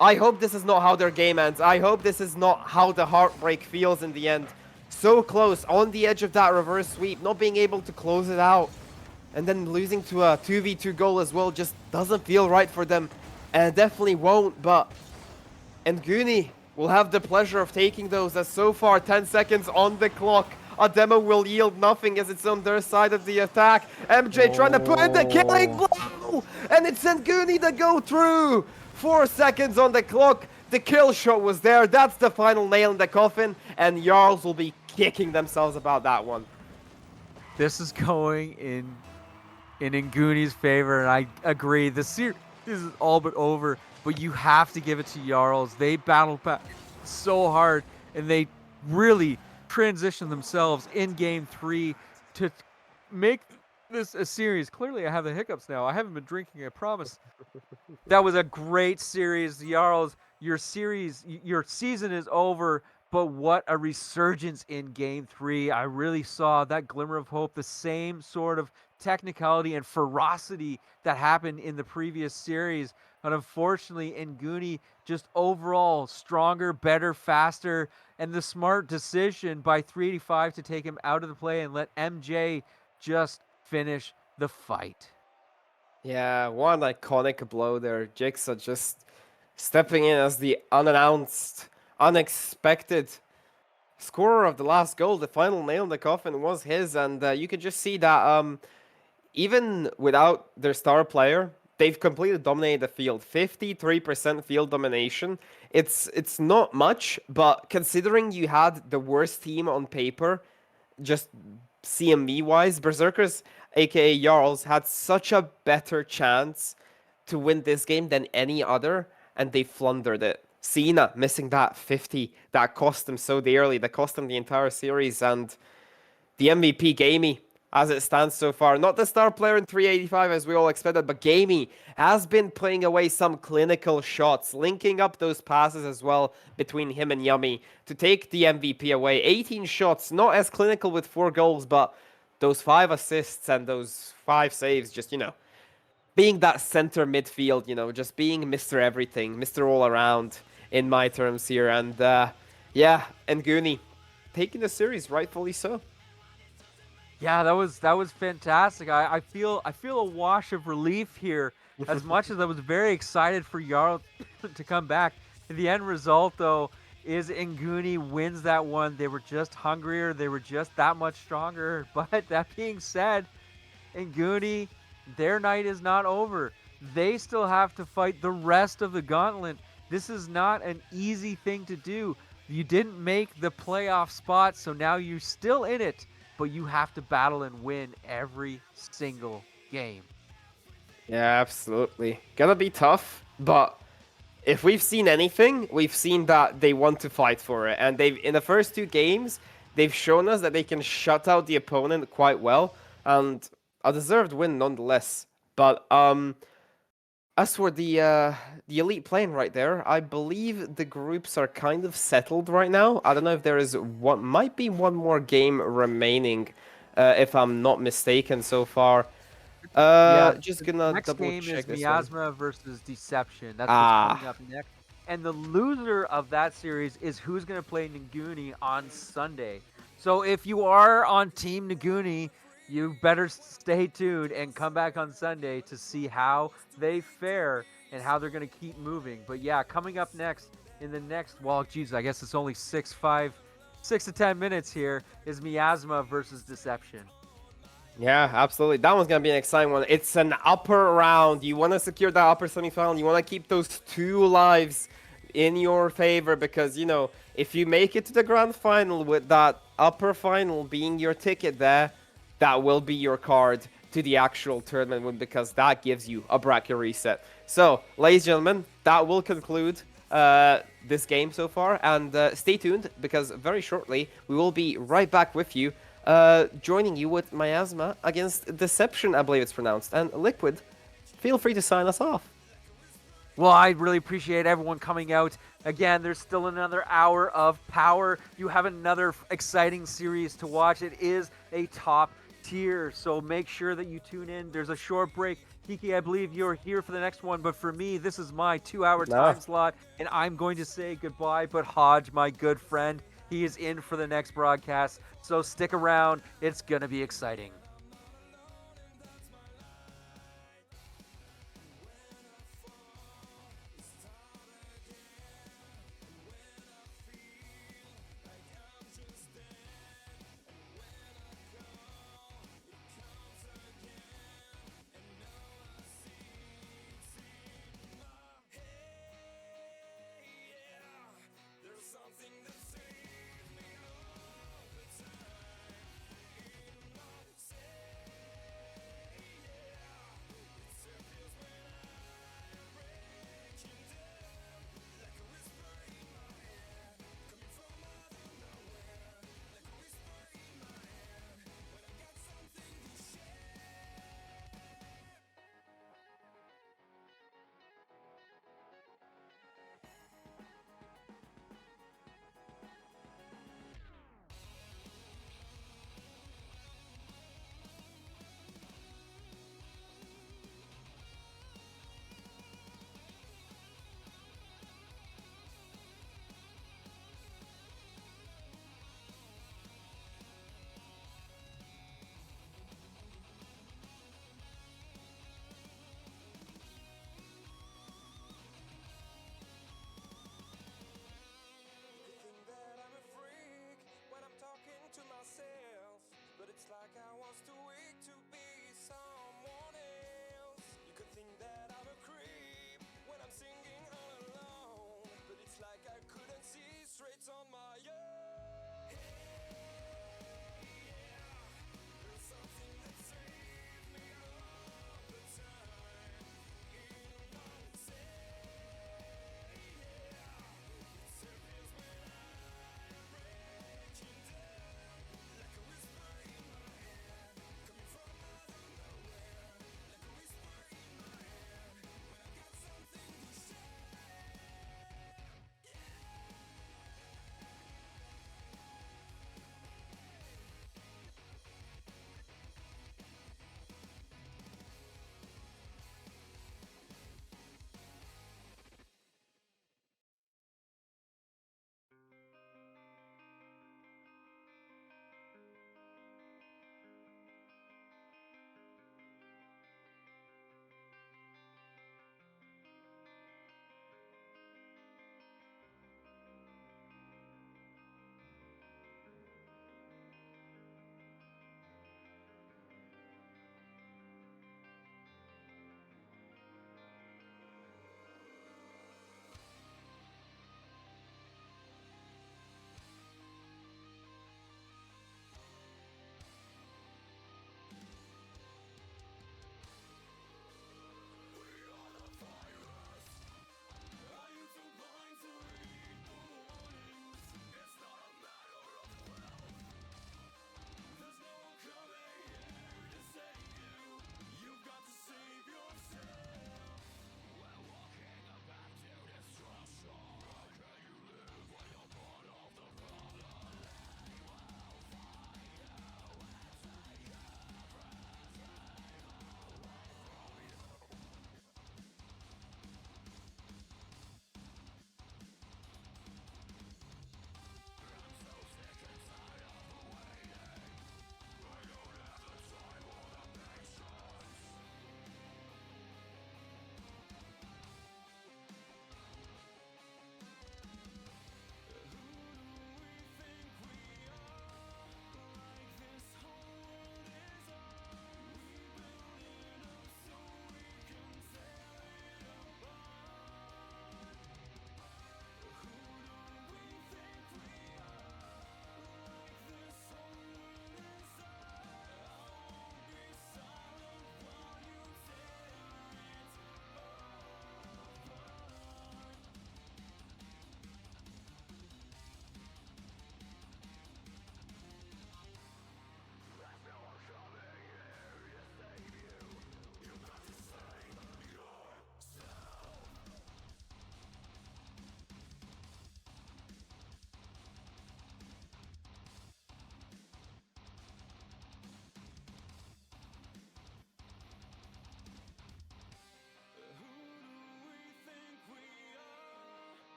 I hope this is not how their game ends. I hope this is not how the heartbreak feels in the end. So close, on the edge of that reverse sweep, not being able to close it out. And then losing to a 2v2 goal as well just doesn't feel right for them. And it definitely won't, but Nguni will have the pleasure of taking those, as so far 10 seconds on the clock. A demo will yield nothing as it's on their side of the attack. MJ trying to put in the killing blow, and it's Nguni to go through. 4 seconds on the clock. The kill shot was there. That's the final nail in the coffin, and Jarls will be kicking themselves about that one. This is going in Nguni's favor, and I agree. The series is all but over, but you have to give it to Jarls. They battled back so hard, and they really transitioned themselves in Game 3 to make this a series. Clearly, I have the hiccups now. I haven't been drinking, I promise. That was a great series. Jarls, your season is over, but what a resurgence in Game 3. I really saw that glimmer of hope, the same sort of technicality and ferocity that happened in the previous series. But unfortunately, Nguni just overall stronger, better, faster, and the smart decision by 385 to take him out of the play and let MJ just finish the fight. Yeah, one iconic blow there. Jigsaw just stepping in as the unannounced, unexpected scorer of the last goal. The final nail in the coffin was his, and you could just see that even without their star player, they've completely dominated the field. 53% field domination. It's not much, but considering you had the worst team on paper, just CMV-wise, Berserkers, aka Jarls, had such a better chance to win this game than any other, and they flundered it. Cena missing that 50, that cost them so dearly, that cost them the entire series, and the MVP, Gamey, as it stands so far. Not the star player in 385 as we all expected, but Gamey has been playing away some clinical shots, linking up those passes as well between him and Yummy to take the MVP away. 18 shots, not as clinical with 4 goals, but those 5 assists and those 5 saves, just, being that center midfield, just being Mr. Everything, Mr. All Around in my terms here. And Nguni taking the series, rightfully so. Yeah, that was fantastic. I feel a wash of relief here. As much as I was very excited for Jarl to come back, the end result though is Nguni wins that one. They were just hungrier. They were just that much stronger. But that being said, Nguni, their night is not over. They still have to fight the rest of the gauntlet. This is not an easy thing to do. You didn't make the playoff spot, so now you're still in it. But you have to battle and win every single game. Yeah, absolutely. Gonna be tough, but if we've seen anything, we've seen that they want to fight for it. And in the first 2 games, they've shown us that they can shut out the opponent quite well, and a deserved win nonetheless. But as for the elite plane right there, I believe the groups are kind of settled right now. I don't know if there is might be one more game remaining, if I'm not mistaken so far. Just gonna next double game check is this Miasma versus Deception. That's what's coming up next. And the loser of that series is who's going to play Nguni on Sunday. So if you are on Team Nguni, you better stay tuned and come back on Sunday to see how they fare and how they're going to keep moving. But yeah, coming up next in the next, well, geez, I guess it's only 6 to 10 minutes here, is Miasma versus Deception. Yeah, absolutely. That one's gonna be an exciting one. It's an upper round. You want to secure that upper semifinal. You want to keep those 2 lives in your favor because if you make it to the grand final with that upper final being your ticket there, that will be your card to the actual tournament win because that gives you a bracket reset. So, ladies and gentlemen, that will conclude this game so far, and stay tuned because very shortly we will be right back with you, joining you with Miasma against Deception, I believe it's pronounced. And Liquid, feel free to sign us off. Well, I really appreciate everyone coming out. Again, there's still another hour of power. You have another exciting series to watch. It is a top tier, so make sure that you tune in. There's a short break. Kiki, I believe you're here for the next one, but for me, this is my 2-hour time slot, and I'm going to say goodbye. But Hodge, my good friend, he is in for the next broadcast, so stick around. It's going to be exciting.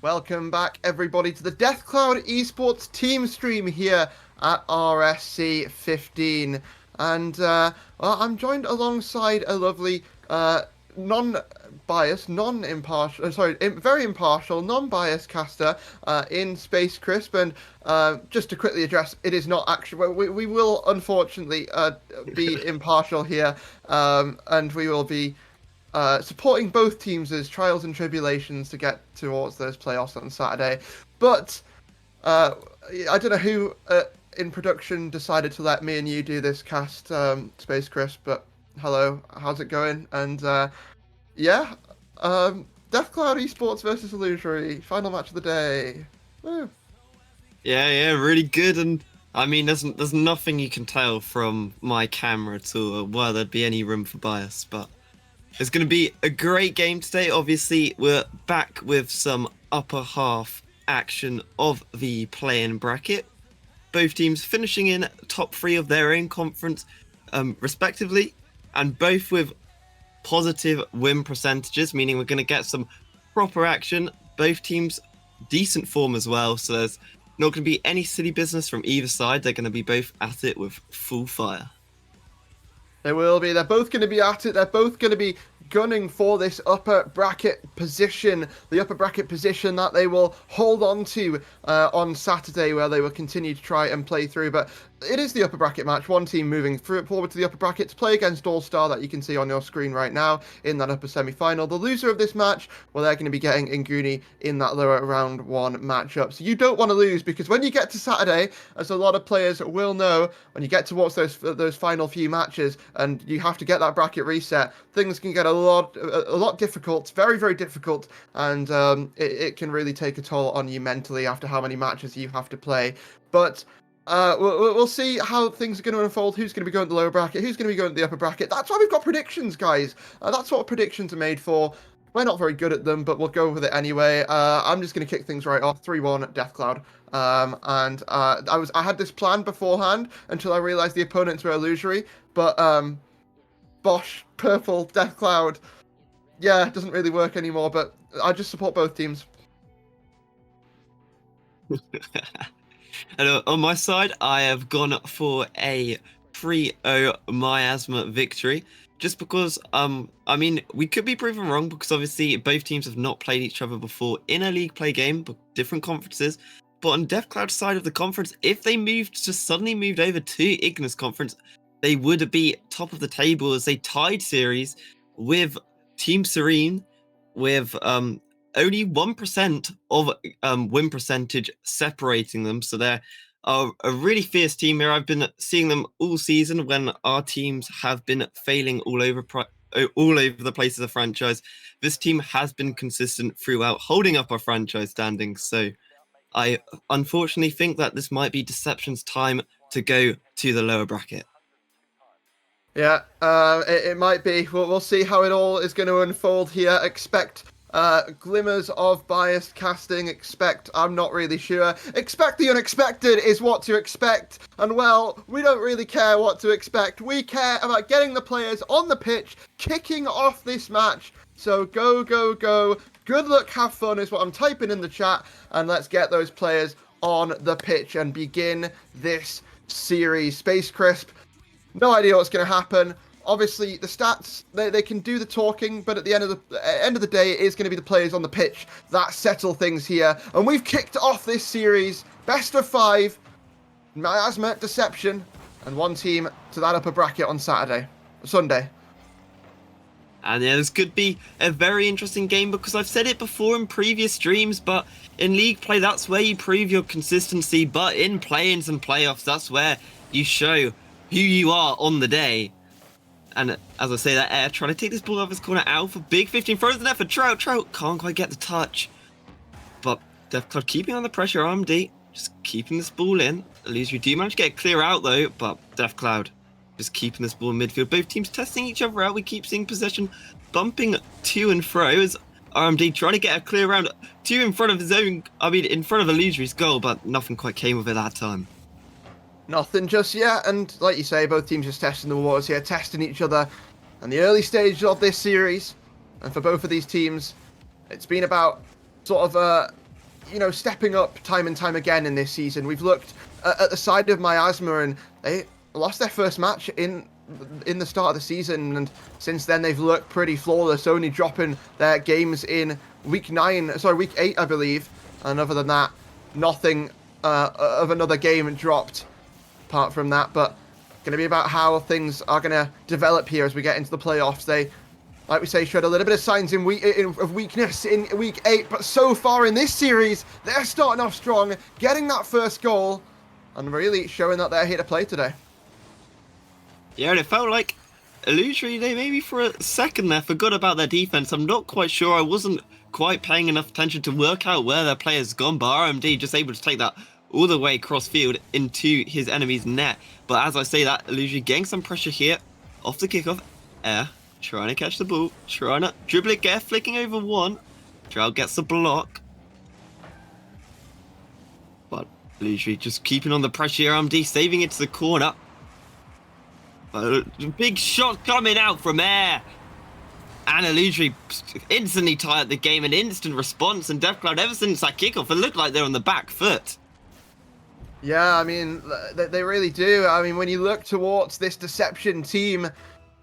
Welcome back, everybody, to the Deathcloud Esports team stream here at RSC15. And well, I'm joined alongside a lovely, non-biased, non-impartial, very impartial, non-biased caster in Space Crisp. And just to quickly address, it is not actually, we will unfortunately be impartial here, and we will be supporting both teams' trials and tribulations to get towards those playoffs on Saturday. But I don't know who in production decided to let me and you do this cast, Space Crisp, but hello, how's it going? And yeah, Deathcloud Esports versus Illusory, final match of the day. Woo. Yeah, really good. And I mean, there's nothing you can tell from my camera at all where there'd be any room for bias, but it's going to be a great game today. Obviously, we're back with some upper half action of the play-in bracket. Both teams finishing in top 3 of their own conference, respectively, and both with positive win percentages, meaning we're going to get some proper action. Both teams decent form as well, so there's not going to be any silly business from either side. They're going to be both at it with full fire. They will be. They're both going to be at it. They're both going to be gunning for this upper bracket position, the upper bracket position that they will hold on to on Saturday, where they will continue to try and play through. But it is the upper bracket match. One team moving forward to the upper bracket to play against All Star, that you can see on your screen right now in that upper semi-final. The loser of this match, well, they're going to be getting Inguni in that lower round 1 matchup. So you don't want to lose, because when you get to Saturday, as a lot of players will know, when you get towards those final few matches and you have to get that bracket reset, things can get a lot difficult, very, very difficult, and it can really take a toll on you mentally after how many matches you have to play. But we'll see how things are going to unfold. Who's going to be going to the lower bracket? Who's going to be going to the upper bracket? That's why we've got predictions, guys. That's what predictions are made for. We're not very good at them, but we'll go with it anyway. I'm just going to kick things right off. 3-1 Deathcloud. And I had this plan beforehand until I realised the opponents were illusory. But Bosch, Purple, Deathcloud, yeah, it doesn't really work anymore. But I just support both teams. And on my side, I have gone for a 3-0 Miasma victory, just because, I mean, we could be proven wrong, because obviously both teams have not played each other before in a league play game, but different conferences. But on Deathcloud's side of the conference, if they suddenly moved over to Ignis Conference, they would be top of the table as they tied series with Team Serene, with only 1% of win percentage separating them. So they're a really fierce team here. I've been seeing them all season when our teams have been failing all over the place of the franchise. This team has been consistent throughout, holding up our franchise standings. So I unfortunately think that this might be Deception's time to go to the lower bracket. Yeah, it might be. We'll see how it all is going to unfold here. Expect glimmers of biased casting. I'm not really sure. Expect the unexpected is what to expect. And well, we don't really care what to expect. We care about getting the players on the pitch, kicking off this match. So go, go, go. Good luck, have fun is what I'm typing in the chat. And let's get those players on the pitch and begin this series. Space Crisp, no idea what's going to happen. Obviously, the stats, they can do the talking, but at the end of the day, it is going to be the players on the pitch that settle things here. And we've kicked off this series, best of 5, Miasma, Deception, and one team to that upper bracket on Sunday. And yeah, this could be a very interesting game, because I've said it before in previous streams, but in league play, that's where you prove your consistency. But in play-ins and playoffs, that's where you show who you are on the day. And as I say that, Air trying to take this ball off his corner. Alpha, big 15, throws it there for Trout. Trout can't quite get the touch. But Deathcloud keeping on the pressure, RMD, just keeping this ball in. Illusory do manage to get a clear out though, but Deathcloud just keeping this ball in midfield. Both teams testing each other out. We keep seeing possession bumping to and fro as RMD trying to get a clear round to in front of his own, in front of Illusory's goal, but nothing quite came of it that time. Nothing just yet, and like you say, both teams just testing the waters here, testing each other, and the early stages of this series. And for both of these teams, it's been about sort of stepping up time and time again in this season. We've looked at the side of Miasma, and they lost their first match in the start of the season, and since then they've looked pretty flawless, only dropping their games in week 8, I believe. And other than that, nothing of another game dropped apart from that. But going to be about how things are going to develop here as we get into the playoffs. They, like we say, showed a little bit of signs of weakness in week 8, but so far in this series, they're starting off strong, getting that first goal, and really showing that they're here to play today. Yeah, and it felt like Illusory, they maybe for a second there forgot about their defense. I'm not quite sure. I wasn't quite paying enough attention to work out where their players gone, but RMD just able to take that all the way cross field into his enemy's net. But as I say that, Illusory getting some pressure here off the kickoff. Air, trying to catch the ball, trying to dribble it, get flicking over one. Trout gets the block. But Illusory just keeping on the pressure here. RMD saving it to the corner. Big shot coming out from Air. And Illusory instantly tied the game, an instant response, and DevCloud ever since that kickoff, it looked like they're on the back foot. Yeah, I mean, they really do. I mean, when you look towards this Deception team,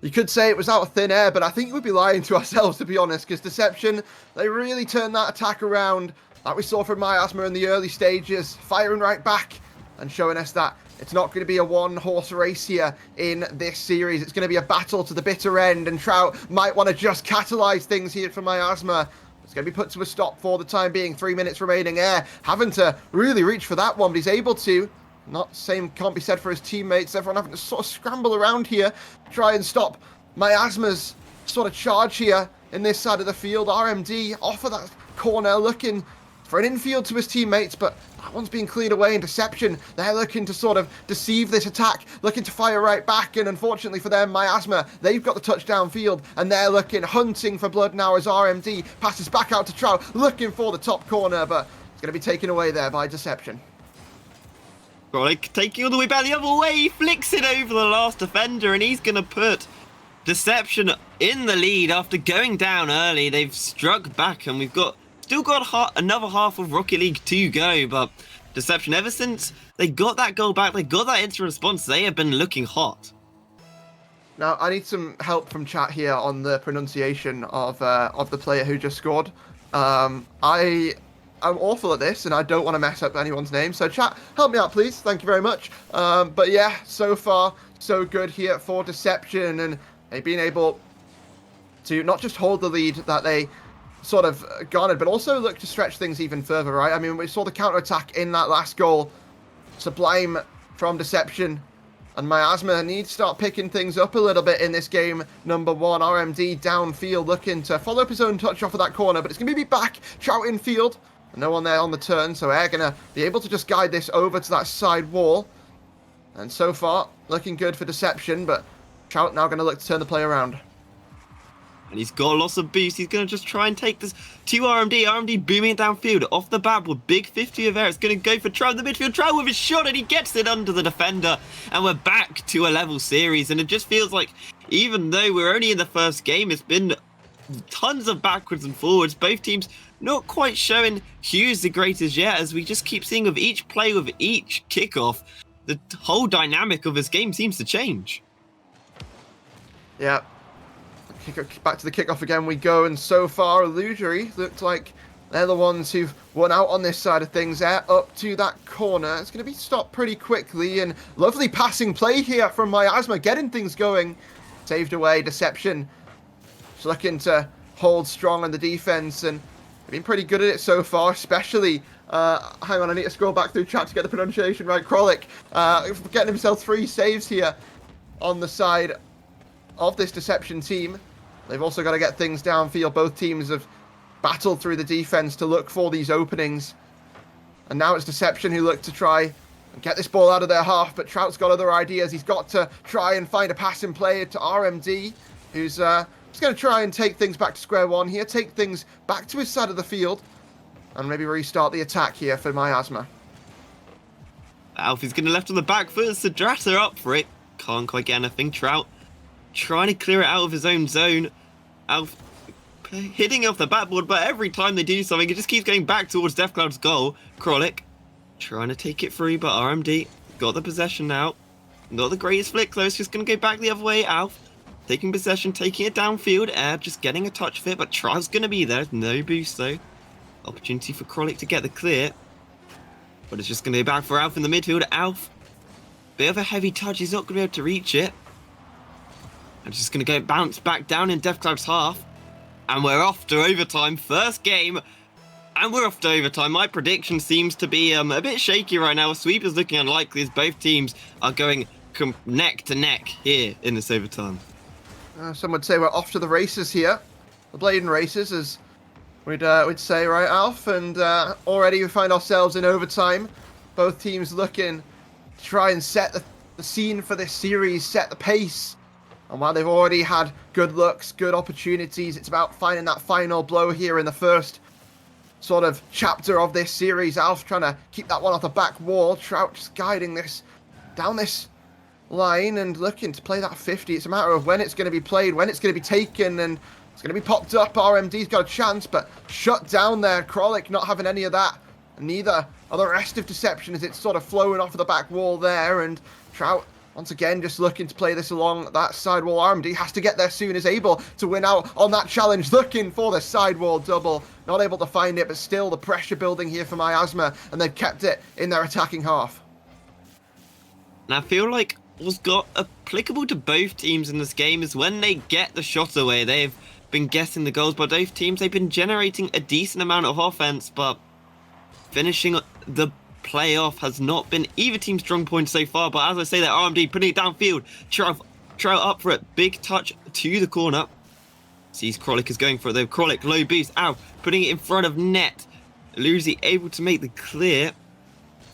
you could say it was out of thin air, but I think we'd be lying to ourselves, to be honest, because Deception, they really turned that attack around, like we saw from Miasma in the early stages, firing right back and showing us that it's not going to be a one-horse race here in this series. It's going to be a battle to the bitter end, and Trout might want to just catalyze things here for Miasma. It's going to be put to a stop for the time being. 3 minutes remaining. Air having to really reach for that one, but he's able to. Not same can't be said for his teammates. Everyone having to sort of scramble around here, try and stop Miasma's sort of charge here in this side of the field. RMD off of that corner, looking for an infield to his teammates, but that one's being cleared away in Deception. They're looking to sort of deceive this attack, looking to fire right back, and unfortunately for them, Miasma, they've got the touchdown field, and they're hunting for blood now as RMD passes back out to Trout, looking for the top corner, but it's going to be taken away there by Deception. Right, taking all the way back the other way, he flicks it over the last defender, and he's going to put Deception in the lead after going down early. They've struck back, and we've still got another half of Rocket League to go, but Deception, ever since they got that goal back, they got that instant response, they have been looking hot. Now, I need some help from chat here on the pronunciation of the player who just scored. I'm awful at this, and I don't want to mess up anyone's name, so chat, help me out, please. Thank you very much. But yeah, so far, so good here for Deception, and they've been able to not just hold the lead that they sort of garnered, but also look to stretch things even further, right? I mean, we saw the counter-attack in that last goal. Sublime from Deception. And Miasma needs to start picking things up a little bit in this game. Number 1, RMD downfield looking to follow up his own touch off of that corner, but it's going to be back. Trout infield. No one there on the turn, so Air going to be able to just guide this over to that side wall. And so far, looking good for Deception, but Trout now going to look to turn the play around. And he's got lots of boost. He's going to just try and take this to RMD. RMD booming it downfield. Off the bat with big 50 of air. It's going to go for Trout in the midfield. Trout with his shot, and he gets it under the defender. And we're back to a level series. And it just feels like, even though we're only in the first game, it's been tons of backwards and forwards. Both teams not quite showing who's the greatest yet, as we just keep seeing with each play, with each kickoff, the whole dynamic of this game seems to change. Yeah. Back to the kickoff again we go, and so far Illusory looked like they're the ones who've won out on this side of things. There up to that corner, it's going to be stopped pretty quickly, and lovely passing play here from Miasma, getting things going. Saved away. Deception just looking to hold strong on the defense, and they've been pretty good at it so far, especially hang on, I need to scroll back through chat to get the pronunciation right. Krolik getting himself 3 saves here on the side of this Deception team. They've also got to get things downfield. Both teams have battled through the defense to look for these openings. And now it's Deception who look to try and get this ball out of their half, but Trout's got other ideas. He's got to try and find a passing play to RMD, who's just going to try and take things back to square one here, take things back to his side of the field, and maybe restart the attack here for Miasma. Alfie's going to left on the back foot. Sadrata up for it. Can't quite get anything. Trout trying to clear it out of his own zone. Alf hitting off the backboard, but every time they do something, it just keeps going back towards DeathCloud's goal. Krolik trying to take it through, but RMD got the possession now. Not the greatest flick, though. It's just going to go back the other way. Alf taking possession, taking it downfield. Air just getting a touch of it, but Trout's going to be there. No boost, though. Opportunity for Krolik to get the clear. But it's just going to go back for Alf in the midfield. Alf, bit of a heavy touch. He's not going to be able to reach it. And just going to go bounce back down in DeathCloud's half. And we're off to overtime. First game. And we're off to overtime. My prediction seems to be a bit shaky right now. A sweep is looking unlikely as both teams are going neck to neck here in this overtime. Some would say we're off to the races here. The Bladen races, as we'd say, right, Alf? And already we find ourselves in overtime. Both teams looking to try and set the scene for this series, set the pace. And while they've already had good looks, good opportunities, it's about finding that final blow here in the first sort of chapter of this series. Alf trying to keep that one off the back wall. Trout just guiding this down this line and looking to play that 50. It's a matter of when it's going to be played, when it's going to be taken, and it's going to be popped up. RMD's got a chance, but shut down there. Krolik not having any of that. And neither are the rest of Deception as it's sort of flowing off of the back wall there. And Trout, once again, just looking to play this along that side wall. RMD has to get there soon, is able to win out on that challenge, looking for the sidewall double. Not able to find it, but still the pressure building here for Miasma, and they've kept it in their attacking half. And I feel like what's got applicable to both teams in this game is when they get the shot away. They've been getting the goals by both teams. They've been generating a decent amount of offense, but finishing the playoff has not been either team's strong point so far. But as I say that, RMD putting it downfield. Trout up for it. Big touch to the corner. Sees Krolik is going for it though. Krolik, low boost. Ow. Putting it in front of net. Lucy able to make the clear.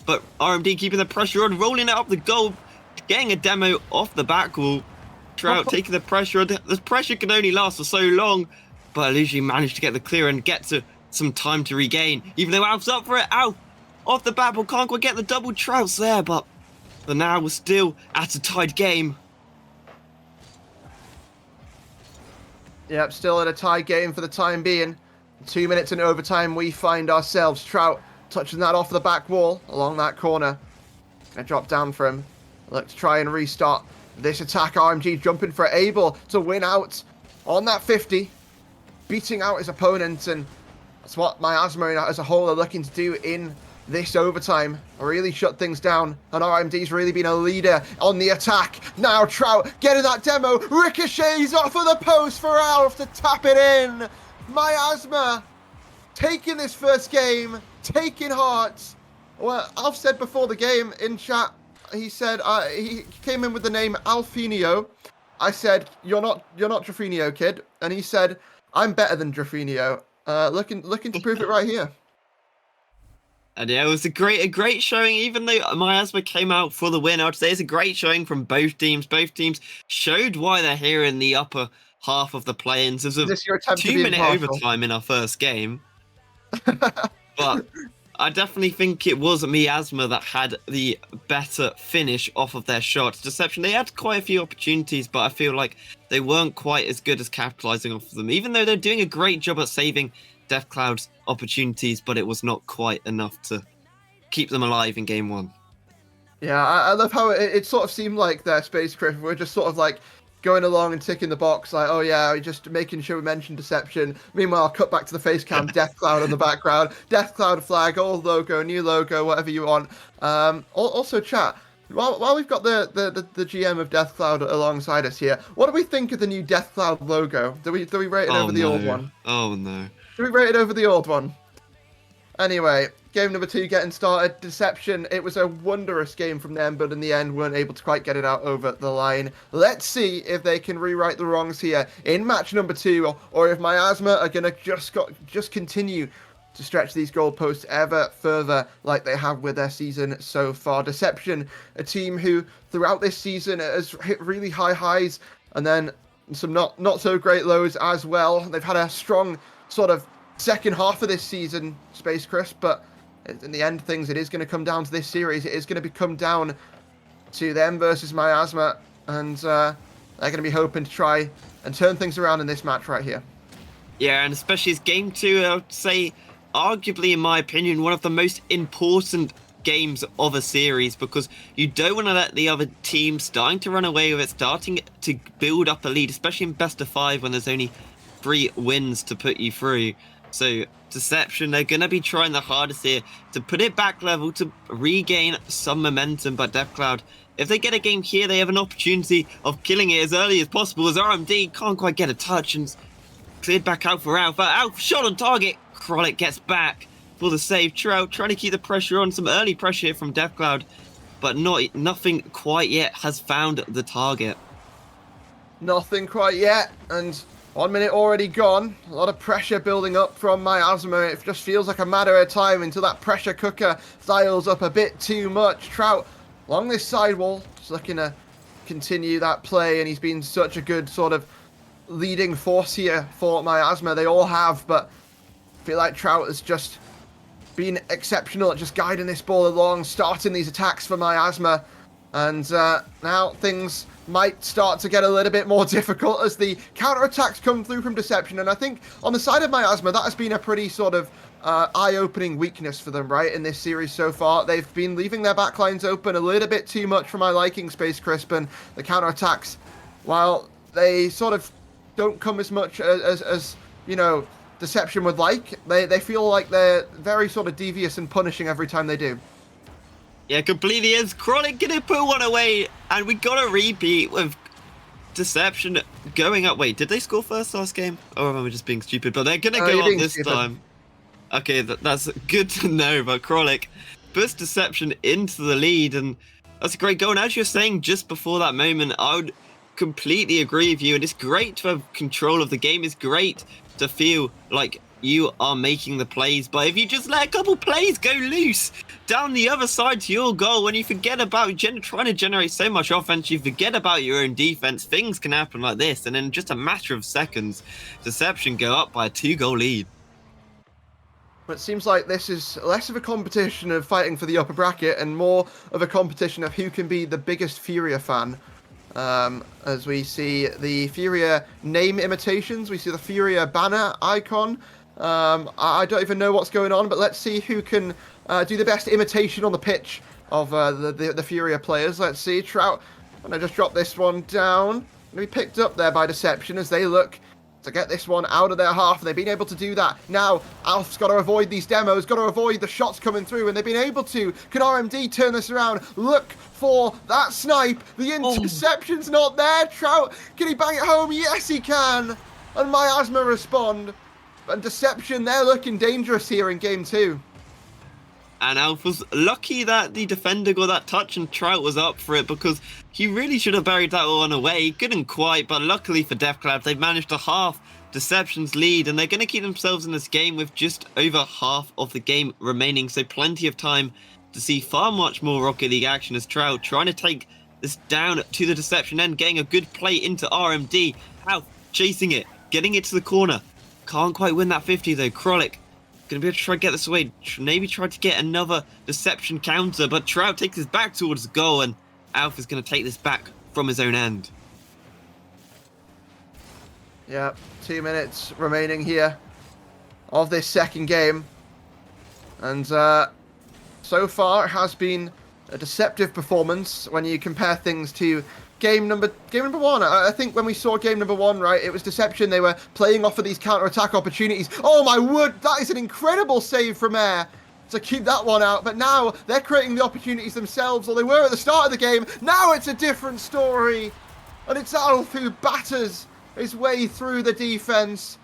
But RMD keeping the pressure on. Rolling it up the goal. Getting a demo off the back wall. Trout taking the pressure. The pressure can only last for so long. But Lucy managed to get the clear and get to some time to regain. Even though Alf's up for it. Ow. Off the back wall. Can't quite get the double. Trout's there. But for now we're still at a tied game. Yep, still at a tie game for the time being. 2 minutes in overtime, we find ourselves. Trout touching that off the back wall along that corner. Gonna drop down for him. Look to try and restart this attack. RMG jumping for it, able to win out on that 50. Beating out his opponent, and that's what Miasma as a whole are looking to do in this overtime. Really shut things down, and RMD's really been a leader on the attack. Now Trout getting that demo, ricochets off of the post for Alf to tap it in. Miasma taking this first game, taking heart. Well, Alf said before the game in chat, he said he came in with the name Alfinio. I said, you're not Drafinio, kid, and he said, I'm better than Drafinio. Looking to prove it right here. And yeah, it was a great showing. Even though Miasma came out for the win, I would say it's a great showing from both teams. Both teams showed why they're here in the upper half of the play-ins. There's a 2-minute overtime in our first game. But I definitely think it was Miasma that had the better finish off of their shots. Deception, they had quite a few opportunities, but I feel like they weren't quite as good as capitalizing off of them. Even though they're doing a great job at saving DeathCloud's opportunities, but it was not quite enough to keep them alive in game one. Yeah, I love how it sort of seemed like their Space Criff were just sort of like going along and ticking the box, like, oh yeah, just making sure we mention Deception. Meanwhile, cut back to the face cam, DeathCloud in the background, DeathCloud flag, old logo, new logo, whatever you want. Also, chat, while we've got the GM of DeathCloud alongside us here, what do we think of the new DeathCloud logo? Do we rate it over the old one? Oh no. Should we rate it over the old one? Anyway, game number 2 getting started. Deception, it was a wondrous game from them, but in the end weren't able to quite get it out over the line. Let's see if they can rewrite the wrongs here in match number 2, or if Miasma are going to just continue to stretch these goalposts ever further like they have with their season so far. Deception, a team who throughout this season has hit really high highs and then some not so great lows as well. They've had a strong sort of second half of this season, Space Chris, but in the end things, it is going to come down to this series. It is going to come down to them versus Miasma, and they're going to be hoping to try and turn things around in this match right here. Yeah, and especially as game 2, I would say, arguably, in my opinion, one of the most important games of a series, because you don't want to let the other team starting to run away with it, starting to build up a lead, especially in best of 5 when there's only 3 wins to put you through. So Deception, they're going to be trying the hardest here to put it back level, to regain some momentum. But DevCloud, if they get a game here, they have an opportunity of killing it as early as possible, as RMD can't quite get a touch and cleared back out for Alpha. Alpha shot on target. Krolic gets back for the save. Trout trying to keep the pressure on. Some early pressure here from DevCloud, but nothing quite yet has found the target. Nothing quite yet, and 1 minute already gone. A lot of pressure building up from Miasma. It just feels like a matter of time until that pressure cooker dials up a bit too much. Trout along this sidewall, just looking to continue that play, and he's been such a good sort of leading force here for Miasma. They all have, but I feel like Trout has just been exceptional at just guiding this ball along, starting these attacks for Miasma. And now things might start to get a little bit more difficult as the counter-attacks come through from Deception. And I think on the side of Miasma, that has been a pretty sort of eye-opening weakness for them, right, in this series so far. They've been leaving their backlines open a little bit too much for my liking, Space Crisp, and the counter-attacks, while they sort of don't come as much as you know, Deception would like, they feel like they're very sort of devious and punishing every time they do. Yeah, completely is. Krolic gonna put one away, and we got a repeat with Deception going up. Wait, did they score first last game? Or am I just being stupid? But they're gonna go up this time. Okay, that's good to know. But Krolic puts Deception into the lead, and that's a great goal. And as you're saying just before that moment, I would completely agree with you. And it's great to have control of the game. It's great to feel like you are making the plays, but if you just let a couple plays go loose down the other side to your goal, when you forget about trying to generate so much offense, you forget about your own defense, things can happen like this, and in just a matter of seconds, Deception go up by a 2-goal lead. But it seems like this is less of a competition of fighting for the upper bracket and more of a competition of who can be the biggest Furia fan. As we see the Furia name imitations, we see the Furia banner icon. I don't even know what's going on, but let's see who can do the best imitation on the pitch of the Furia players. Let's see. Trout, and I just dropped this one down. Going to be picked up there by Deception as they look to get this one out of their half. They've been able to do that. Now, Alf's got to avoid these demos, got to avoid the shots coming through, and they've been able to. Can RMD turn this around? Look for that snipe. The interception's not there. Trout, can he bang it home? Yes, he can. And Miasma respond. And Deception, they're looking dangerous here in game 2. And Alf was lucky that the defender got that touch and Trout was up for it, because he really should have buried that one away. He couldn't quite, but luckily for DevCloud, they've managed to half Deception's lead, and they're going to keep themselves in this game with just over half of the game remaining, so plenty of time to see far much more Rocket League action as Trout trying to take this down to the Deception end, getting a good play into RMD. Alf chasing it, getting it to the corner. Can't quite win that 50 though. Krolic gonna be able to try to get this away. Maybe try to get another Deception counter, but Trout takes his back towards the goal, and Alf is gonna take this back from his own end. Yeah, 2 minutes remaining here of this second game. And so far it has been a deceptive performance when you compare things to game number one. I think when we saw game number 1, right, it was Deception. They were playing off of these counter-attack opportunities. Oh my word, that is an incredible save from Air to keep that one out. But now they're creating the opportunities themselves, or they were at the start of the game. Now it's a different story. And it's Alf who batters his way through the defense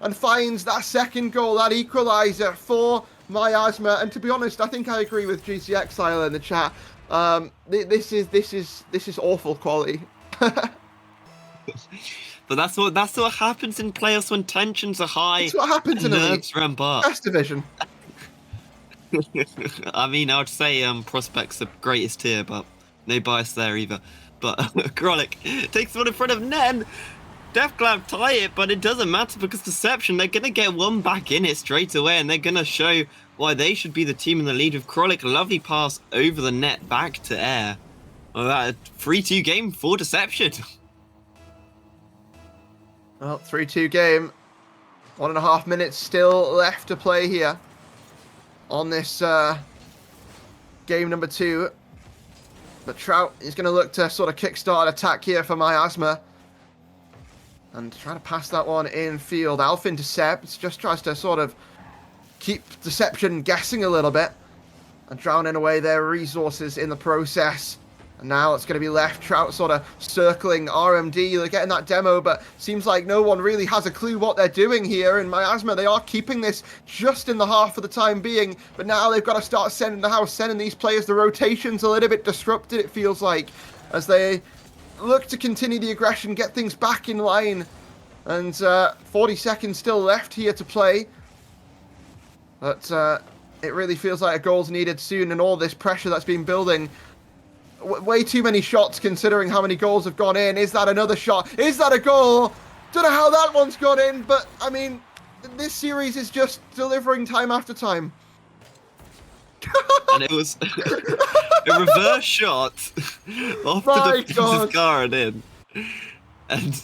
and finds that second goal, that equalizer for Miasma. And to be honest, I think I agree with GC Exile in the chat. This is awful quality. But that's what happens in playoffs when tensions are high. That's what happens in a nerves ramp up. Best division. I mean, I would say Prospect's the greatest tier, but no bias there either. But Krolic takes one in front of Nen. DevCloud tie it, but it doesn't matter because Deception, they're going to get one back in it straight away, and they're going to show why they should be the team in the lead with Krolic. Lovely pass over the net back to Air. Well, that 3-2 game for Deception. Well, 3-2 game. 1.5 minutes still left to play here on this game number 2. But Trout is going to look to sort of kickstart an attack here for Miasma. And trying to pass that one in field. Alf intercepts, just tries to sort of keep Deception guessing a little bit. And drowning away their resources in the process. And now it's going to be left. Trout sort of circling RMD. They're getting that demo, but seems like no one really has a clue what they're doing here. In Miasma, they are keeping this just in the half for the time being. But now they've got to start sending these players. The rotation's a little bit disrupted, it feels like, as they look to continue the aggression, get things back in line. And 40 seconds still left here to play. But it really feels like a goal's needed soon, and all this pressure that's been building. Way too many shots considering how many goals have gone in. Is that another shot? Is that a goal? Don't know how that one's gone in, but I mean, this series is just delivering time after time. And it was a reverse shot off the defense's guard in. And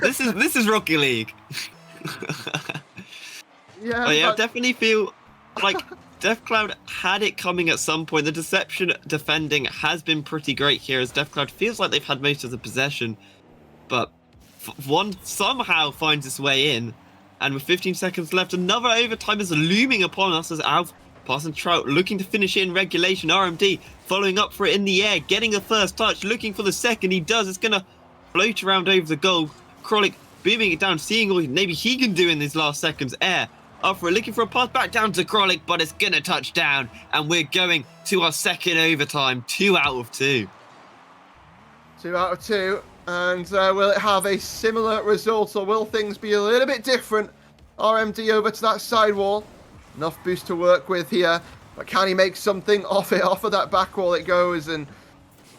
this is Rocket League. Yeah, I definitely feel like DevCloud had it coming at some point. The Deception defending has been pretty great here, as DevCloud feels like they've had most of the possession, but one somehow finds its way in, and with 15 seconds left, another overtime is looming upon us as Alf passing Trout, looking to finish it in regulation. RMD following up for it in the air, getting the first touch, looking for the second. He does. It's going to float around over the goal. Krolik beaming it down, seeing what maybe he can do in these last seconds. Air up for it, looking for a pass back down to Krolik, but it's going to touch down, and we're going to our second overtime. 2 out of 2. 2 out of 2. And will it have a similar result, or will things be a little bit different? RMD over to that side wall. Enough boost to work with here. But can he make something off it? Off of that back wall it goes. And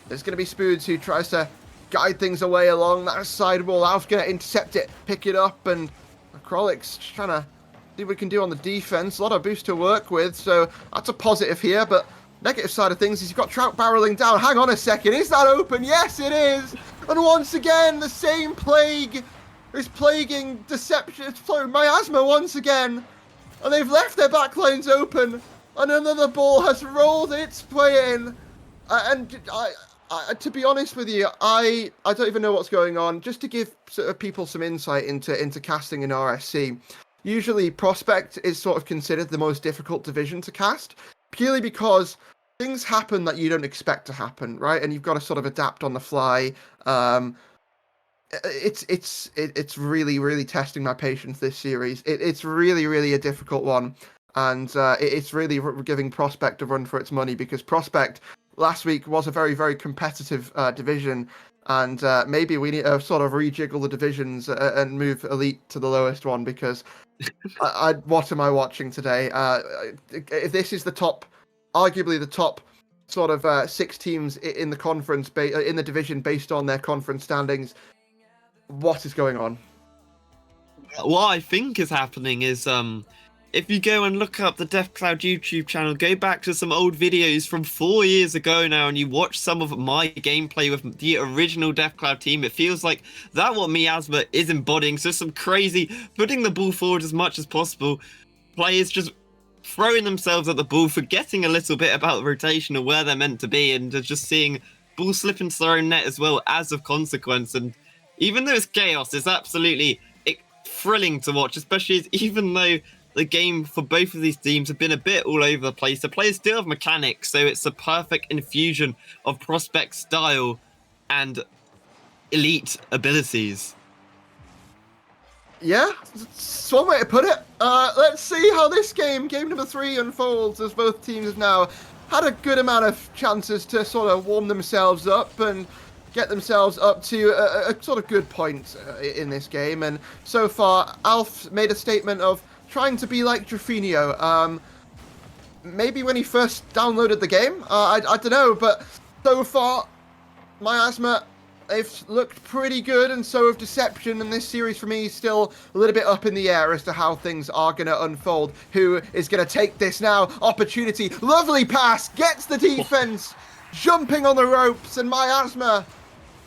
there's going to be Spoods who tries to guide things away along that side wall. Alf's going to intercept it, pick it up. And Krolik's trying to see what we can do on the defense. A lot of boost to work with. So that's a positive here. But negative side of things is you've got Trout barreling down. Hang on a second. Is that open? Yes, it is. And once again, the same plague is plaguing Deception. It's Miasma once again. And they've left their backlines open. And another ball has rolled its way in. And to be honest with you, I don't even know what's going on. Just to give sort of people some insight into casting in RSC. Usually Prospect is sort of considered the most difficult division to cast. Purely because things happen that you don't expect to happen, right? And you've got to sort of adapt on the fly. It's really testing my patience this series. It's really a difficult one, and it's really giving Prospect a run for its money, because Prospect last week was a very competitive division, and maybe we need to sort of rejiggle the divisions and move Elite to the lowest one, because what am I watching today? If this is the top, arguably the top sort of 6 teams in the conference, in the division based on their conference standings, what is going on? What I think is happening is, if you go and look up the DevCloud YouTube channel, go back to some old videos from 4 years ago now, and you watch some of my gameplay with the original DevCloud team, it feels like that what Miasma is embodying. So some crazy, putting the ball forward as much as possible, players just throwing themselves at the ball, forgetting a little bit about the rotation and where they're meant to be, and just seeing ball slip into their own net as well as of consequence. And even though it's chaos, it's absolutely thrilling to watch, especially even though the game for both of these teams have been a bit all over the place. The players still have mechanics, so it's a perfect infusion of Prospect style and elite abilities. Yeah, it's one way to put it. Let's see how this game number 3, unfolds, as both teams have now had a good amount of chances to sort of warm themselves up and get themselves up to a sort of good point in this game. And so far, Alf made a statement of trying to be like Drafinio. Maybe when he first downloaded the game, I don't know, but so far, Miasma, they've looked pretty good, and so have Deception, and this series for me is still a little bit up in the air as to how things are going to unfold. Who is going to take this now? Opportunity, lovely pass, gets the defense, jumping on the ropes, and Miasma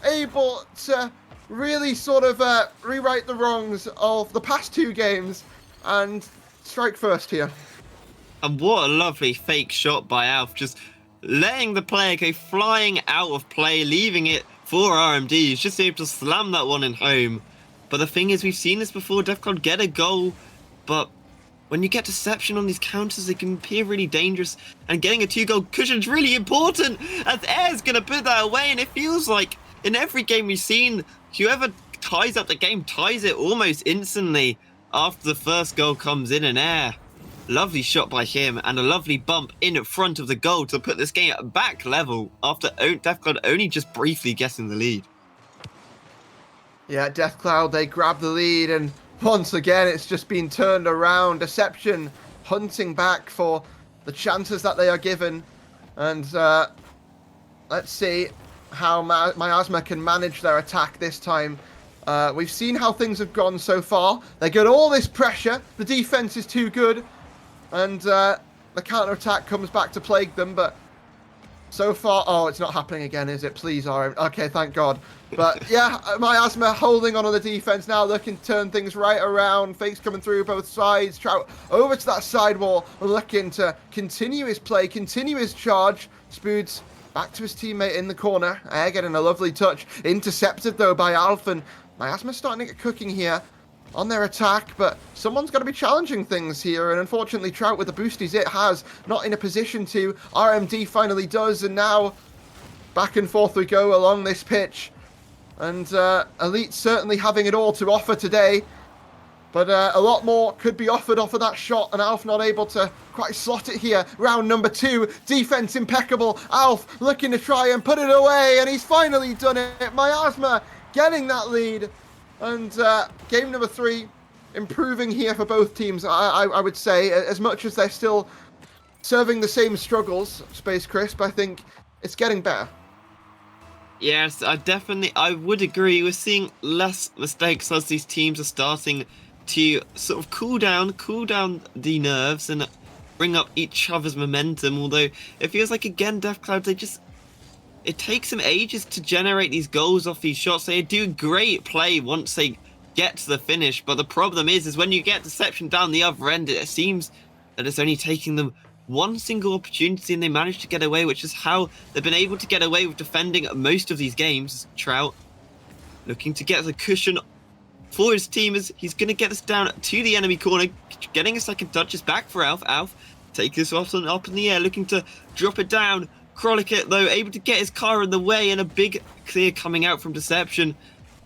able to really sort of rewrite the wrongs of the past 2 games and strike first here. And what a lovely fake shot by Alf, just letting the player go flying out of play, leaving it for RMD. He's just able to slam that one in home. But the thing is, we've seen this before, DefCloud get a goal, but when you get deception on these counters, they can appear really dangerous, and getting a 2-goal cushion is really important, as Air's going to put that away, and it feels like in every game we've seen, whoever ties up the game ties it almost instantly after the first goal comes in, and Air. Lovely shot by him, and a lovely bump in front of the goal to put this game back level after DefCloud only just briefly getting the lead. Yeah, DefCloud, they grab the lead, and once again, it's just been turned around. Deception hunting back for the chances that they are given. And let's see how Miasma can manage their attack this time. We've seen how things have gone so far. They get all this pressure. The defense is too good. And the counter-attack comes back to plague them. But so far... Oh, it's not happening again, is it? Please, RM. Okay, thank God. But yeah, Miasma holding on the defense now, looking to turn things right around. Fakes coming through both sides. Trout over to that side wall, looking to continue his play, continue his charge. Spoods back to his teammate in the corner. Air getting a lovely touch. Intercepted though by Alf, and Miasma starting to get cooking here on their attack, but someone's got to be challenging things here, and unfortunately Trout with the boosties it has, not in a position to. RMD finally does, and now back and forth we go along this pitch. And Elite certainly having it all to offer today. But a lot more could be offered off of that shot, and Alf not able to quite slot it here. Round number 2, defense impeccable. Alf looking to try and put it away, and he's finally done it. Miasma getting that lead. And game number 3, improving here for both teams, I would say. As much as they're still serving the same struggles, Space Crisp, I think it's getting better. Yes, I would agree. We're seeing less mistakes as these teams are starting to sort of cool down the nerves and bring up each other's momentum. Although it feels like, again, DefCloud, it takes them ages to generate these goals off these shots. They do great play once they get to the finish, but the problem is when you get deception down the other end, it seems that it's only taking them one single opportunity and they manage to get away, which is how they've been able to get away with defending most of these games. Trout looking to get the cushion for his team as he's going to get this down to the enemy corner, getting a second touch. Is back for Alf. Alf take this up in the air, looking to drop it down. Kroliket, though, able to get his car in the way, and a big clear coming out from Deception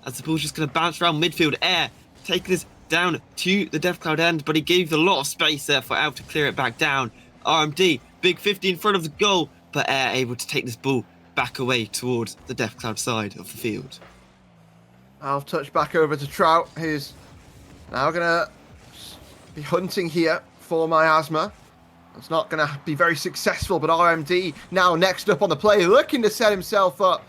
as the ball's just going to bounce around midfield. Air taking this down to the DefCloud end, but he gave a lot of space there for Alf to clear it back down. RMD, big 50 in front of the goal, but Air able to take this ball back away towards the DefCloud side of the field. Alf touch back over to Trout, who's now going to be hunting here for Miasma. It's not going to be very successful, but RMD now next up on the play, looking to set himself up.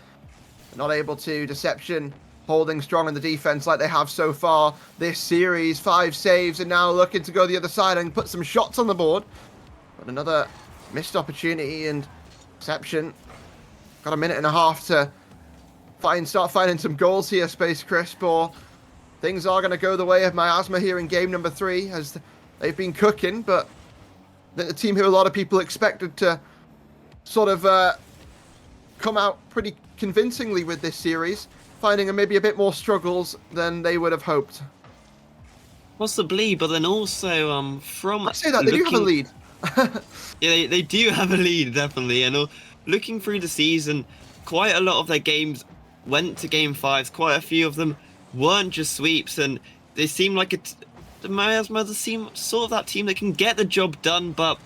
Not able to. Deception holding strong in the defense like they have so far this series. 5 saves, and now looking to go the other side and put some shots on the board. But another missed opportunity, and Deception got a minute and a half to start finding some goals here, Space Crisp, or things are going to go the way of Miasma here in game number 3, as they've been cooking, but the team who a lot of people expected to sort of come out pretty convincingly with this series, finding maybe a bit more struggles than they would have hoped. Possibly, but then also from... I say that, they do have a lead. Yeah, they do have a lead, definitely. And looking through the season, quite a lot of their games went to game 5s. Quite a few of them weren't just sweeps, and they seem like the Miasma seem sort of that team that can get the job done, but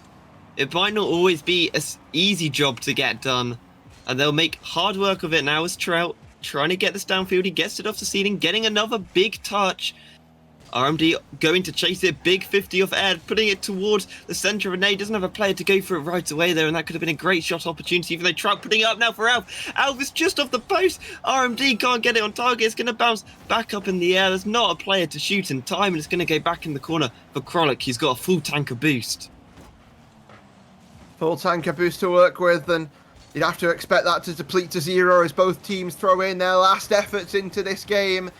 it might not always be an easy job to get done. And they'll make hard work of it now as Trout trying to get this downfield. He gets it off the ceiling, getting another big touch. RMD going to chase it, big 50 off Air, putting it towards the centre of a nade. Doesn't have a player to go for it right away there, and that could have been a great shot opportunity, even though Trout putting it up now for Alf. Alf is just off the post. RMD can't get it on target. It's going to bounce back up in the air. There's not a player to shoot in time, and it's going to go back in the corner for Krolik. He's got a full tanker boost. Full tanker boost to work with, and You'd have to expect that to deplete to 0 as both teams throw in their last efforts into this game.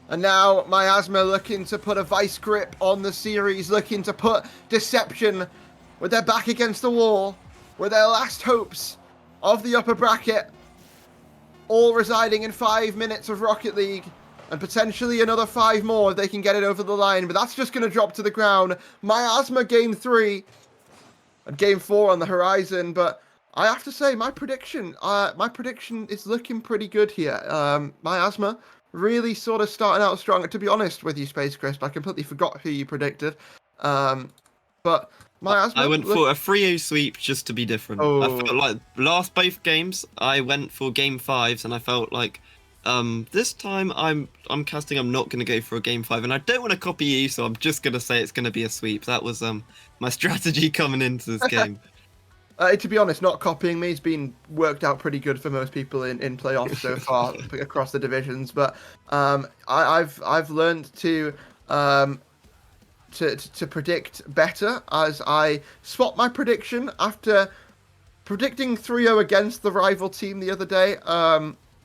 And now Miasma looking to put a vice grip on the series, looking to put Deception with their back against the wall, with their last hopes of the upper bracket, all residing in 5 minutes of Rocket League, and potentially another 5 more if they can get it over the line. But that's just going to drop to the ground. Miasma game 3 and game 4 on the horizon. But I have to say, my prediction is looking pretty good here. Miasma really sort of starting out strong. To be honest with you, Space Crisp, I completely forgot who you predicted. But Miasma, I went for a 3-0 sweep just to be different. Oh. I felt like last both games I went for game 5s, and I felt like this time I'm casting I'm not going to go for a game 5, and I don't want to copy you, so I'm just going to say it's going to be a sweep. That was my strategy coming into this game. To be honest, not copying me has been worked out pretty good for most people in playoffs so far across the divisions. But I've learned to predict better as I swap my prediction after predicting 3-0 against the rival team the other day.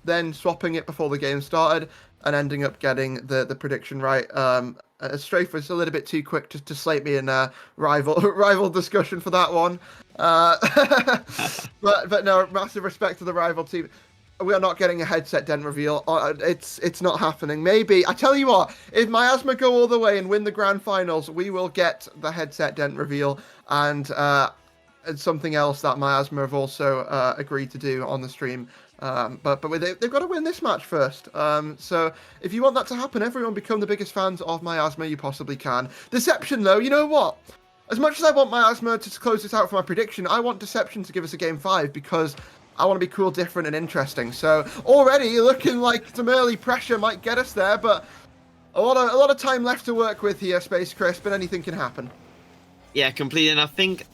Then swapping it before the game started and ending up getting the prediction right. Strafe was a little bit too quick to slate me in a rival discussion for that one. But no, massive respect to the rival team. We are not getting a headset dent reveal. It's not happening. Maybe, I tell you what, if Miasma go all the way and win the grand finals, we will get the headset dent reveal and something else that Miasma have also agreed to do on the stream. But they've got to win this match first. So if you want that to happen, everyone become the biggest fans of Miasma you possibly can. Deception, though, you know what? As much as I want Miasma to close this out for my prediction, I want Deception to give us a game 5 because I want to be cool, different, and interesting. So already looking like some early pressure might get us there, but a lot of time left to work with here, Space Crisp, and anything can happen. Yeah, completely. And I think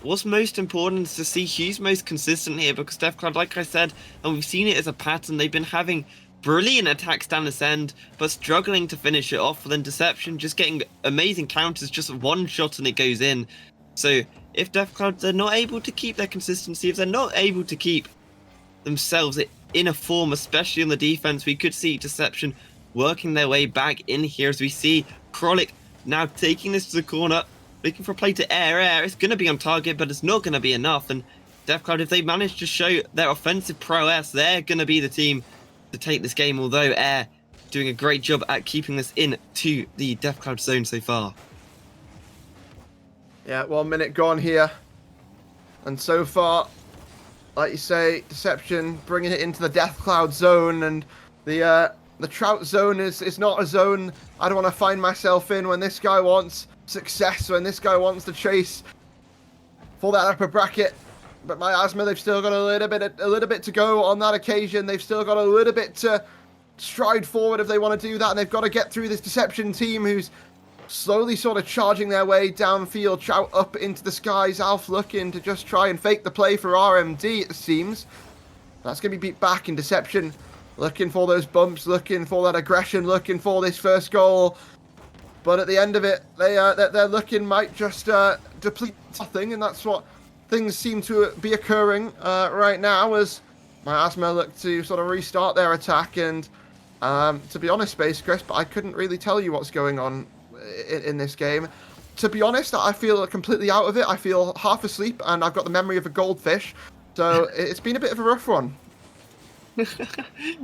what's most important is to see who's most consistent here, because DevCloud, like I said, and we've seen it as a pattern, they've been having brilliant attacks down this end, but struggling to finish it off. Then Deception just getting amazing counters, just one shot and it goes in. So if DevCloud, they're not able to keep their consistency, if they're not able to keep themselves in a form, especially on the defense, we could see Deception working their way back in here as we see Krolic now taking this to the corner, looking for a play to air. It's going to be on target, but it's not going to be enough. And DevCloud, if they manage to show their offensive prowess, they're going to be the team to take this game, although Air doing a great job at keeping this in to the DevCloud zone so far. Yeah, 1 minute gone here. And so far, like you say, Deception bringing it into the DevCloud zone, and the Trout zone is not a zone I don't want to find myself in when this guy wants success, when this guy wants to chase for that upper bracket. But Miasma, they've still got a little bit to go on that occasion. They've still got a little bit to stride forward if they want to do that, and they've got to get through this Deception team who's slowly sort of charging their way downfield. Trout up into the skies. Alf looking to just try and fake the play for RMD, it seems. That's going to be beat back in Deception. Looking for those bumps, looking for that aggression, looking for this first goal. But at the end of it, they're looking might just deplete nothing, and that's what things seem to be occurring right now as Miasma look to sort of restart their attack. And to be honest, Space Crisp, I couldn't really tell you what's going on in this game. To be honest, I feel completely out of it. I feel half asleep, and I've got the memory of a goldfish. So it's been a bit of a rough one.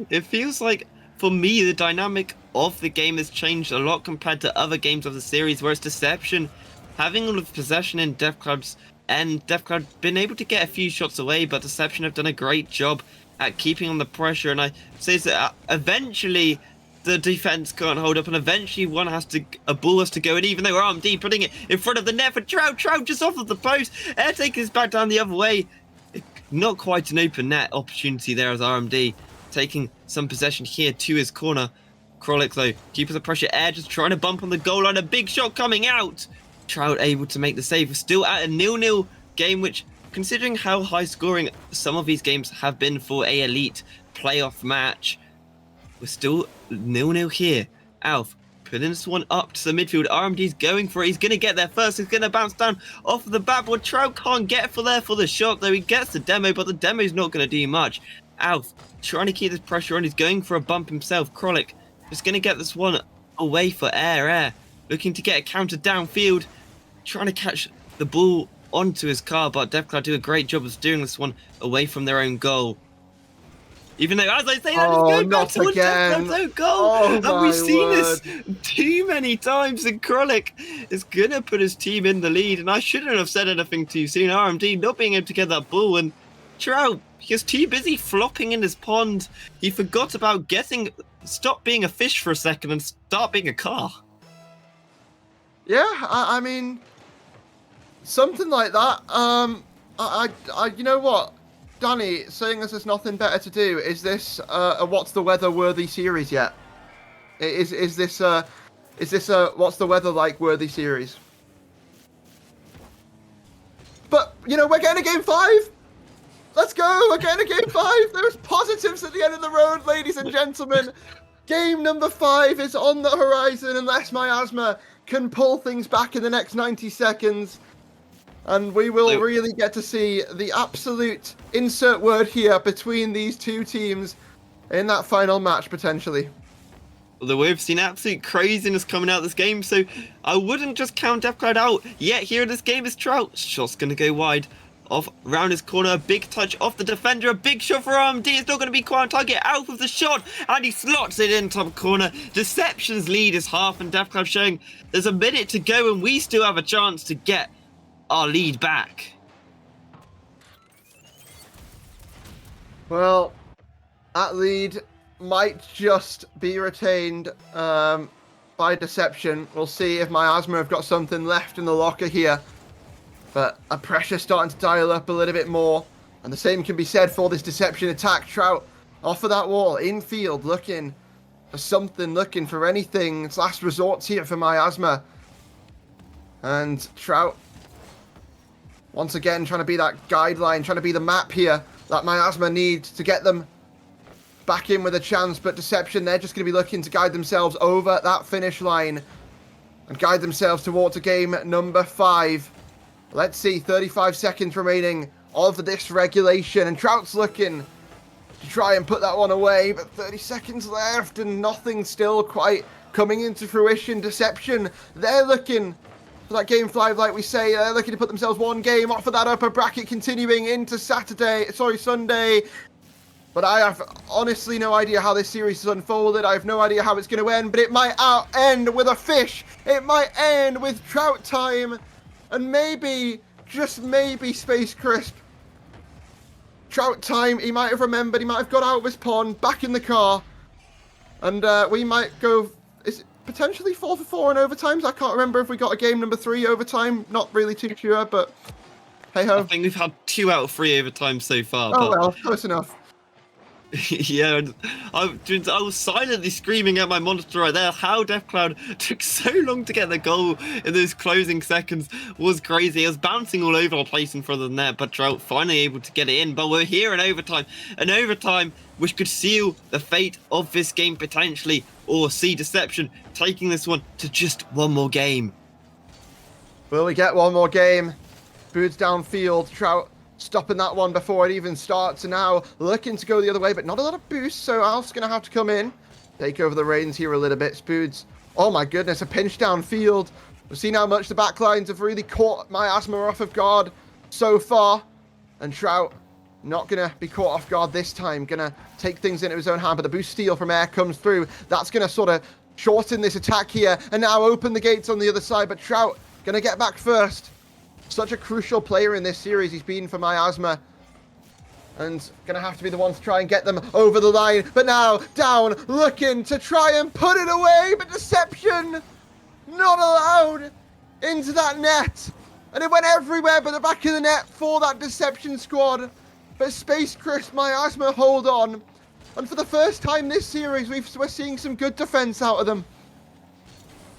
It feels like, for me, the dynamic of the game has changed a lot compared to other games of the series, whereas Deception, having all of possession in DevCloud's and DevCloud been able to get a few shots away, but Deception have done a great job at keeping on the pressure. And I say that eventually the defense can't hold up, and eventually a ball has to go. And even though RMD putting it in front of the net for Trout just off of the post, Air taking his back down the other way. Not quite an open net opportunity there as RMD taking some possession here to his corner. Krolic, though, keeping the pressure. Air just trying to bump on the goal line. A big shot coming out. Trout able to make the save. We're still at a 0-0 game, which, considering how high scoring some of these games have been for a elite playoff match, we're still 0-0 here. Alf putting this one up to the midfield. RMD's going for it. He's going to get there first. He's going to bounce down off of the backboard. Trout can't get for the shot, though. He gets the demo, but the demo's not going to do much. Alf trying to keep this pressure on. He's going for a bump himself. Krolik just going to get this one away for Air. Looking to get a counter downfield. Trying to catch the ball onto his car, but DevCloud do a great job of steering this one away from their own goal. Even though, as I say, that is going back towards DevCloud's own goal. And we've seen this too many times, and Krolik is going to put his team in the lead, and I shouldn't have said anything too soon. RMD not being able to get that ball, and Trout, he was too busy flopping in his pond. He forgot about stop being a fish for a second and start being a car. Yeah, I mean, something like that. You know what, Danny, saying as there's nothing better to do, is this a what's the weather worthy series yet? Is this a what's the weather like worthy series? But you know, we're getting a game 5. Let's go. We're getting a game 5. There's positives at the end of the road, ladies and gentlemen. Game number 5 is on the horizon unless Miasma can pull things back in the next 90 seconds. And we will really get to see the absolute insert word here between these two teams in that final match, potentially. Although we've seen absolute craziness coming out of this game, so I wouldn't just count DevCloud out. Yet here in this game is Trout. Shot's going to go wide. Off round his corner, a big touch off the defender, a big shot for RMD. It's not going to be quite on target. Out of the shot, and he slots it in top corner. Deception's lead is half, and DevCloud showing there's a minute to go, and we still have a chance to get our lead back. Well, that lead might just be retained by Deception. We'll see if Miasma have got something left in the locker here. But a pressure starting to dial up a little bit more. And the same can be said for this Deception attack. Trout off of that wall, infield, looking for something, looking for anything. It's last resorts here for Miasma. And Trout, once again, trying to be that guideline, trying to be the map here that Miasma needs to get them back in with a chance. But Deception, they're just going to be looking to guide themselves over that finish line and guide themselves towards a game number 5. Let's see, 35 seconds remaining of this regulation, and Trout's looking to try and put that one away, but 30 seconds left, and nothing still quite coming into fruition. Deception, they're looking for that game 5, like we say. They're looking to put themselves one game off of that upper bracket, continuing into Sunday. But I have honestly no idea how this series has unfolded. I have no idea how it's going to end, but it might end with a fish. It might end with Trout time. And maybe, just maybe, Space Crisp. Trout time, he might have remembered, he might have got out of his pond, back in the car. And we might go, is it potentially 4-4 in overtimes? I can't remember if we got a game number 3 overtime. Not really too sure, but hey-ho. I think we've had 2 out of 3 overtimes so far. Oh, well, close enough. Yeah, I was silently screaming at my monitor right there. How DevCloud took so long to get the goal in those closing seconds was crazy. It was bouncing all over the place in front of the net, but Trout finally able to get it in. But we're here in overtime. An overtime which could seal the fate of this game potentially, or see Deception taking this one to just one more game. Will we get one more game? Boots downfield, Trout stopping that one before it even starts, and now looking to go the other way, but not a lot of boost, so Alf's going to have to come in, take over the reins here a little bit. Spoods, oh my goodness, a pinch downfield. We've seen how much the backlines have really caught Miasma off of guard so far, and Trout not going to be caught off guard this time, going to take things into his own hand, but the boost steal from Air comes through. That's going to sort of shorten this attack here, and now open the gates on the other side, but Trout going to get back first. Such a crucial player in this series he's been for Miasma. And going to have to be the one to try and get them over the line. But now, down, looking to try and put it away. But Deception, not allowed into that net. And it went everywhere but the back of the net for that Deception squad. But Space Crisp, Miasma hold on. And for the first time this series, we're seeing some good defense out of them.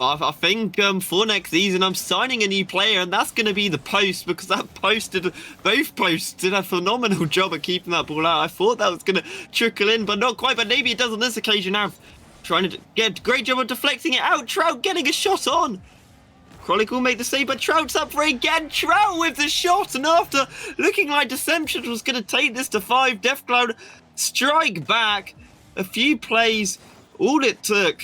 I think for next season I'm signing a new player, and that's going to be the post, because both posts did a phenomenal job at keeping that ball out. I thought that was going to trickle in, but not quite. But maybe it does on this occasion now. trying to get a great job of deflecting it out. Trout getting a shot on. Chronicle made the save, but Trout's up for it again. Trout with the shot, and after looking like Deception was going to take this to 5, Deathcloud strike back. A few plays, all it took,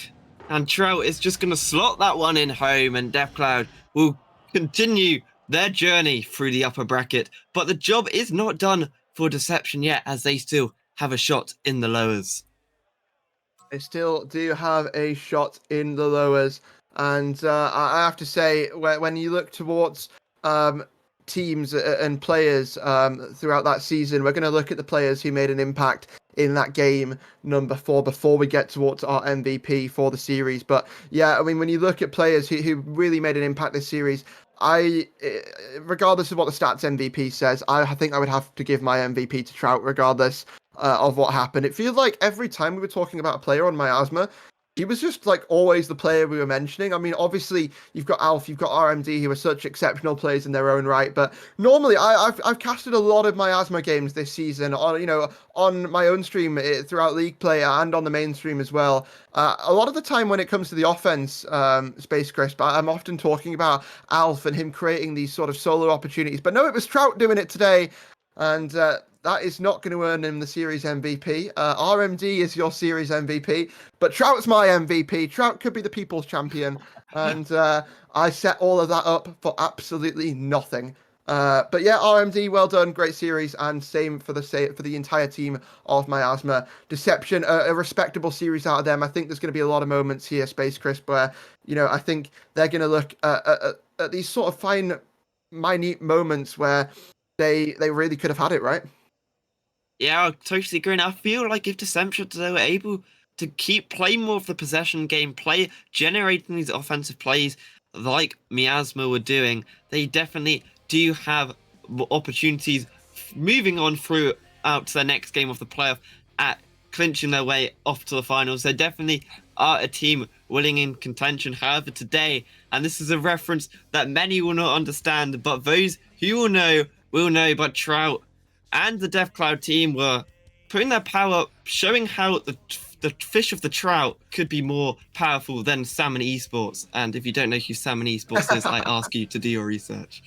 and Trout is just going to slot that one in home, and Deathcloud will continue their journey through the upper bracket. But the job is not done for Deception yet, as they still have a shot in the lowers. They still do have a shot in the lowers. And I have to say, when you look towards teams and players throughout that season, we're going to look at the players who made an impact in that game number 4 before we get towards our MVP for the series. But yeah, I mean, when you look at players who really made an impact this series, regardless of what the stats MVP says, I think I would have to give my MVP to Trout, regardless of what happened. It feels like every time we were talking about a player on Miasma, he was just like always the player we were mentioning. I mean, obviously you've got Alf, you've got RMD, who are such exceptional players in their own right. But normally, I've casted a lot of Miasma games this season on my own stream throughout League Play and on the main stream as well. A lot of the time when it comes to the offense, Space Crisp, I'm often talking about Alf and him creating these sort of solo opportunities. But no, it was Trout doing it today, and that is not going to earn him the series MVP. RMD is your series MVP, but Trout's my MVP. Trout could be the people's champion, and I set all of that up for absolutely nothing. But yeah, RMD, well done, great series, and same for the entire team of Miasma. Deception, a respectable series out of them. I think there's going to be a lot of moments here, Space Crisp, where I think they're going to look at these sort of fine, minute moments where they really could have had it, right? Yeah, I totally agree. And I feel like if Deception were able to keep playing more of the possession game, generating these offensive plays like Miasma were doing, they definitely do have opportunities moving on throughout to their next game of the playoff at clinching their way off to the finals. They definitely are a team willing in contention. However, today, and this is a reference that many will not understand, but those who will know, but Trout and the Deathcloud team were putting their power, showing how the fish of the trout could be more powerful than Salmon Esports. And if you don't know who Salmon Esports is, I ask you to do your research.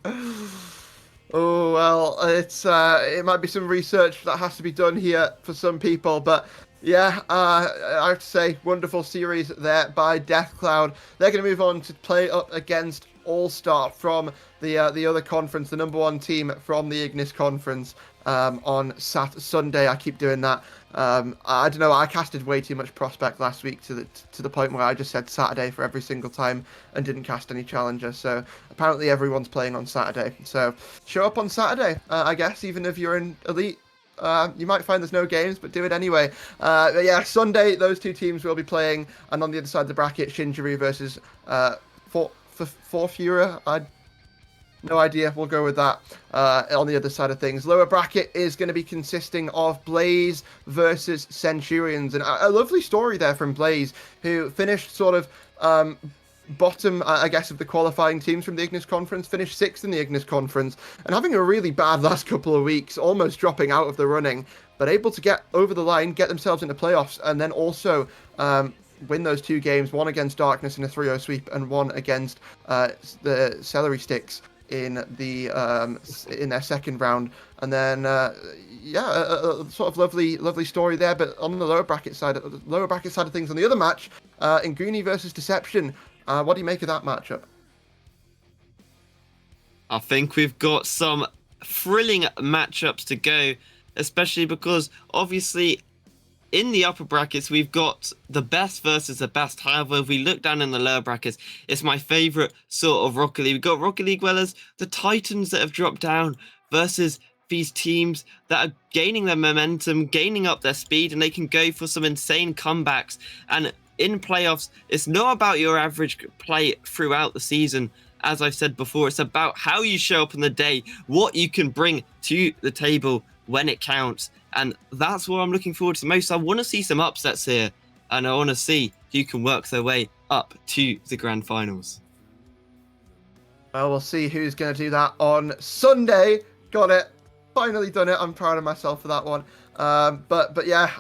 Oh well, it might be some research that has to be done here for some people, but yeah, I have to say, wonderful series there by Deathcloud. They're going to move on to play up against All-Star from the other conference, the number 1 team from the Ignis conference on Sunday. I keep doing that. I don't know. I casted way too much Prospect last week to the point where I just said Saturday for every single time and didn't cast any Challenger. So apparently everyone's playing on Saturday. So show up on Saturday, I guess, even if you're in Elite. You might find there's no games, but do it anyway. But yeah, Sunday, those two teams will be playing, and on the other side of the bracket, Shinjiri versus Forfura. No idea. We'll go with that on the other side of things. Lower bracket is going to be consisting of Blaze versus Centurions. And a lovely story there from Blaze, who finished sort of bottom, I guess, of the qualifying teams from the Ignis Conference, finished 6th in the Ignis Conference, and having a really bad last couple of weeks, almost dropping out of the running, but able to get over the line, get themselves into playoffs, and then also win those 2 games, one against Darkness in a 3-0 sweep, and one against the Celery Sticks in their second round. And then a sort of lovely story there. But on the lower bracket side of things, on the other match, Nguni versus Deception, what do you make of that matchup? I think we've got some thrilling matchups to go, especially because obviously in the upper brackets, we've got the best versus the best. However, if we look down in the lower brackets, it's my favourite sort of Rocket League. We've got Rocket League Dwellers, the Titans that have dropped down, versus these teams that are gaining their momentum, gaining up their speed, and they can go for some insane comebacks. And in playoffs, it's not about your average play throughout the season. As I've said before, it's about how you show up on the day, what you can bring to the table when it counts. And that's what I'm looking forward to most. I want to see some upsets here, and I want to see who can work their way up to the grand finals. Well, we'll see who's going to do that on Sunday. Got it. Finally done it. I'm proud of myself for that one. But yeah,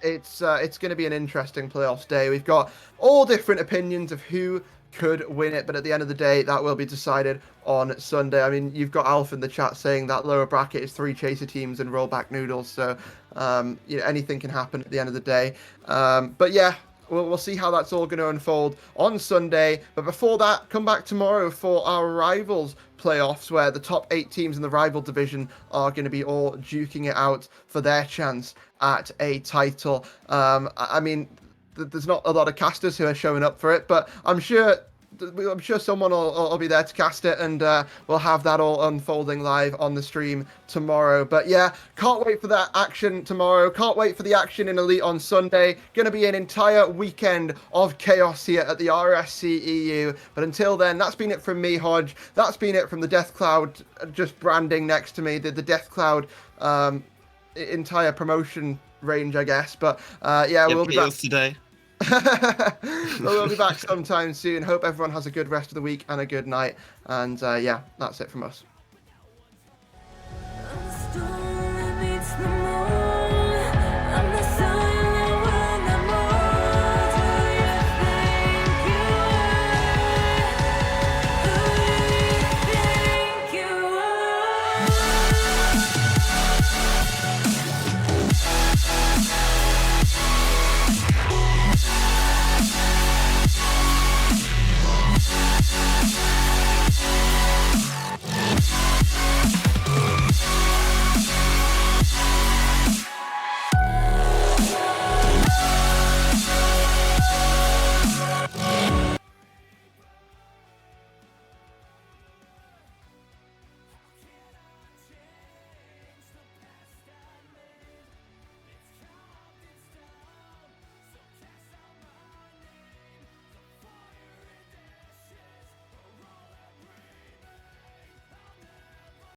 it's going to be an interesting playoffs day. We've got all different opinions of who could win it, but at the end of the day, that will be decided on Sunday. I mean, you've got Alf in the chat saying that lower bracket is 3 chaser teams and rollback noodles, so anything can happen at the end of the day. But yeah. We'll see how that's all going to unfold on Sunday. But before that, come back tomorrow for our Rivals playoffs, where the top 8 teams in the rival division are going to be all duking it out for their chance at a title. I mean, there's not a lot of casters who are showing up for it, but I'm sure someone will be there to cast it, and we'll have that all unfolding live on the stream tomorrow. But yeah, can't wait for that action tomorrow. Can't wait for the action in Elite on Sunday. Going to be an entire weekend of chaos here at the RSC-EU. But until then, that's been it from me, Hodge. That's been it from the Death Cloud, just branding next to me, the Death Cloud entire promotion range, I guess. But yeah, we'll be back today. We'll be back sometime soon. Hope everyone has a good rest of the week and a good night. And yeah, that's it from us.